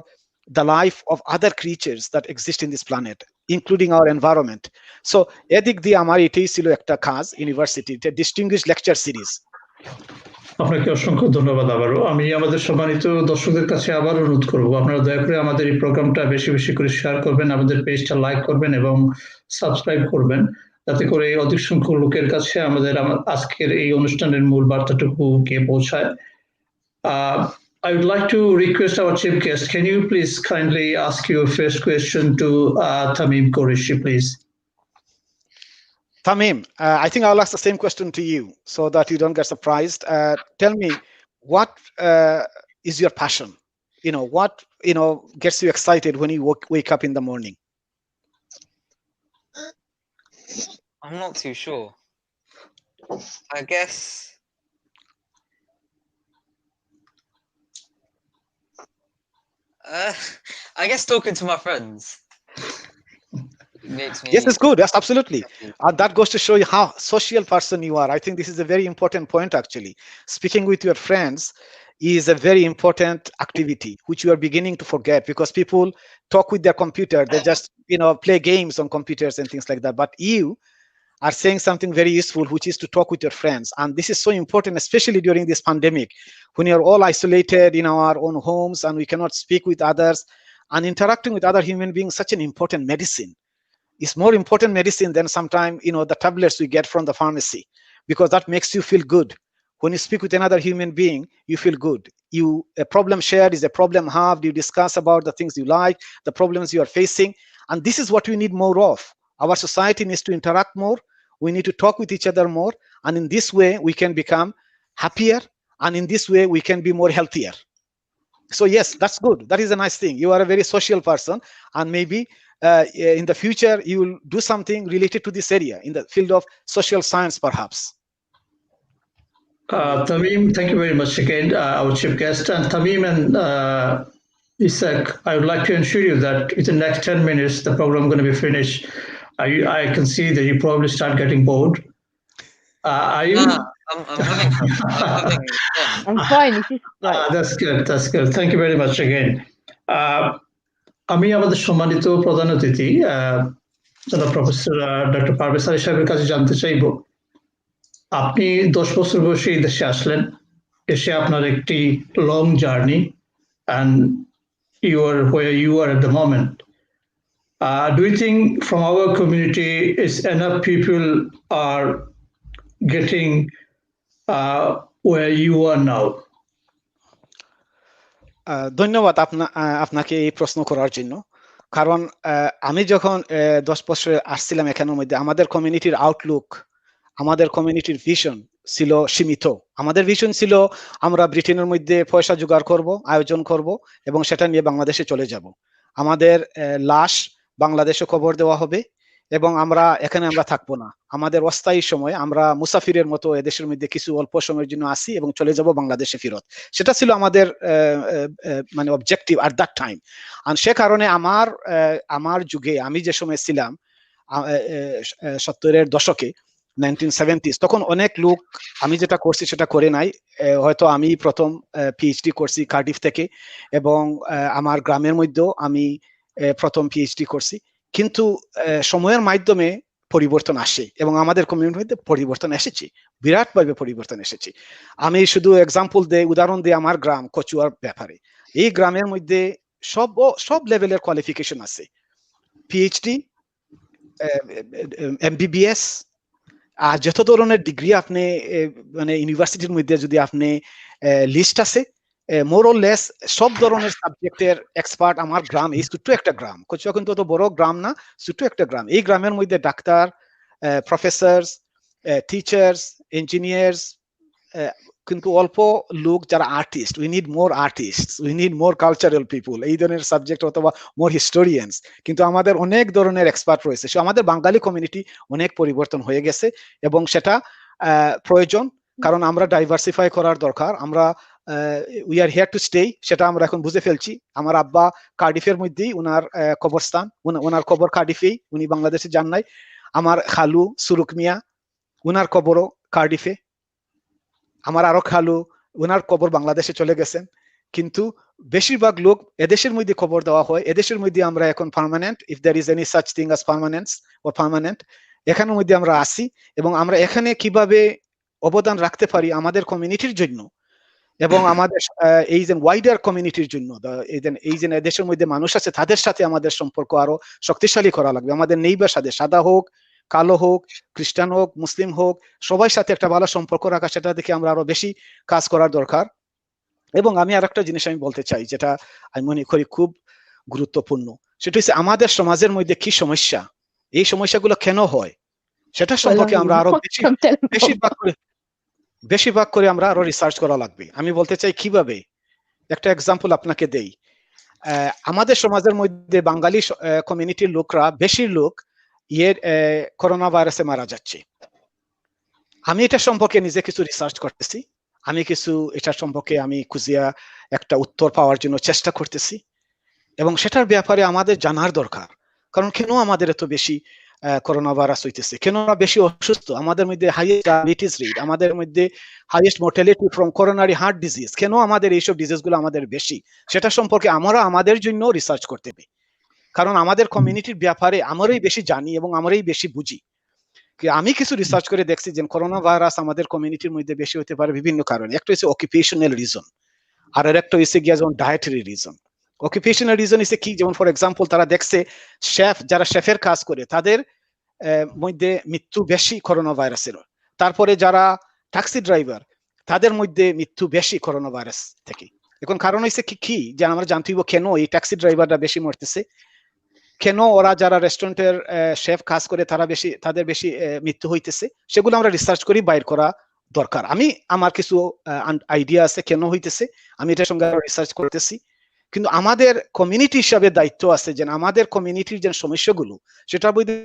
the life of other creatures that exist in this planet, including our environment. So এদিক দিয়ে আমার এটাই ছিল একটা কাজ ইউনিভার্সিটি, ডিস্টিংগুইশড লেকচার সিরিজ। আপনাকে অসংখ্য ধন্যবাদ। আবারও আমি আমাদের সম্মানিত দর্শকদের কাছে আবার অনুরোধ করব, আপনারা দয়া করে আমাদের এই প্রোগ্রামটা বেশি বেশি করে শেয়ার করবেন, আমাদের পেজটা লাইক করবেন এবং সাবস্ক্রাইব করবেন, যাতে করে অধিক সংখ্যক লোকের কাছে আমাদের আজকের এই অনুষ্ঠানের মূল বার্তাটুকু গিয়ে পৌঁছায়। I would like to request our chief guest, can you please kindly ask your first question to Tamim Qureshi, please? Tamim, I think I'll ask the same question to you so that you don't get surprised. Tell me, what is your passion? What gets you excited when you wake up in the morning? I'm not too sure. I guess talking to my friends makes me. Yes, it's good. Yes, absolutely. That goes to show you how social person you are. I think this is a very important point, actually. Speaking with your friends is a very important activity, which you are beginning to forget, because people talk with their computer. They just, play games on computers and things like that. But you are saying something very useful, which is to talk with your friends. And this is so important, especially during this pandemic, when you're all isolated in our own homes and we cannot speak with others, and interacting with other human beings, such an important medicine. It's more important medicine than sometimes, the tablets we get from the pharmacy, because that makes you feel good. When you speak with another human being, you feel good. A problem shared is a problem halved. You discuss about the things you like, the problems you are facing. And this is what we need more of. Our society needs to interact more. We need to talk with each other more. And in this way, we can become happier. And in this way, we can be more healthier. So yes, that's good. That is a nice thing. You are a very social person. And maybe in the future, you will do something related to this area in the field of social science, perhaps. Tamim, thank you very much again, our chief guest. And Tamim and Isaac, I would like to assure you that within the next 10 minutes, the program is going to be finished. I can see that you probably start getting bored. Are you? I'm having fun. I'm fine. It's just like That's good. That's good. Thank you very much again. আমি আমাদের সম্মানিত প্রধান অতিথি professor doctor Parvez Ali সাহেবের কাছে জানতে চাইব, আপনি 10 বছর বয়সে এই দেশে আসলেন, এসে আপনার একটি long journey and you are where you are at the moment. Do you think from our community is enough people are getting where you are now? ধন্যবাদ আপনাকে এই প্রশ্ন করার জন্য। কারণ আমি যখন 10 বছর আসছিলাম এখানের মধ্যে, আমাদের কমিউনিটির আউটলুক, আমাদের কমিউনিটির ভিশন ছিল সীমিত। আমাদের ভিশন ছিল আমরা ব্রিটেনের মধ্যে পয়সা জোগাড় করব, আয়োজন করব এবং সেটা নিয়ে বাংলাদেশে চলে যাব। আমাদের লাশ বাংলাদেশে কবর দেওয়া হবে এবং এখানে আমরা থাকবো না। আমাদের অস্থায়ী সময় আমরা মুসাফিরের মতো এদেশের মধ্যে কিছু অল্প সময়ের জন্য আসি এবং চলে যাব বাংলাদেশে ফেরত। সেটা ছিল আমাদের মানে অবজেক্টিভ অ্যাট দ্যাট টাইম। আর সে কারণে আমার যুগে, আমি যে সময় ছিলাম 70-এর দশকে 1970s, তখন অনেক লোক আমি যেটা করছি সেটা করে নাই। হয়তো আমি প্রথম পিএইচডি করছি কার্ডিফ থেকে এবং আমার গ্রামের মধ্যেও আমি প্রথম পিএইচডি করছি। কিন্তু সময়ের মাধ্যমে পরিবর্তন আসে এবং আমাদের কমিউনিটির মধ্যে পরিবর্তন এসেছে, বিরাটভাবে পরিবর্তন এসেছে। আমি শুধু উদাহরণ দিই আমার গ্রাম কচুয়ার ব্যাপারে। এই গ্রামের মধ্যে সব লেভেলের কোয়ালিফিকেশন আছে, পিএইচডি, এমবিবিএস, আর যত ধরনের ডিগ্রি আপনি মানে ইউনিভার্সিটির মধ্যে যদি আপনি লিস্ট আছে, মোর অর লেস সব ধরনের সাবজেক্টের এক্সপার্ট আমার গ্রাম। এই ছোট্ট একটা গ্রাম, কচুয়া কিন্তু অত বড় গ্রাম না, ছোট্ট একটা গ্রাম। এই গ্রামের মধ্যে ডাক্তার, প্রফেসর, টিচার্স, ইঞ্জিনিয়ার্স, কিন্তু অল্প লোক যারা artist. We need more artist, we need more cultural people, এই ধরনের সাবজেক্ট, অথবা মোর হিস্টোরিয়ানস। কিন্তু আমাদের অনেক ধরনের এক্সপার্ট রয়েছে। সো আমাদের বাঙালি কমিউনিটি অনেক পরিবর্তন হয়ে গেছে এবং সেটা প্রয়োজন, কারণ আমরা ডাইভার্সিফাই করার দরকার। আমরা we are here to stay, সেটা আমরা এখন বুঝে ফেলছি। আমার আব্বা কার্ডিফের মধ্যেই উনার কবরস্থান, ওনার কবর কার্ডিফেই, উনি বাংলাদেশে যান নাই। আমার খালু সুরুক মিয়া, উনার কবরও কার্ডিফে। আমার আরো খালু, ওনার কবর বাংলাদেশে চলে গেছেন। কিন্তু বেশিরভাগ লোক এদেশের মধ্যে কবর দেওয়া হয়। এদেশের মধ্যে আমরা এখন permanent, if there is any such thing as permanence or permanent, এখানের মধ্যে আমরা আসি এবং আমরা এখানে কিভাবে অবদান রাখতে পারি আমাদের কমিউনিটির জন্য এবং আমাদের এই যে ওয়াইডার কমিউনিটির জন্য, এই যে দেশের মধ্যে মানুষ আছে তাদের সাথে আমাদের সম্পর্ক আরো শক্তিশালী করা লাগবে। আমাদের নেইবার সাথে, সাদা হোক, কালো হোক, খ্রিস্টান হোক, মুসলিম হোক, সবার সাথে একটা ভালো সম্পর্ক রাখা, সেটা দেখে আমরা আরো বেশি কাজ করার দরকার। এবং আমি আর একটা জিনিস আমি বলতে চাই, যেটা আমি মনে করি খুব গুরুত্বপূর্ণ, সেটা হচ্ছে আমাদের সমাজের মধ্যে কি সমস্যা, এই সমস্যাগুলো কেন হয়, সেটা সম্পর্কে আমরা আরো বেশিরভাগ করে আমরা আরো রিসার্চ করা লাগবে। আমি বলতে চাই কিভাবে, একটা এক্সাম্পল আপনাকে দেই। আমাদের সমাজের মধ্যে বাঙালি কমিউনিটির লোকরা, বেশি লোক করোনা ভাইরাসে মারা যাচ্ছে। আমি এটা সম্পর্কে নিজে কিছু রিসার্চ করতেছি, আমি কিছু এটা সম্পর্কে আমি খুঁজিয়া একটা উত্তর পাওয়ার জন্য চেষ্টা করতেছি এবং সেটার ব্যাপারে আমাদের জানার দরকার। কারণ কেন আমাদের এত বেশি করোনা ভাইরাস হইতেছে, কেন আমরা বেশি অসুস্থ, আমাদের মধ্যে হাইয়েস্ট ডায়াবেটিস রেট, আমাদের মধ্যে highest mortality from coronary heart disease, কেন আমাদের এইসব ডিজিজগুলো আমাদের বেশি, সেটা সম্পর্কে আমরা আমাদের জন্য রিসার্চ করতে হবে। কারণ আমাদের কমিউনিটির ব্যাপারে আমরাই বেশি জানি এবং আমরাই বেশি বুঝি। আমি কিছু রিসার্চ করে দেখছি যে করোনা ভাইরাস আমাদের কমিউনিটির মধ্যে বেশি হতে পারে বিভিন্ন কারণে। একটা হচ্ছে অকুপেশনাল রিজন, আর একটা হচ্ছে গিয়া যেমন ডায়েটারি রিজন। অকুপেশনাল রিজন হচ্ছে কি, যেমন ফর এক্সাম্পল তারা দেখছে যারা শেফের কাজ করে তাদের মধ্যে মৃত্যু বেশি করোনা ভাইরাসের। তারপরে যারা ট্যাক্সি ড্রাইভার, তাদের মধ্যে মৃত্যু বেশি করোনা ভাইরাস থেকে। এখন কারণ হচ্ছে কি যে আমরা জানতে হইব কেন এই ট্যাক্সি ড্রাইভাররা বেশি মরতেছে, কেন ওরা যারা রেস্টুরেন্টের শেফ কাজ করে তাদের বেশি মৃত্যু হইতেছে, সেগুলো আমরা রিসার্চ করি, বাইর করা দরকার। আমার কিছু আইডিয়া আছে কেন হইতেছে, আমি এটার সঙ্গে রিসার্চ করতেছি। কিন্তু আমাদের কমিউনিটি হিসাবে দায়িত্ব আছে যে আমাদের কমিউনিটির যে সমস্যাগুলো, সেটার মধ্যে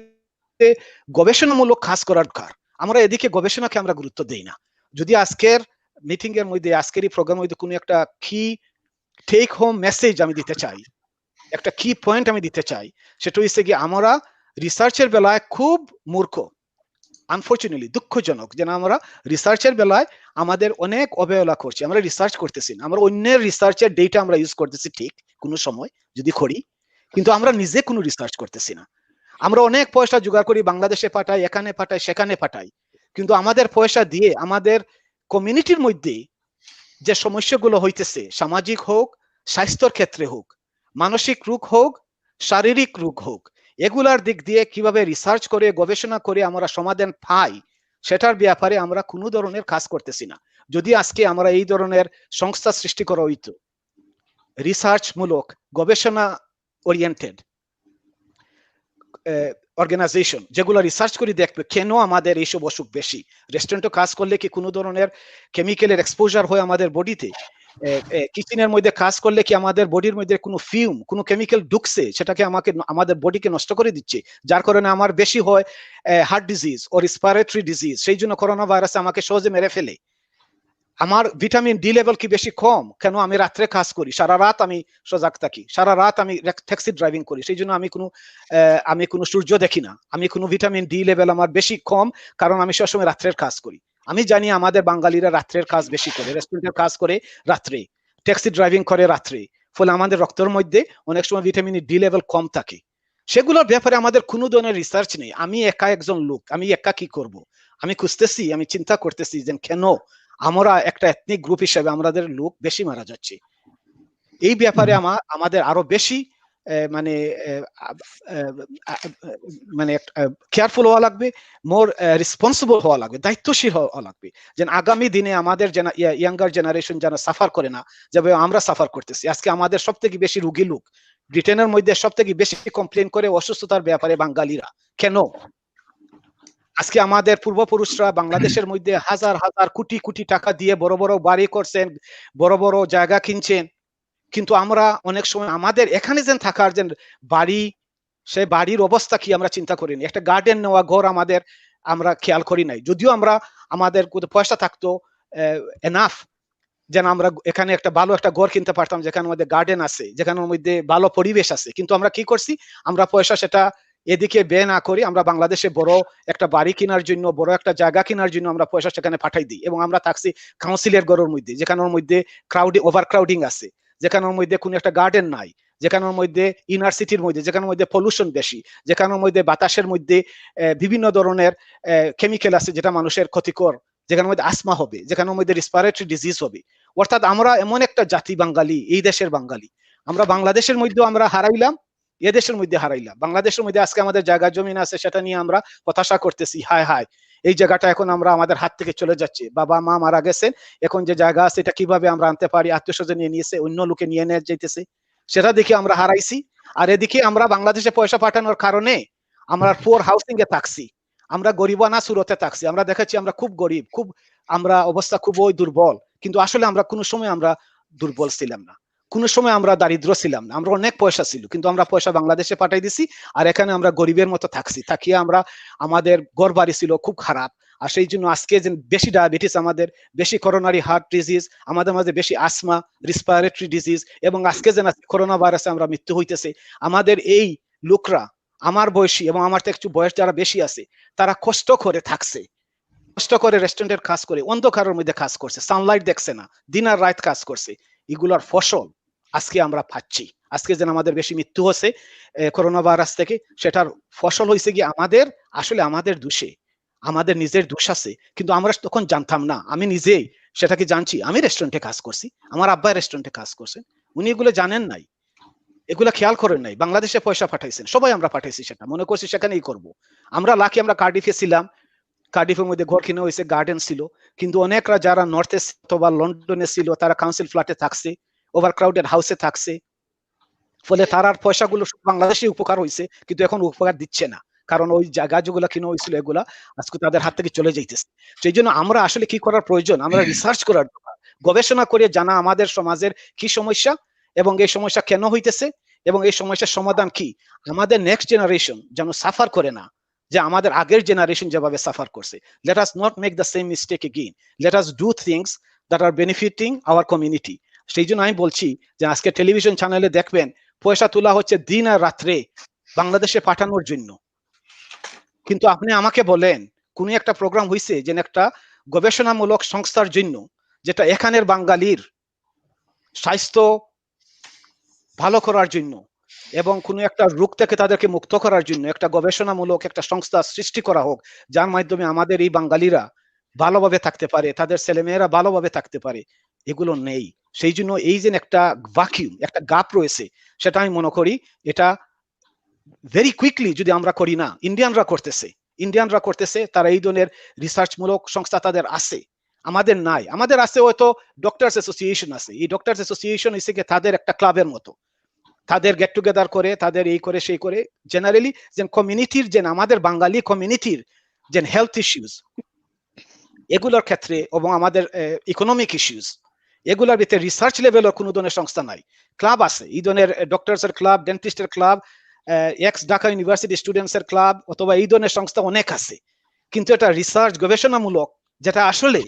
গবেষণামূলক কাজ করার দরকার। আমরা এদিকে গবেষণাকে আমরা গুরুত্ব দেই না। যদি আজকের মিটিং এর মধ্যে, আজকের এই প্রোগ্রামের মধ্যে কোনো একটা কি টেক হোম মেসেজ আমি দিতে চাই, একটা কি পয়েন্ট আমি দিতে চাই, সেটা হচ্ছে কি আমরা রিসার্চের বেলায় খুব মূর্খ, আনফরচুনেটলি দুঃখজনক যে আমরা রিসার্চের বেলায় আমাদের অনেক অবহেলা করছি। আমরা রিসার্চ করতেছি না, আমরা অন্যের রিসার্চের ডেটা আমরা ইউজ করতেছি ঠিক কোনো সময় যদি করি, কিন্তু আমরা নিজে কোনো রিসার্চ করতেছি না। আমরা অনেক পয়সা জোগাড় করি, বাংলাদেশে পাঠাই, এখানে পাঠাই, সেখানে পাঠাই, কিন্তু আমাদের পয়সা দিয়ে আমাদের কমিউনিটির মধ্যে যে সমস্যাগুলো হইতেছে, সামাজিক হোক, স্বাস্থ্যের ক্ষেত্রে হোক, মানসিক রোগ হোক, শারীরিক রোগ হোক, এগুলার দিক দিয়ে কিভাবে রিসার্চ করে গবেষণা করে আমরা সমাধান পাই, সেটার ব্যাপারে আমরা কোনো ধরনের কাজ করতেছি না। যদি আজকে আমরা এই ধরনের সংস্থা সৃষ্টি করা হইতো, রিসার্চ মূলক, গবেষণা ওরিয়েন্টেড অর্গানাইজেশন, যেগুলো রিসার্চ করে দেখবে কেন আমাদের এইসব অসুখ বেশি। রেস্টুরেন্টে কাজ করলে কি কোনো ধরনের কেমিক্যালের এক্সপোজার হয় আমাদের বডিতে? কিচেনের মধ্যে কাজ করলে কি আমাদের বডির মধ্যে কোনো ফিউম, কোনো কেমিক্যাল ঢুকছে, সেটাকে আমাদের বডিকে নষ্ট করে দিচ্ছে, যার কারণে আমার বেশি হয় হার্ট ডিজিজ ও রেসপিরেটরি ডিজিজ। সেই জন্য করোনা ভাইরাস আমাকে সহজে মেরে ফেলে। আমার ভিটামিন ডি লেভেল কি বেশি কম? কেন? আমি রাত্রে কাজ করি, সারা রাত আমি সজাগ থাকি, সারা রাত আমি ট্যাক্সি ড্রাইভিং করি, সেই জন্য আমি কোনো সূর্য দেখি না। আমি কোনো ভিটামিন ডি লেভেল আমার বেশি কম, কারণ আমি সবসময় রাত্রের কাজ করি। আমি জানি আমাদের বাঙালিরা রাত্রের কাজ বেশি করে, রেস্টুরেন্টের কাজ করে রাত্রে, ট্যাক্সি ড্রাইভিং করে রাত্রে, ফলে আমাদের রক্তের মধ্যে অনেক সময় ভিটামিন ডি লেভেল কম থাকে। সেগুলোর ব্যাপারে আমাদের কোনো ধরনের রিসার্চ নেই। আমি একা একজন লোক, আমি একা কি করব? আমি খুঁজতেছি, আমি চিন্তা করতেছি যে কেন আমরা একটা এথনিক গ্রুপ হিসেবে আমাদের লোক বেশি মারা যাচ্ছে। এই ব্যাপারে আমাদের আরো বেশি মানে কেয়ারফুল হওয়া লাগবে, মোর রেসপন্সিবল হওয়া লাগবে, দায়িত্বশীল হওয়া লাগবে, যে আগামী দিনে আমাদের ইয়াঙ্গার জেনারেশন যেন সাফার করে না যেভাবে আমরা সাফার করতেছি। আজকে আমাদের সব থেকে বেশি রোগী লোক ব্রিটেনের মধ্যে, সব থেকে বেশি কমপ্লেন করে অসুস্থতার ব্যাপারে বাঙালিরা। কেন? আজকে আমাদের পূর্বপুরুষরা বাংলাদেশের মধ্যে হাজার হাজার কোটি কোটি টাকা দিয়ে বড় বড় বাড়ি করছেন, বড় বড় জায়গা কিনছেন, কিন্তু আমরা অনেক সময় আমাদের এখানে যেন থাকার যে বাড়ি, সে বাড়ির অবস্থা কি আমরা চিন্তা করিনি। একটা গার্ডেন নেওয়া ঘর আমরা খেয়াল করি নাই। যদিও আমাদের পয়সা থাকতো এনাফ যেন আমরা এখানে একটা ভালো একটা ঘর কিনতে পারতাম, যেখানে মধ্যে গার্ডেন আছে, যেখানের মধ্যে ভালো পরিবেশ আছে, কিন্তু আমরা কি করছি? আমরা পয়সা সেটা এদিকে ব্যয় না করি, আমরা বাংলাদেশে বড় একটা বাড়ি কেনার জন্য, বড় একটা জায়গা কেনার জন্য আমরা পয়সা সেখানে পাঠাই দিই, এবং আমরা থাকছি কাউন্সিলের ঘরের মধ্যে, যেখানের মধ্যে ওভার ক্রাউডিং আছে, যেখানের মধ্যে কোনো একটা গার্ডেন নাই, যেখানের মধ্যে ইনার সিটির মধ্যে, যেখানের মধ্যে পলিউশন বেশি, যেখানের মধ্যে বাতাসের মধ্যে বিভিন্ন ধরনের কেমিক্যাল আছে যেটা মানুষের ক্ষতিকর, যেখানের মধ্যে আসমা হবে, যেখানের মধ্যে রেসপিরেটরি ডিজিজ হবে। অর্থাৎ আমরা এমন একটা জাতি বাঙালি, এই দেশের বাঙালি, আমরা বাংলাদেশের মধ্যে আমরা হারাইলাম, এ দেশের মধ্যে হারাইলাম। বাংলাদেশের মধ্যে আজকে আমাদের জায়গা জমিন আছে, সেটা নিয়ে আমরা হতাশা করতেছি, হায় হায় এই জায়গাটা এখন আমাদের হাত থেকে চলে যাচ্ছে, বাবা মা মারা গেছেন, এখন যে জায়গা আছে এটা কিভাবে আমরা আনতে পারি, আত্মীয় স্বজন নিয়ে নিয়েছে, অন্য লোকে নিয়ে যাইতেছে, সেটা দেখে আমরা হারাইছি। আর এদিকে আমরা বাংলাদেশে পয়সা পাঠানোর কারণে আমরা পোর হাউসিং এ থাকছি, আমরা গরিবানা সুরতে থাকছি, আমরা দেখাচ্ছি আমরা খুব গরিব, আমরা অবস্থা খুব দুর্বল, কিন্তু আসলে আমরা কোনো সময় আমরা দুর্বল ছিলাম না, কোনো সময় আমরা দারিদ্র ছিলাম না, আমরা অনেক পয়সা ছিল, কিন্তু আমরা পয়সা বাংলাদেশে পাঠাই দিছি, আর এখানে আমরা গরিবের মতো থাকছি, থাকিয়ে আমাদের ঘর বাড়ি ছিল খুব খারাপ। আর সেই জন্য আজকে যে বেশি ডায়াবেটিস, আমাদের বেশি করোনারি হার্ট ডিজিজ, আমাদের মাঝে বেশি আসমা, রেসপিরেটরি ডিজিজ, এবং আজকে যে করোনা ভাইরাসে আমরা মৃত্যু হইতেছে। আমাদের এই লোকরা, আমার বয়সী এবং আমার থেকে একটু বয়স যারা বেশি আছে, তারা কষ্ট করে থাকছে, কষ্ট করে রেস্টুরেন্টের কাজ করে, অন্ধকারের মধ্যে কাজ করছে, সানলাইট দেখছে না, দিন আর রাত কাজ করছে, এগুলার ফসল আজকে আমরা পাচ্ছি। আজকে যেন আমাদের বেশি মৃত্যু হচ্ছে করোনা ভাইরাস থেকে, সেটার ফসল হয়েছে কি আসলে আমাদের দোষে, আমাদের নিজের দোষ আছে, কিন্তু আমরা তখন জানতাম না। আমি নিজেই সেটাকে জানছি, আমি রেস্টুরেন্টে কাজ করছি, আমার আব্বা রেস্টুরেন্টে কাজ করছেন, উনি এগুলো জানেন নাই, এগুলা খেয়াল করেন নাই। বাংলাদেশে পয়সা পাঠাইছেন, সবাই আমরা পাঠাইছি, সেটা মনে করছি সেখানেই করবো। আমরা লাকি, আমরা কার্ডিফে ছিলাম, কার্ডিফের মধ্যে ঘর কিনে হয়েছে, গার্ডেন ছিল, কিন্তু অনেকরা যারা নর্থে অথবা লন্ডনে ছিল, তারা কাউন্সিল ফ্ল্যাটে থাকছে, ওভার ক্রাউডেড হাউসে থাকছে, ফলে তার বাংলাদেশে উপকার হয়েছে, কিন্তু এখন উপকার দিচ্ছে না, কারণ ওই জায়গা যেগুলা কিনে হয়েছিল এগুলা আজকে তাদের হাত থেকে চলে যাইতেছে। সেই জন্য আমরা আসলে কি করার প্রয়োজন? আমরা রিসার্চ করার দরকার, গবেষণা করে জানা আমাদের সমাজের কি সমস্যা, এবং এই সমস্যা কেন হইতেছে, এবং এই সমস্যার সমাধান কি। আমাদের নেক্সট জেনারেশন যেন সাফার করে না, যে আমাদের আগের জেনারেশন যেভাবে সাফার করছে। Let us not make the same mistake again, let us do things that are benefiting our community. সেই জন্য আমি বলছি যে আজকে টেলিভিশন চ্যানেলে দেখবেন পয়সা তোলা হচ্ছে দিন আর রাত্রে বাংলাদেশে পাঠানোর জন্য, কিন্তু আপনি আমাকে বলেন কোন একটা প্রোগ্রাম হয়েছে যে একটা গবেষণামূলক সংস্থার জন্য, যেটা এখানের বাঙালির স্বাস্থ্য ভালো করার জন্য এবং কোনো একটা রোগ থেকে তাদেরকে মুক্ত করার জন্য একটা গবেষণামূলক একটা সংস্থা সৃষ্টি করা হোক, যার মাধ্যমে আমাদের এই বাঙালিরা ভালোভাবে থাকতে পারে, তাদের ছেলেমেয়েরা ভালোভাবে থাকতে পারে। এগুলো নেই। সেই জন্য এই যে একটা ভ্যাকিউম, একটা গ্যাপ রয়েছে, সেটা আমি মনে করি এটা ভেরি কুইকলি যদি আমরা করি না, ইন্ডিয়ানরা করতেছে, তারা এই ধরনের রিসার্চমূলক সংস্থা তাদের আছে, আমাদের নাই। আমাদের আছে হয়তো ডক্টরস অ্যাসোসিয়েশন আছে, এই ডক্টরস অ্যাসোসিয়েশন হিসেবে তাদের একটা ক্লাবের মতো, তাদের গেট টুগেদার করে, তাদের এই করে সেই করে, জেনারেলি যে কমিউনিটির, যে আমাদের বাঙালি কমিউনিটির যে হেলথ ইস্যুস এগুলোর ক্ষেত্রে এবং আমাদের ইকোনমিক ইস্যুস এগুলোর ভিতরে রিসার্চ লেভেলের কোনো ধরনের সংস্থা নাই। ক্লাব আছে, এই ধরনের ডক্টরসের ক্লাব, ডেন্টিস্টের ক্লাব, এক্স ঢাকা ইউনিভার্সিটি স্টুডেন্টসের ক্লাব অথবা এই ধরনের সংস্থা অনেক আছে, কিন্তু এটা রিসার্চ গবেষণামূলক যেটা আসলে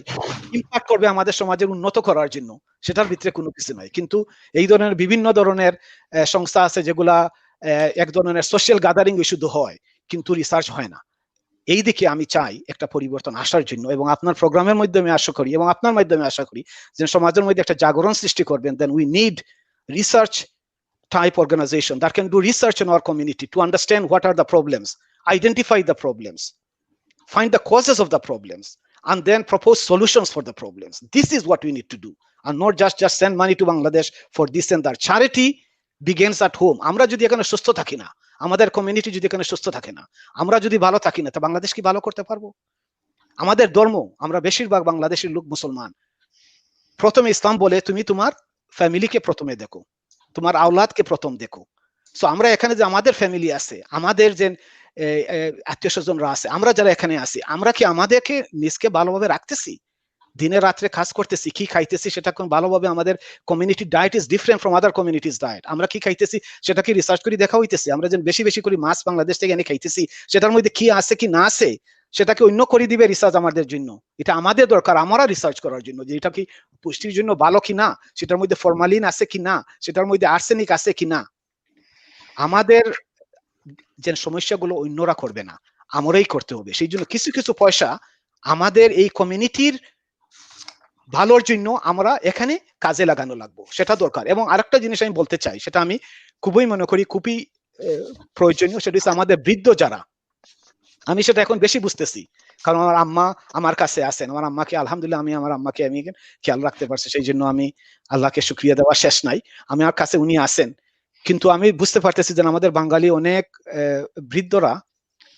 ইম্প্যাক্ট করবে আমাদের সমাজের উন্নত করার জন্য, সেটার ভিতরে কোনো কিছু নাই। কিন্তু এই ধরনের বিভিন্ন ধরনের সংস্থা আছে যেগুলা এক ধরনের সোশ্যাল গ্যাদারিং শুধু হয়, কিন্তু রিসার্চ হয় না। এই দিকে আমি চাই একটা পরিবর্তন আসার জন্য, এবং আপনার প্রোগ্রামের মাধ্যমে আশা করি এবং আপনার মাধ্যমে আশা করি যে সমাজের মধ্যে একটা জাগরণ সৃষ্টি করবেন। Then we need research type organization that can do research in our community to understand what are the problems, identify the problems, find the causes of the problems, and then propose solutions for the problems. This is what we need to do, and not just send money to Bangladesh for this and that. Charity begins at home. আমরা যদি এখানে সুস্থ থাকি না, আমাদের community যদি এখানে সুস্থ থাকে না, আমরা যদি ভালো থাকি না, তা বাংলাদেশ কি ভালো করতে পারবো? আমাদের ধর্ম, আমরা বেশিরভাগ বাংলাদেশের লোক মুসলমান, প্রথমে ইসলাম বলে তুমি তোমার ফ্যামিলিকে প্রথমে দেখো, তোমার আওলাদকে প্রথম দেখো। সো আমরা এখানে যে আমাদের ফ্যামিলি আছে, আমাদের যে আত্মীয় স্বজনরা আছে, আমরা যারা এখানে আছি, আমরা কি আমাদেরকে নিজকে ভালোভাবে রাখতেছি? দিনে রাত্রে কাজ করতেছি, কি খাইতেছি সেটা কোন ভালোভাবে, আমাদের community diet is different from other communities diet. আমরা কি খাইতেছি সেটা কি রিসার্চ করে দেখা হইতেছে? আমরা যে বেশি বেশি করে মাছ বাংলাদেশ থেকে এনে খাইতেছি, সেটার মধ্যে কি আছে কি না আছে সেটাকে অন্য করে দিবে রিসার্চ আমাদের জন্য? এটা আমাদের দরকার, আমরা রিসার্চ করার জন্য যে এটা কি পুষ্টির জন্য ভালো কি না, সেটার মধ্যে ফরমালিন আছে কি না, সেটার মধ্যে আর্সেনিক আছে কি না। আমাদের যে সমস্যাগুলো অন্যরা করবে না, আমরাই করতে হবে। সেই জন্য কিছু কিছু পয়সা আমাদের এই কমিউনিটির ভালোর জন্য আমরা এখানে কাজে লাগানো লাগবে, সেটা দরকার। এবং আরেকটা জিনিস আমি বলতে চাই, সেটা আমি খুবই মনে করি খুবই প্রয়োজনীয়, সেটা হচ্ছে আমাদের বৃদ্ধ যারা, আমি সেটা এখন বেশি বুঝতেছি, কারণ আমার আম্মা আমার কাছে আছেন। আমার আম্মাকে আলহামদুলিল্লাহ আমি আমার আম্মাকে আমি খেয়াল রাখতে পারছি, সেই জন্য আমি আল্লাহকে শুকরিয়া দেওয়া শেষ নাই। আমার কাছে উনি আছেন, কিন্তু আমি বুঝতে পারতেছি যে আমাদের বাঙালি অনেক বৃদ্ধরা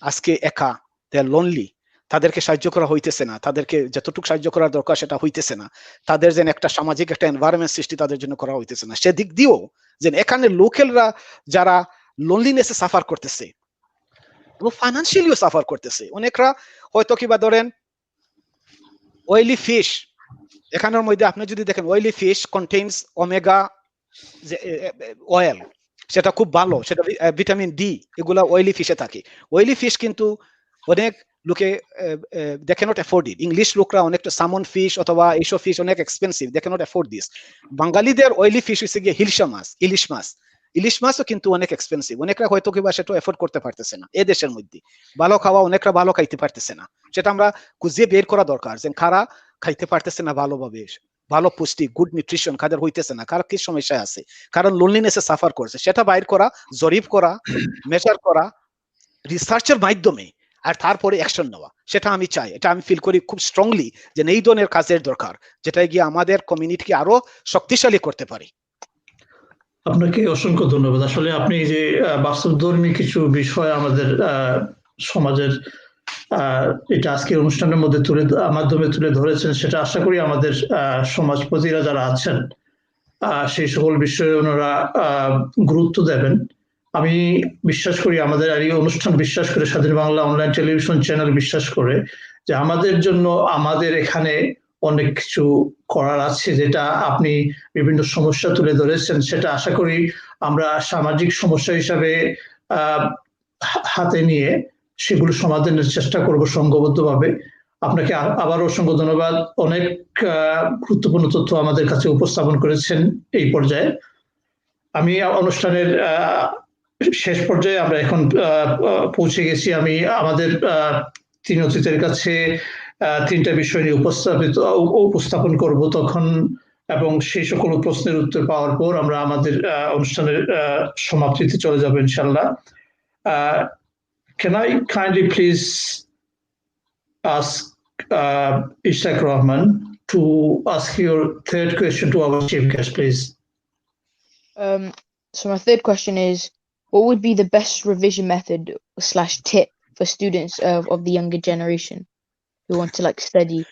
আজকে একা, দে আর লোনলি, তাদেরকে সাহায্য করা হইতেছে না, তাদেরকে যতটুকু সাহায্য করার দরকার সেটা হইতেছে না, তাদের যেন একটা সামাজিক একটা এনভায়রনমেন্ট সৃষ্টি তাদের জন্য করা হইতেছে না। সেদিক দিয়েও যে এখানে লোকালরা যারা লোনলিনেসে সাফার করতেছে এবং ফাইন্যান্সিয়ালিও সাফার করতেছে, অনেকরা হয়তো কিবা ধরেন অয়েলি ফিশ, এখানের মধ্যে আপনি যদি দেখেন oily fish contains omega oil, সেটা খুব ভালো, সেটা ভিটামিন ডি, এগুলা অয়েলি ফিশে থাকে। অয়েলি ফিশ কিন্তু অনেক লোকে they cannot afford it. English লোকরা অনেকটা সামন ফিশ অথবা এইসব ফিশ অনেক expensive, they cannot afford this. বাঙালিদের অয়েলি ফিশ হচ্ছে গিয়ে হিলসা মাছ, ইলিশ মাছ। ইলিশ মাছও কিন্তু অনেক এক্সপেন্সিভ, অনেকরা হয়তো কিবা সেটা এফোর্ড করতে পারতেছে না। এই দেশের মধ্যে ভালো খাওয়া অনেকরা ভালো খাইতে পারতেছে না, সেটা আমরা খুঁজে বের করা দরকার যে কারা খাইতে পারতেছে না ভালোভাবে, ভালো পুষ্টি গুড নিউট্রিশন কাদের হইতেছে না, কারা কি সমস্যা আছে, কারণ লোনলিনেসে সাফার করছে, সেটা বাইর করা, জরিপ করা, মেজার করা রিসার্চের মাধ্যমে, আর তারপরে অ্যাকশন নেওয়া। সেটা আমি চাই, এটা আমি ফিল করি খুব স্ট্রংলি যে এই ধরনের কাজের দরকার, যেটা গিয়ে আমাদের কমিউনিটিকে আরো শক্তিশালী করতে পারে। আপনাকে অসংখ্য ধন্যবাদ। আসলে আপনি যে বাস্তবধর্মী কিছু বিষয় আমাদের সমাজের এটা আজকের অনুষ্ঠানের মধ্যে মাধ্যমে তুলে ধরেছেন, সেটা আশা করি আমাদের সমাজপতিরা যারা আছেন সেই সকল বিষয়ে ওনারা গুরুত্ব দেবেন। আমি বিশ্বাস করি, আমাদের এই অনুষ্ঠান বিশ্বাস করে, স্বাধীন বাংলা অনলাইন টেলিভিশন চ্যানেল বিশ্বাস করে যে আমাদের জন্য আমাদের এখানে অনেক কিছু করার আছে, যেটা আপনি বিভিন্ন সমস্যা তুলে ধরেছেন, সেটা আশা করি আমরা সামাজিক সমস্যা হিসাবে হাতে নিয়ে সেগুলো সমাধানের চেষ্টা করব সংঘবদ্ধভাবে। আপনাকে আবার অসংখ্য ধন্যবাদ। অনেক গুরুত্বপূর্ণ তথ্য আমাদের কাছে উপস্থাপন করেছেন এই পর্যায়ে। আমি অনুষ্ঠানের শেষ পর্যায়ে আমরা এখন পৌঁছে গেছি। আমি আমাদের তিন অতিথির কাছে তিনটা বিষয় নিয়ে উপস্থাপন করব তখন, এবং সেই সকল প্রশ্নের উত্তর পাওয়ার পর আমরা আমাদের অনুষ্ঠানের সমাপ্তিতে চলে যাব ইনশাআল্লাহ। Can I kindly please ask Ishaq Rahman to ask your third question to our chief guest, please. So my third question is, what would be the best revision method / tip for students of the younger generation who want to like study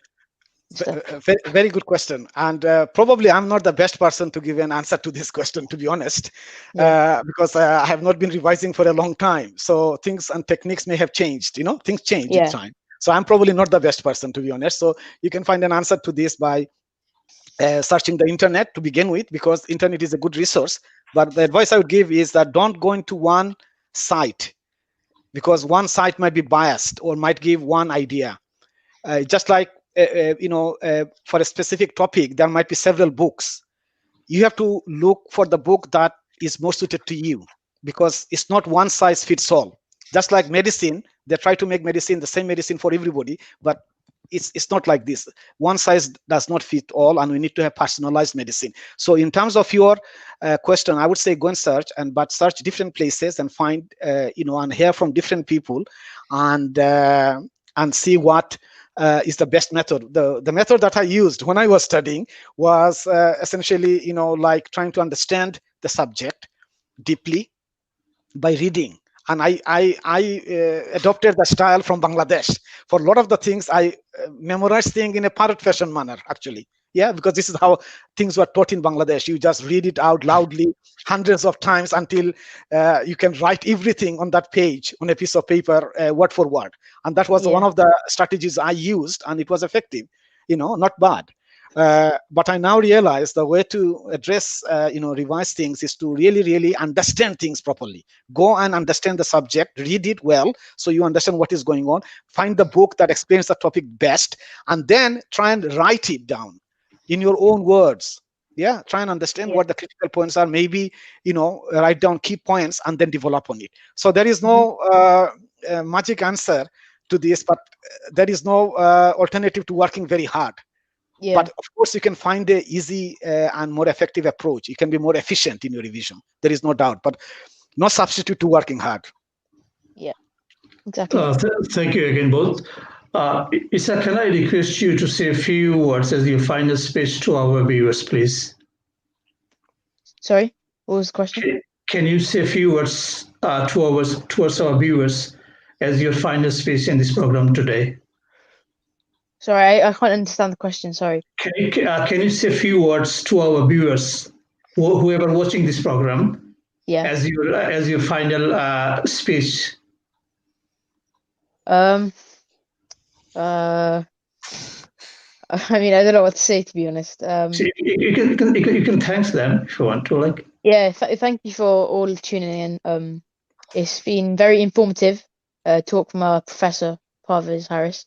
stuff? Very good question, and probably I'm not the best person to give an answer to this question, to be honest, because I have not been revising for a long time. So things and techniques may have changed. You know, things change in time. So I'm probably not the best person, to be honest. So you can find an answer to this by searching the internet to begin with, because internet is a good resource. But the advice I would give is that don't go into one site, because one site might be biased or might give one idea. Just like for a specific topic, there might be several books. You have to look for the book that is more suited to you, because it's not one size fits all. Just like medicine, they try to make medicine the same medicine for everybody, but it's not like this. One size does not fit all, and we need to have personalized medicine. So in terms of your question, I would say go and search, but search different places and find and hear from different people, and see what is the best method. The method that I used when I was studying was essentially like trying to understand the subject deeply by reading. And I adopted the style from Bangladesh. For a lot of the things, I memorized things in a parrot fashion manner, actually. Yeah, because this is how things were taught in Bangladesh. You just read it out loudly hundreds of times until you can write everything on that page, on a piece of paper, word for word. And that was one of the strategies I used, and it was effective, not bad. But I now realize the way to address, revise things is to really, really understand things properly. Go and understand the subject, read it well, so you understand what is going on. Find the book that explains the topic best, and then try and write it down in your own words. Yeah, try and understand what the critical points are. Maybe, write down key points and then develop on it. So there is no magic answer to this, but there is no alternative to working very hard. But of course, you can find an easy and more effective approach. You can be more efficient in your revision. There is no doubt, but no substitute to working hard. Yeah, exactly. Thank you again, both. Isa, can I request you to say a few words as your final speech to our viewers, please? Sorry, what was the question? Can you say a few words towards our viewers as your final speech in this program today? Sorry, I can't understand the question. Sorry. Can you say a few words to our viewers, whoever watching this program, as your final speech? I mean, I don't know what to say, to be honest. You can thank them if you want to, like. Yeah, thank you for all tuning in. It's been very informative. Talk from our Professor Parvez Harris.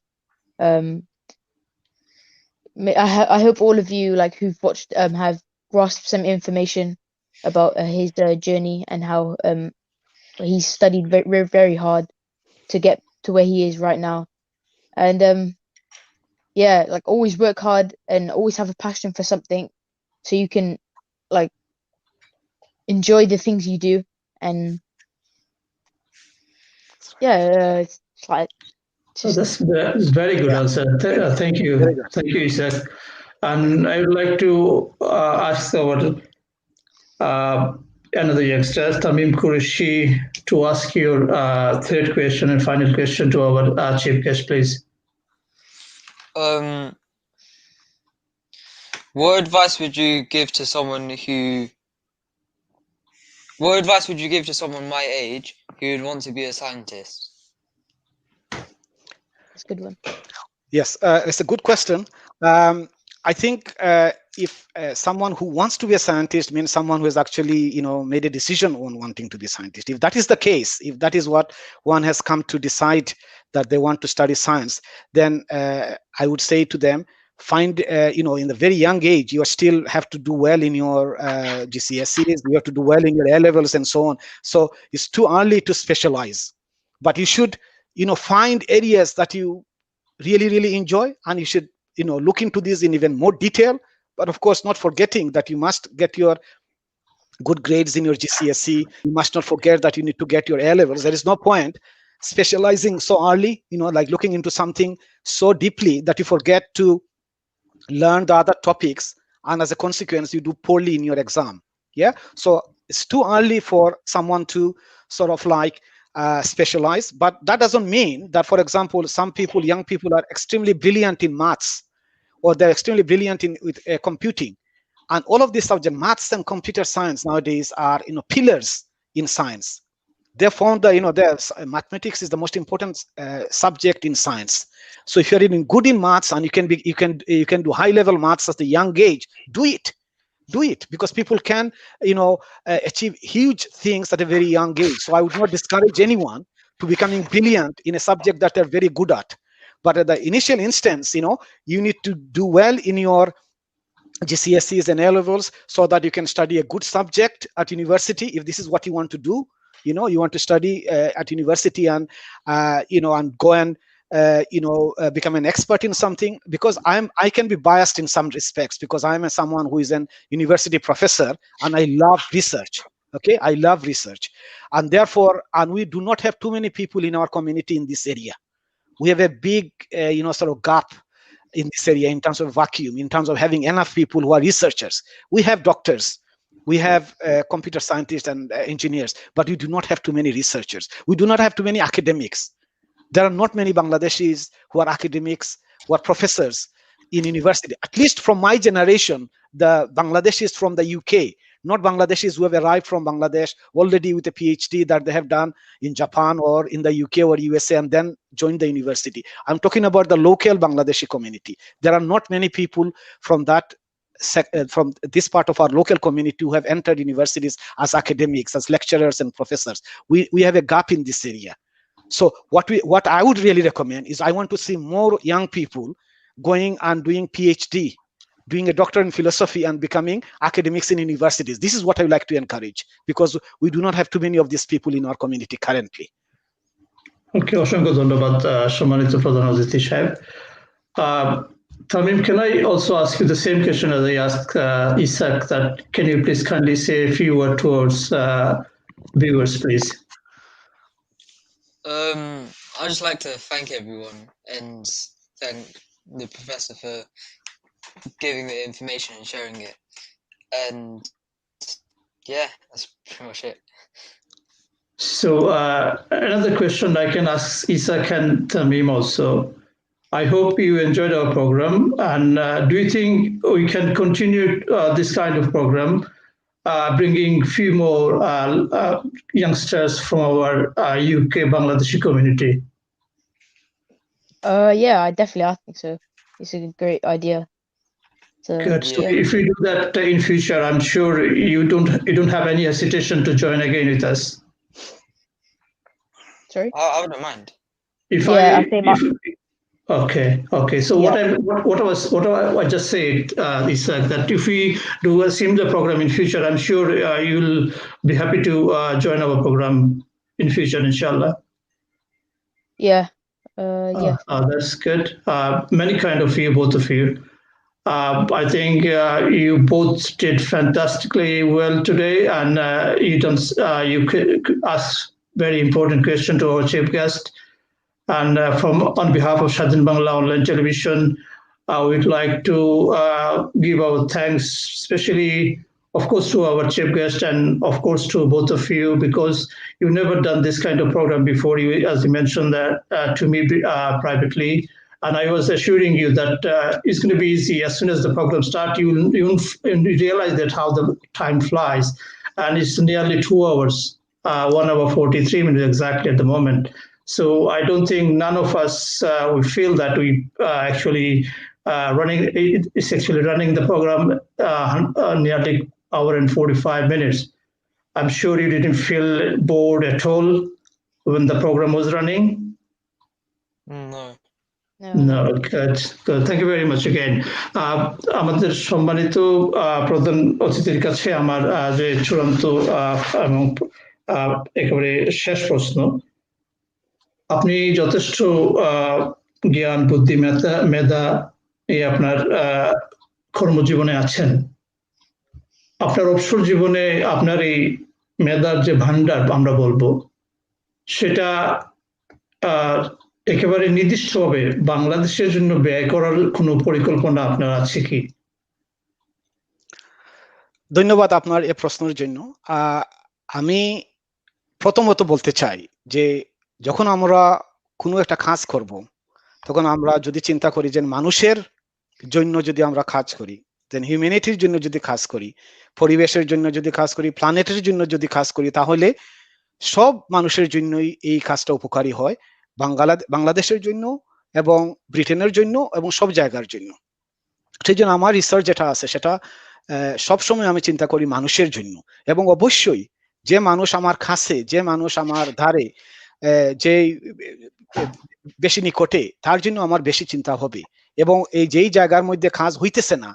I hope all of you who've watched have grasped some information about his journey and how he's studied very, very hard to get to where he is right now. And always work hard and always have a passion for something, so you can enjoy the things you do. And it's like. That's very good answer. Thank you. Thank you, Isaac. And I would like to ask our another youngster, Tamim Qureshi, to ask your third question and final question to our chief guest, please. What advice would you give to someone my age who would want to be a scientist? That's a good one. Yes, it's a good question. I think if someone who wants to be a scientist means someone who has actually, made a decision on wanting to be a scientist. If that is the case, if that is what one has come to decide that they want to study science, then I would say to them, find, in the very young age, you still have to do well in your GCSEs, you have to do well in your A levels and so on. So it's too early to specialize, but you should, find areas that you really, really enjoy, and you should, look into this in even more detail. But of course, not forgetting that you must get your good grades in your GCSE. You must not forget that you need to get your A levels. There is no point specializing so early, like looking into something so deeply that you forget to learn the other topics, and as a consequence, you do poorly in your exam. Yeah, so it's too early for someone to sort of like specialize, but that doesn't mean that, for example, some people, young people, are extremely brilliant in maths, or they're extremely brilliant in with computing, and all of these subjects, maths and computer science nowadays are pillars in science. They found that mathematics is the most important subject in science. So if you're even good in maths and you can do high level maths at a young age, do it, because people can achieve huge things at a very young age. So I would not discourage anyone to becoming brilliant in a subject that they're very good at. But at the initial instance, you need to do well in your GCSEs and A levels so that you can study a good subject at university. If this is what you want to do, you want to study at university and and go and become an expert in something. Because I can be biased in some respects, because I'm someone who is an university professor and I love research. Okay, I love research, and therefore, we do not have too many people in our community in this area. We have a big sort of gap in this area in terms of vacuum, in terms of having enough people who are researchers. We have doctors, we have computer scientists and engineers, but we do not have too many researchers. We do not have too many academics. There are not many Bangladeshis who are academics, who are professors in university. At least from my generation, the Bangladeshis from the UK, not Bangladeshis who have arrived from Bangladesh already with a PhD that they have done in Japan or in the UK or USA and then joined the university. I'm talking about the local Bangladeshi community. There are not many people from from this part of our local community who have entered universities as academics, as lecturers and professors. We have a gap in this area. So what I would really recommend is, I want to see more young people going and doing PhD, doing a doctorate in philosophy and becoming academics in universities. This is what I would like to encourage, because we do not have too many of these people in our community currently. Okay, অসংখ্য ধন্যবাদ সম্মানিত প্রধান অতিথি সাহেব। Tamim, can I also ask you the same question as I asked Isak, that can you please kindly say a few words towards viewers, please? I'd just like to thank everyone and thank the professor for giving the information and sharing it. And yeah, that's pretty much it. So another question I can ask Isak and Tamim also. I hope you enjoyed our program, and do you think we can continue this kind of program, bringing few more youngsters from our UK Bangladeshi community? Yeah, I think so. It's a great idea. So, Good. So yeah. if we do that in future, I'm sure you don't have any hesitation to join again with us. Sorry? I wouldn't mind. Okay. So Yeah. what I just said is that if we do a similar program in future, I'm sure you'll be happy to join our program in future, inshallah. Yeah. That's good. Many kind of you, both of you. I think you both did fantastically well today, and you asked very important question to our chief guest. And on behalf of Shadin Bangla Online Television, we'd like to give our thanks, especially, of course, to our chief guest and, of course, to both of you, because you've never done this kind of program before. You, as you mentioned that to me privately, and I was assuring you that it's going to be easy. As soon as the program starts, you realize that how the time flies, and it's nearly 2 hours, 1 hour 43 minutes exactly at the moment. So I don't think none of us we feel that we actually it's actually running the program nearly hour and 45 minutes. I'm sure you didn't feel bored at all when the program was running. No, good. Thank you very much again. আমাদের সম্মানিত প্রধান অতিথির কাছে আমার যে চূড়ান্ত এবং একেবারে শেষ প্রশ্ন। আপনি যথেষ্ট জ্ঞান, বুদ্ধি, মেধা আপনার কর্মজীবনে আছেন। আপনার অবসর জীবনে আপনার এই মেধার যে ভান্ডার আমরা বলবো, সেটা একেবারে নির্দিষ্টভাবে বাংলাদেশের জন্য ব্যয় করার কোনো পরিকল্পনা আপনার আছে কি? ধন্যবাদ আপনার এই প্রশ্নের জন্য। আমি প্রথমত বলতে চাই যে যখন আমরা কোনো একটা কাজ করব, তখন আমরা যদি চিন্তা করি যে মানুষের জন্য যদি আমরা কাজ করি, দেন হিউম্যানিটির জন্য যদি কাজ করি, পরিবেশের জন্য যদি কাজ করি, প্ল্যানেটের জন্য যদি কাজ করি, তাহলে সব মানুষের জন্যই এই কাজটা উপকারী হয়, বাংলাদেশের জন্য এবং ব্রিটেনের জন্য এবং সব জায়গার জন্য। সেই জন্য আমার রিসার্চ যেটা আছে সেটা সবসময় আমি চিন্তা করি মানুষের জন্য, এবং অবশ্যই যে মানুষ আমার কাছে, যে মানুষ আমার ধারে, যে বেশি নিকটে, তার জন্য আমার বেশি চিন্তা হবে। এবং এই যেই জায়গার মধ্যে কাজ হইতেছে না,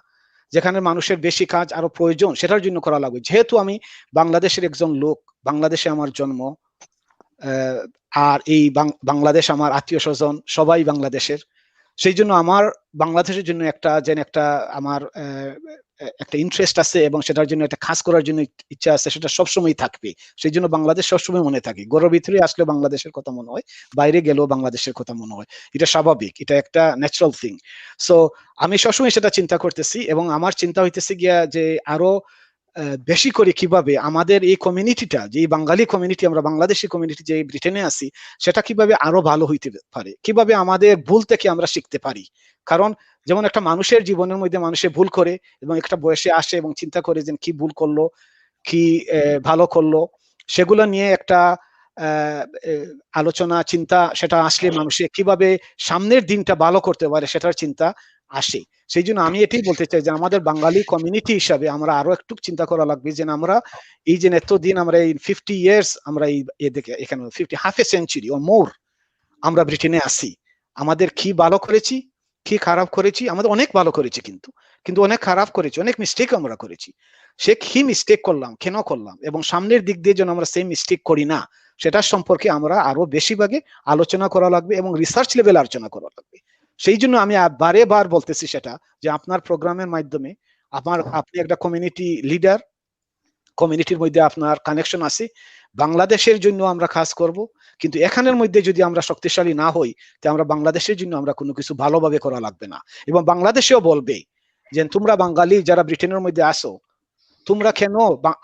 যেখানে মানুষের বেশি কাজ আরো প্রয়োজন, সেটার জন্য করা লাগবে। যেহেতু আমি বাংলাদেশের একজন লোক, বাংলাদেশে আমার জন্ম, আর এই বাংলাদেশ আমার আত্মীয় স্বজন সবাই বাংলাদেশের, সেই জন্য আমার বাংলাদেশের জন্য একটা আমার একটা ইন্টারেস্ট আছে, এবং সেটার জন্য একটা কাজ করার জন্য ইচ্ছা আছে, সেটা সবসময় থাকবে। সেই জন্য বাংলাদেশ সবসময় মনে থাকে। ঘরের ভিতরে আসলে বাংলাদেশের কথা মনে হয়, বাইরে গেলেও বাংলাদেশের কথা মনে হয়। এটা স্বাভাবিক, এটা একটা ন্যাচারাল থিং। সো আমি সবসময় সেটা চিন্তা করতেছি, এবং আমার চিন্তা হইতেছে গিয়া যে আরো বেশি করে কিভাবে আমাদের এই কমিউনিটিটা, যে বাঙালি কমিউনিটি, আমরা বাংলাদেশি কমিউনিটি যে ব্রিটেনে আছি, সেটা কিভাবে আরো ভালো হইতে পারে, কিভাবে আমাদের ভুল থেকে আমরা শিখতে পারি। কারণ যেমন একটা মানুষের জীবনের মধ্যে মানুষে ভুল করে, এবং একটা বয়সে আসে এবং চিন্তা করে যে কি ভুল করলো, কি ভালো করলো, সেগুলো নিয়ে একটা আলোচনা, চিন্তা, সেটা আসলে মানুষে কিভাবে সামনের দিনটা ভালো করতে পারে সেটার চিন্তা আসে। সেই জন্য আমি এটাই বলতে চাই যে আমাদের বাঙালি কমিউনিটি হিসাবে আমরা আরো একটু চিন্তা করা লাগবে, যে আমরা এই যে এতদিন আমরা এই 50 ইয়ার্স আমরা এই এখানে 50 হাফ এ সেঞ্চুরি ও মোর আমরা ব্রিটেনে আসি, আমাদের কি ভালো করেছি, কি খারাপ করেছি। আমাদের অনেক ভালো করেছি, কিন্তু অনেক খারাপ করেছি, অনেক মিস্টেক আমরা করেছি। সে কি মিস্টেক করলাম, কেন করলাম, এবং সামনের দিক দিয়ে যেন আমরা সেম মিস্টেক করি না, সেটার সম্পর্কে আমরা আরো বেশিরভাগে আলোচনা করা লাগবে, এবং রিসার্চ লেভেল আলোচনা করা লাগবে। সেই জন্য আমি বারে বার বলতেছি সেটা, যে আপনার প্রোগ্রামের মাধ্যমে আপনি একটা কমিউনিটি লিডার, কমিউনিটির মধ্যে আপনার কানেকশন আছে, বাংলাদেশের জন্য আমরা কাজ করব, কিন্তু এখানের মধ্যে যদি আমরা শক্তিশালী না হই, তো আমরা বাংলাদেশের জন্য আমরা কোনো কিছু ভালোভাবে করা লাগবে না। এবং বাংলাদেশেও বলবে যে তোমরা বাঙালি যারা ব্রিটেনের মধ্যে আসো, তোমরা কেন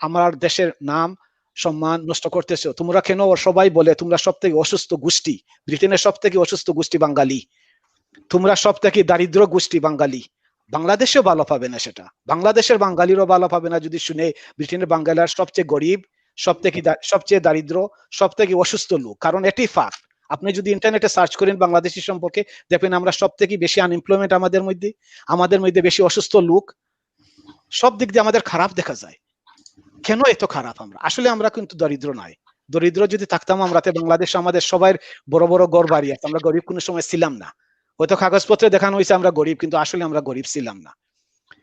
আমার দেশের নাম সম্মান নষ্ট করতেছো, তোমরা কেন, সবাই বলে তোমরা সব থেকে অসুস্থ গোষ্ঠী, ব্রিটেনের সব থেকে অসুস্থ গোষ্ঠী বাঙালি, তোমরা সব থেকে দারিদ্র গোষ্ঠী বাঙালি। বাংলাদেশেও ভালো পাবে না সেটা, বাংলাদেশের বাঙালিরও ভালো পাবে না যদি শুনে ব্রিটেনের বাঙালিরা সবচেয়ে গরিব, সবচেয়ে দারিদ্র, সব থেকে অসুস্থ লোক। কারণ এটাই ফাক্ট। আপনি যদি ইন্টারনেটে সার্চ করেন বাংলাদেশি সম্পর্কে, দেখবেন আমরা সব থেকে বেশি আনএমপ্লয়মেন্ট আমাদের মধ্যে বেশি অসুস্থ লোক, সব দিক দিয়ে আমাদের খারাপ দেখা যায়। কেন এত খারাপ? আসলে আমরা কিন্তু দরিদ্র নয়। দরিদ্র যদি থাকতাম আমরা, বাংলাদেশে আমাদের সবাই বড় বড় ঘর বাড়ি আছে, আমরা গরিব কোনো সময় ছিলাম না। হয়তো কাগজপত্রে দেখানো হয়েছে আমরা গরিব, কিন্তু আসলে আমরা গরিব ছিলাম না।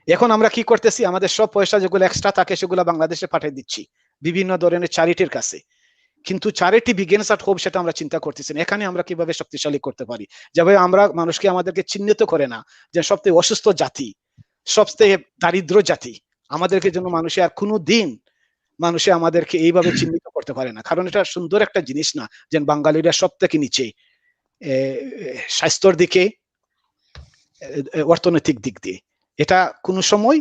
এখন আমরা কি করতেছি, আমাদের সব পয়সা যেগুলো এক্সট্রা থাকে সেগুলো বাংলাদেশে পাঠিয়ে দিচ্ছি বিভিন্ন ধরনের চ্যারিটির কাছে, কিন্তু চ্যারিটি বিগিনস এট হোম সেটা আমরা চিন্তা করতেছি না। এখানে আমরা কিভাবে শক্তিশালী করতে পারি, যেভাবে আমরা মানুষকে আমাদেরকে চিহ্নিত করে না যে সবথেকে অসুস্থ জাতি, সবথেকে দারিদ্র জাতি, আমাদেরকে জন্য মানুষে আর কোনো দিন মানুষে আমাদেরকে এইভাবে চিহ্নিত করতে পারে না। কারণ এটা সুন্দর একটা জিনিস না যে বাঙালিরা সব থেকে নিচে স্বাস্থ্যর দিকে, অর্থনৈতিক দিক দিয়ে, এটা কোনো সময়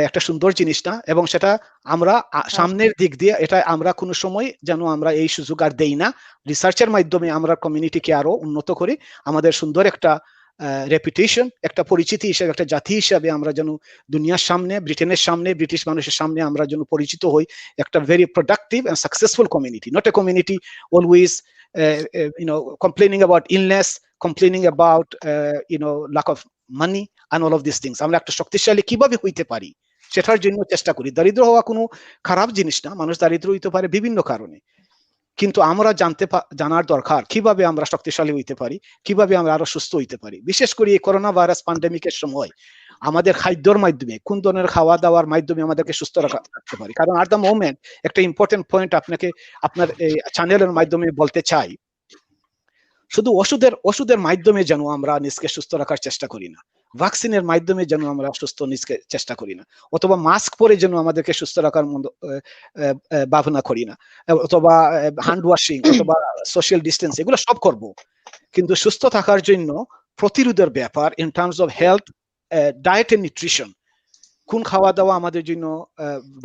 একটা সুন্দর জিনিস না। এবং সেটা আমরা সামনের দিক দিয়ে এটা আমরা কোনো সময় যেন আমরা এই সুযোগ আর দেই না। রিসার্চের মাধ্যমে আমরা কমিউনিটিকে আরো উন্নত করে আমাদের সুন্দর একটা রেপুটেশন, একটা পরিচিতি হিসেবে, একটা জাতি হিসেবে আমরা যেন দুনিয়ার সামনে, ব্রিটেনের সামনে, ব্রিটিশ মানুষের সামনে আমরা যেন পরিচিত হই একটা very productive and successful community, not a community always complaining about illness, complaining about lack of money and all of these things. আমরা একটা শক্তিশালী কিভাবে হইতে পারি সেটার জন্য চেষ্টা করি। দরিদ্র হওয়া কোনো খারাপ জিনিস না, মানুষ দারিদ্র হইতে পারে বিভিন্ন কারণে, কিন্তু আমরা জানার দরকার কিভাবে আমরা শক্তিশালী হইতে পারি, কিভাবে আমরা আরো সুস্থ হইতে পারি। বিশেষ করে এই করোনা ভাইরাস প্যান্ডেমিকের সময় আমাদের খাদ্যর মাধ্যমে, কোন ধরনের খাওয়া দাওয়ার মাধ্যমে আমাদেরকে সুস্থ রাখতে পারি। কারণ আট দ্য মোমেন্ট একটা ইম্পর্টেন্ট পয়েন্ট আপনাকে আপনার এই চ্যানেলের মাধ্যমে বলতে চাই, শুধু ওষুধের মাধ্যমে যেন আমরা নিজকে সুস্থ রাখার চেষ্টা করি না, ভ্যাকসিনের মাধ্যমে যেন আমরা সুস্থ নিজকে চেষ্টা করি না, অথবা মাস্ক পরে যেন আমাদেরকে সুস্থ রাখার ভাবনা করি না, অথবা হ্যান্ড ওয়াশিং, অথবা সোশ্যাল ডিস্টেন্স, এগুলো সব করব, কিন্তু সুস্থ থাকার জন্য প্রতিরোধের ব্যাপার in terms of health, diet and nutrition, কোন খাওয়া দাওয়া আমাদের জন্য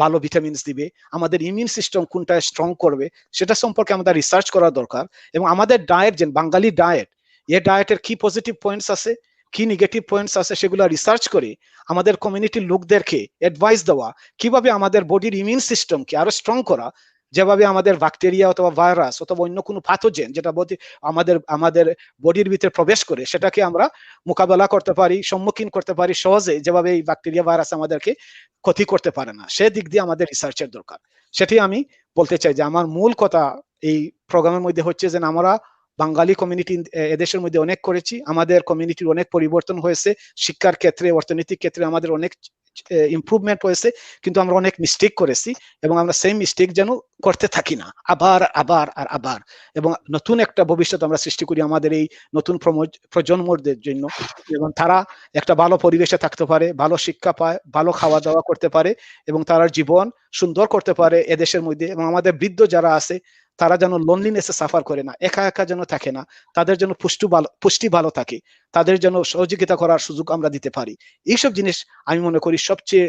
ভালো ভিটামিনস দিবে, আমাদের ইমিউন সিস্টেম কোনটা স্ট্রং করবে, সেটা সম্পর্কে আমাদের রিসার্চ করা দরকার। এবং আমাদের ডায়েট, যে বাঙালি ডায়েট, এই ডায়েটের কি পজিটিভ পয়েন্টস আছে, কি নেগেটিভ পয়েন্টস আছে, সেগুলো রিসার্চ করে আমাদের কমিউনিটির লোকদেরকে অ্যাডভাইস দেওয়া কিভাবে আমাদের বডির ইমিউন সিস্টেমকে আরো স্ট্রং করা, যেভাবে আমাদের ব্যাকটেরিয়া অথবা ভাইরাস অথবা অন্য কোনো প্যাথোজেন যেটা আমাদের বডির ভিতরে প্রবেশ করে সেটাকে আমরা মোকাবেলা করতে পারি, সম্মুখীন করতে পারি সহজে, যেভাবে এই ব্যাকটেরিয়া ভাইরাস আমাদেরকে ক্ষতি করতে পারে না, সেদিক দিয়ে আমাদের রিসার্চের দরকার। সেটি আমি বলতে চাই যে আমার মূল কথা এই প্রোগ্রামের মধ্যে হচ্ছে যে আমরা বাঙালি কমিউনিটি এদেশের মধ্যে অনেক করেছি, আমাদের কমিউনিটির অনেক পরিবর্তন হয়েছে, শিক্ষার ক্ষেত্রে, অর্থনৈতিক ক্ষেত্রে আমাদের অনেক ইমপ্রুভমেন্ট হয়েছে, কিন্তু আমরা অনেক মিস্টেক করেছি এবং আমরা সেই মিস্টেক যেন করতে থাকি না আবার আবার আর আবার, এবং নতুন একটা ভবিষ্যৎ আমরা সৃষ্টি করি আমাদের এই নতুন প্রজন্মদের জন্য, এবং তারা একটা ভালো পরিবেশে থাকতে পারে, ভালো শিক্ষা পায়, ভালো খাওয়া দাওয়া করতে পারে এবং তার জীবন সুন্দর করতে পারে এদেশের মধ্যে। এবং আমাদের বৃদ্ধ যারা আছে তারা যেন লোনলিনেসে সাফার করে না, একা একা যেন থাকে না, তাদের জন্য পুষ্টি ভালো থাকে, তাদের জন্য সহযোগিতা করার সুযোগ আমরা দিতে পারি। এইসব জিনিস আমি মনে করি সবচেয়ে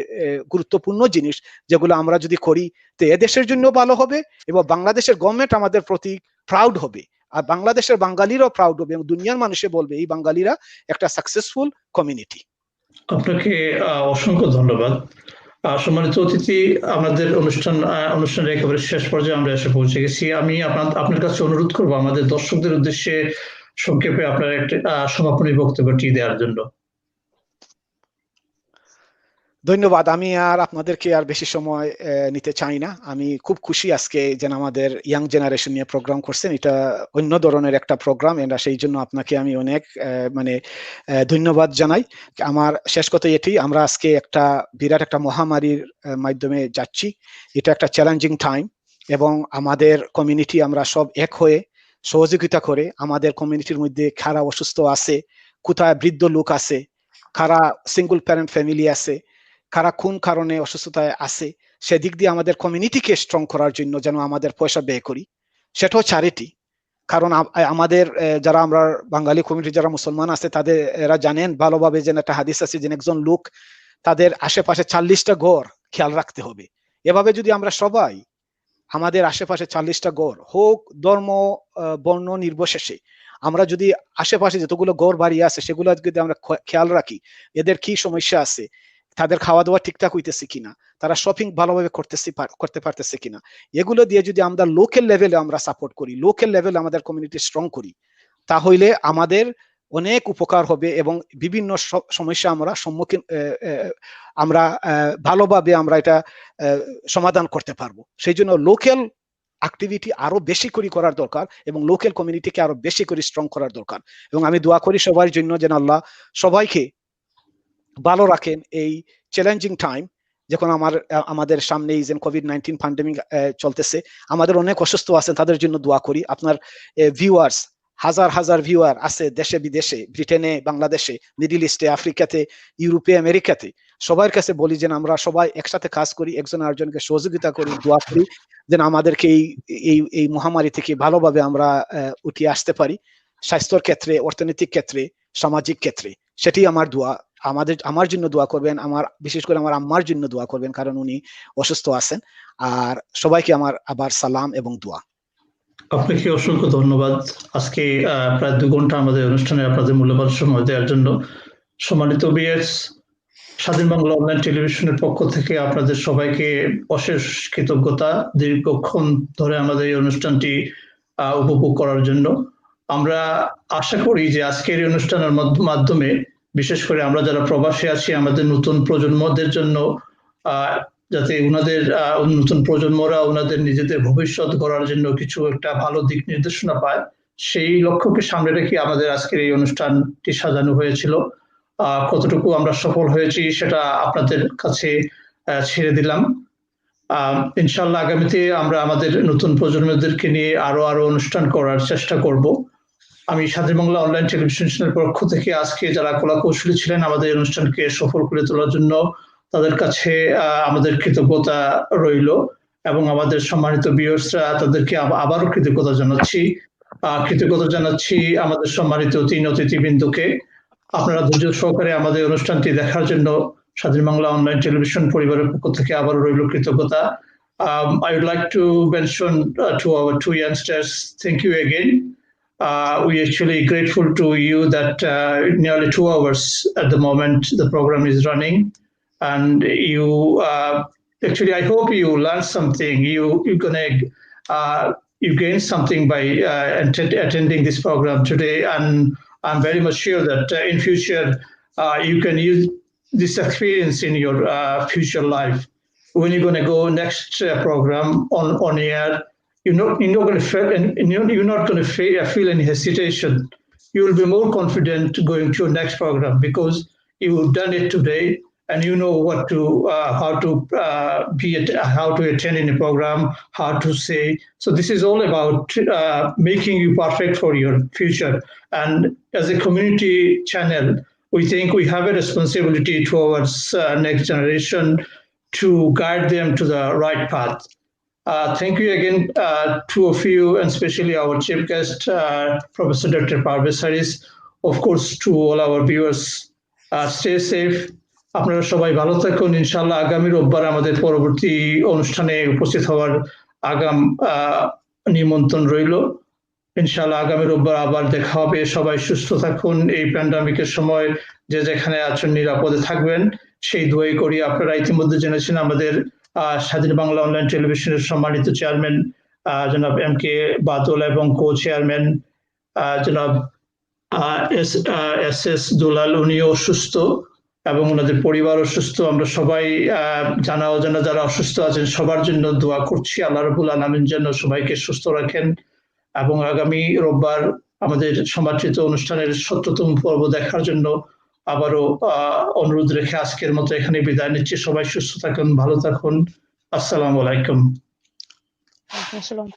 গুরুত্বপূর্ণ জিনিস, যেগুলো আমরা যদি করি তো এদেশের জন্য ভালো হবে এবং বাংলাদেশের গভর্নমেন্ট আমাদের প্রতি প্রাউড হবে, আর বাংলাদেশের বাঙালিরাও প্রাউড হবে এবং দুনিয়ার মানুষে বলবে এই বাঙালিরা একটা সাকসেসফুল কমিউনিটি। আপনাকে অসংখ্য ধন্যবাদ। সম্মানিত অতিথি, আমাদের অনুষ্ঠানের একেবারে শেষ পর্যায়ে আমরা এসে পৌঁছে গেছি। আমি আপনার কাছে অনুরোধ করবো আমাদের দর্শকদের উদ্দেশ্যে সংক্ষেপে আপনার একটা সমাপনী বক্তব্যটি দেওয়ার জন্য। ধন্যবাদ। আমি আর আপনাদেরকে আর বেশি সময় নিতে চাই না। আমি খুব খুশি আজকে যেন আমাদের ইয়াং জেনারেশন নিয়ে প্রোগ্রাম করছেন, এটা অন্য ধরনের একটা প্রোগ্রাম, এটা সেই জন্য আপনাকে আমি অনেক ধন্যবাদ জানাই। আমার শেষ কথা এটি, আমরা আজকে একটা বিরাট একটা মহামারীর মাধ্যমে যাচ্ছি, এটা একটা চ্যালেঞ্জিং টাইম, এবং আমাদের কমিউনিটি আমরা সব এক হয়ে সহযোগিতা করে আমাদের কমিউনিটির মধ্যে কারা অসুস্থ আছে, কোথায় বৃদ্ধ লোক আছে, কারা সিঙ্গল প্যারেন্ট ফ্যামিলি আছে, কারা কোন কারণে অসুস্থতায় আছে, সেদিক দিয়ে আমাদের কমিউনিটিকে স্ট্রং করার জন্য যেন আমাদের পয়সা ব্যয় করি, সেটাও চ্যারিটি। কারণ আমাদের যারা আমরা বাঙালি কমিউনিটি যারা মুসলমান আছে তাদের এরা জানেন ভালোভাবে যে একটা হাদিস আছে যে একজন লোক তাদের আশেপাশে 40টা ঘর খেয়াল রাখতে হবে। এভাবে যদি আমরা সবাই আমাদের আশেপাশে 40টা ঘর হোক ধর্ম বর্ণ নির্বিশেষে, আমরা যদি আশেপাশে যতগুলো ঘর বাড়ি আছে সেগুলো যদি আমরা খেয়াল রাখি, এদের কি সমস্যা আছে, তাদের খাওয়া দাওয়া ঠিকঠাক হইতেছে কিনা, তারা শপিং ভালোভাবে করতে পারতেছে কিনা, এগুলো দিয়ে যদি আমরা লোকাল লেভেলে আমরা সাপোর্ট করি, লোকাল লেভেলে আমাদের কমিউনিটি স্ট্রং করি, তাহলে আমাদের অনেক উপকার হবে এবং বিভিন্ন সমস্যা আমরা সম্মুখীন আমরা ভালোভাবে আমরা এটা সমাধান করতে পারবো। সেই জন্য লোকাল অ্যাক্টিভিটি আরো বেশি করে করার দরকার এবং লোকাল কমিউনিটিকে আরো বেশি করে স্ট্রং করার দরকার। এবং আমি দোয়া করি সবার জন্য যেন আল্লাহ সবাইকে ভালো রাখেন এই চ্যালেঞ্জিং টাইম, যখন আমাদের সামনে এই যে কোভিড-19 প্যান্ডেমিক চলতেছে, আমাদের অনেক অসুস্থ আছেন, তাদের জন্য দোয়া করি। আপনার ভিউয়ার্স হাজার হাজার ভিউয়ার আছে দেশে বিদেশে, ব্রিটেনে, বাংলাদেশে, মিডল ইস্টে, আফ্রিকাতে, ইউরোপে, আমেরিকাতে, সবার কাছে বলি যেন আমরা সবাই একসাথে কাজ করি, একজন আরেকজনকে সহযোগিতা করি, দোয়া করি যেন আমাদেরকে এই মহামারী থেকে ভালোভাবে আমরা উঠে আসতে পারি, স্বাস্থ্যের ক্ষেত্রে, অর্থনৈতিক ক্ষেত্রে, সামাজিক ক্ষেত্রে। সেটি আমার দোয়া। আমার জন্য দোয়া করবেন, বিশেষ করে আমার আম্মার জন্য দোয়া করবেন, কারণ উনি অসুস্থ আছেন। আর সবাইকে আমার আবার সালাম এবং দোয়া। আপনাকে অসংখ্য ধন্যবাদ আজকে প্রায় 2 ঘন্টা আমাদের অনুষ্ঠানে আপনাদের মূল্যবান সময় দেওয়ার জন্য। সম্মানিত ভিউয়ার্স, স্বাধীন বাংলা অনলাইন টেলিভিশনের পক্ষ থেকে আপনাদের সবাইকে অশেষ কৃতজ্ঞতা দীর্ঘক্ষণ ধরে আমাদের এই অনুষ্ঠানটি উপভোগ করার জন্য। আমরা আশা করি যে আজকের এই অনুষ্ঠানের মাধ্যমে বিশেষ করে আমরা যারা প্রবাসী আছি আমাদের নতুন প্রজন্মদের জন্য যাতে ওনাদের নতুন প্রজন্মরা ওনাদের নিজেদের ভবিষ্যৎ গড়ার জন্য কিছু একটা ভালো দিক নির্দেশনা পায়, সেই লক্ষ্যকে সামনে রেখে আমাদের আজকের এই অনুষ্ঠানটি সাজানো হয়েছিল। কতটুকু আমরা সফল হয়েছি সেটা আপনাদের কাছে ছেড়ে দিলাম। ইনশাআল্লাহ আগামীতে আমরা আমাদের নতুন প্রজন্মদেরকে নিয়ে আরো অনুষ্ঠান করার চেষ্টা করব। আমি স্বাধীন বাংলা অনলাইন টেলিভিশনের পক্ষ থেকে আজকে যারা কলাকৌশলী ছিলেন আমাদের অনুষ্ঠানকে সফল করে তোলার জন্য তাদের কাছে আমাদের কৃতজ্ঞতা রইল এবং আমাদের সম্মানিত ভিউয়ার্সরা তাদেরকে আবারও কৃতজ্ঞতা জানাচ্ছি। কৃতজ্ঞতা জানাচ্ছি আমাদের সম্মানিত 3 অতিথিবৃন্দকে। আপনারা ধৈর্য সহকারে আমাদের অনুষ্ঠানটি দেখার জন্য স্বাধীন বাংলা অনলাইন টেলিভিশন পরিবারের পক্ষ থেকে আবারও রইল কৃতজ্ঞতা। I would like to mention to our 2 youngsters, thank you again. We actually grateful to you that nearly 2 hours at the moment the program is running, and you actually I hope you learned something. You're gonna you gain something by attending this program today, and I'm very much sure that in future you can use this experience in your future life. When you're going to go next program on air, you're not going to feel, you're not going to feel any hesitation. You will be more confident going to your next program because you've done it today and you know what to how to attend in a program, how to say. So this is all about making you perfect for your future. And as a community channel, we think we have a responsibility towards next generation to guide them to the right path. Thank you again, two of you, and especially our chief guest, Professor Dr. Parvez Harris. Of course, to all our viewers, stay safe. আপনারা সবাই ভালো থাকুন। ইনশাআল্লাহ আগামী রোববার আমাদের পরবর্তী অনুষ্ঠানে উপস্থিত হওয়ার আগাম নিমন্ত্রণ রইল। ইনশাআল্লাহ আগামী রোববার আবার দেখা হবে। সবাই সুস্থ থাকুন। এই প্যান্ডামিকের সময় যে যেখানে আছেন নিরাপদে থাকবেন সেই দোয়াই করি। আপনারা ইতিমধ্যে জেনেছেন আমাদের স্বাধীন বাংলা অনলাইন টেলিভিশনের সম্মানিত চেয়ারম্যান জনাব MK বাদল এবং কো চেয়ারম্যান জনাব SS দুলাল, উনিও অসুস্থ এবং ওনাদের পরিবার অসুস্থ। আমরা সবাই জানা অজানা যারা অসুস্থ আছেন সবার জন্য দোয়া করছি। আল্লাহ রাব্বুল আলামিন যেন সবাইকে সুস্থ রাখেন এবং আগামী রোববার আমাদের সমাদৃত অনুষ্ঠানের ৭০তম পর্ব দেখার জন্য আবারও অনুরোধ রেখে আজকের মতো এখানে বিদায় নিচ্ছি। সবাই সুস্থ থাকুন, ভালো থাকুন। আসসালামু আলাইকুম। আসসালাম।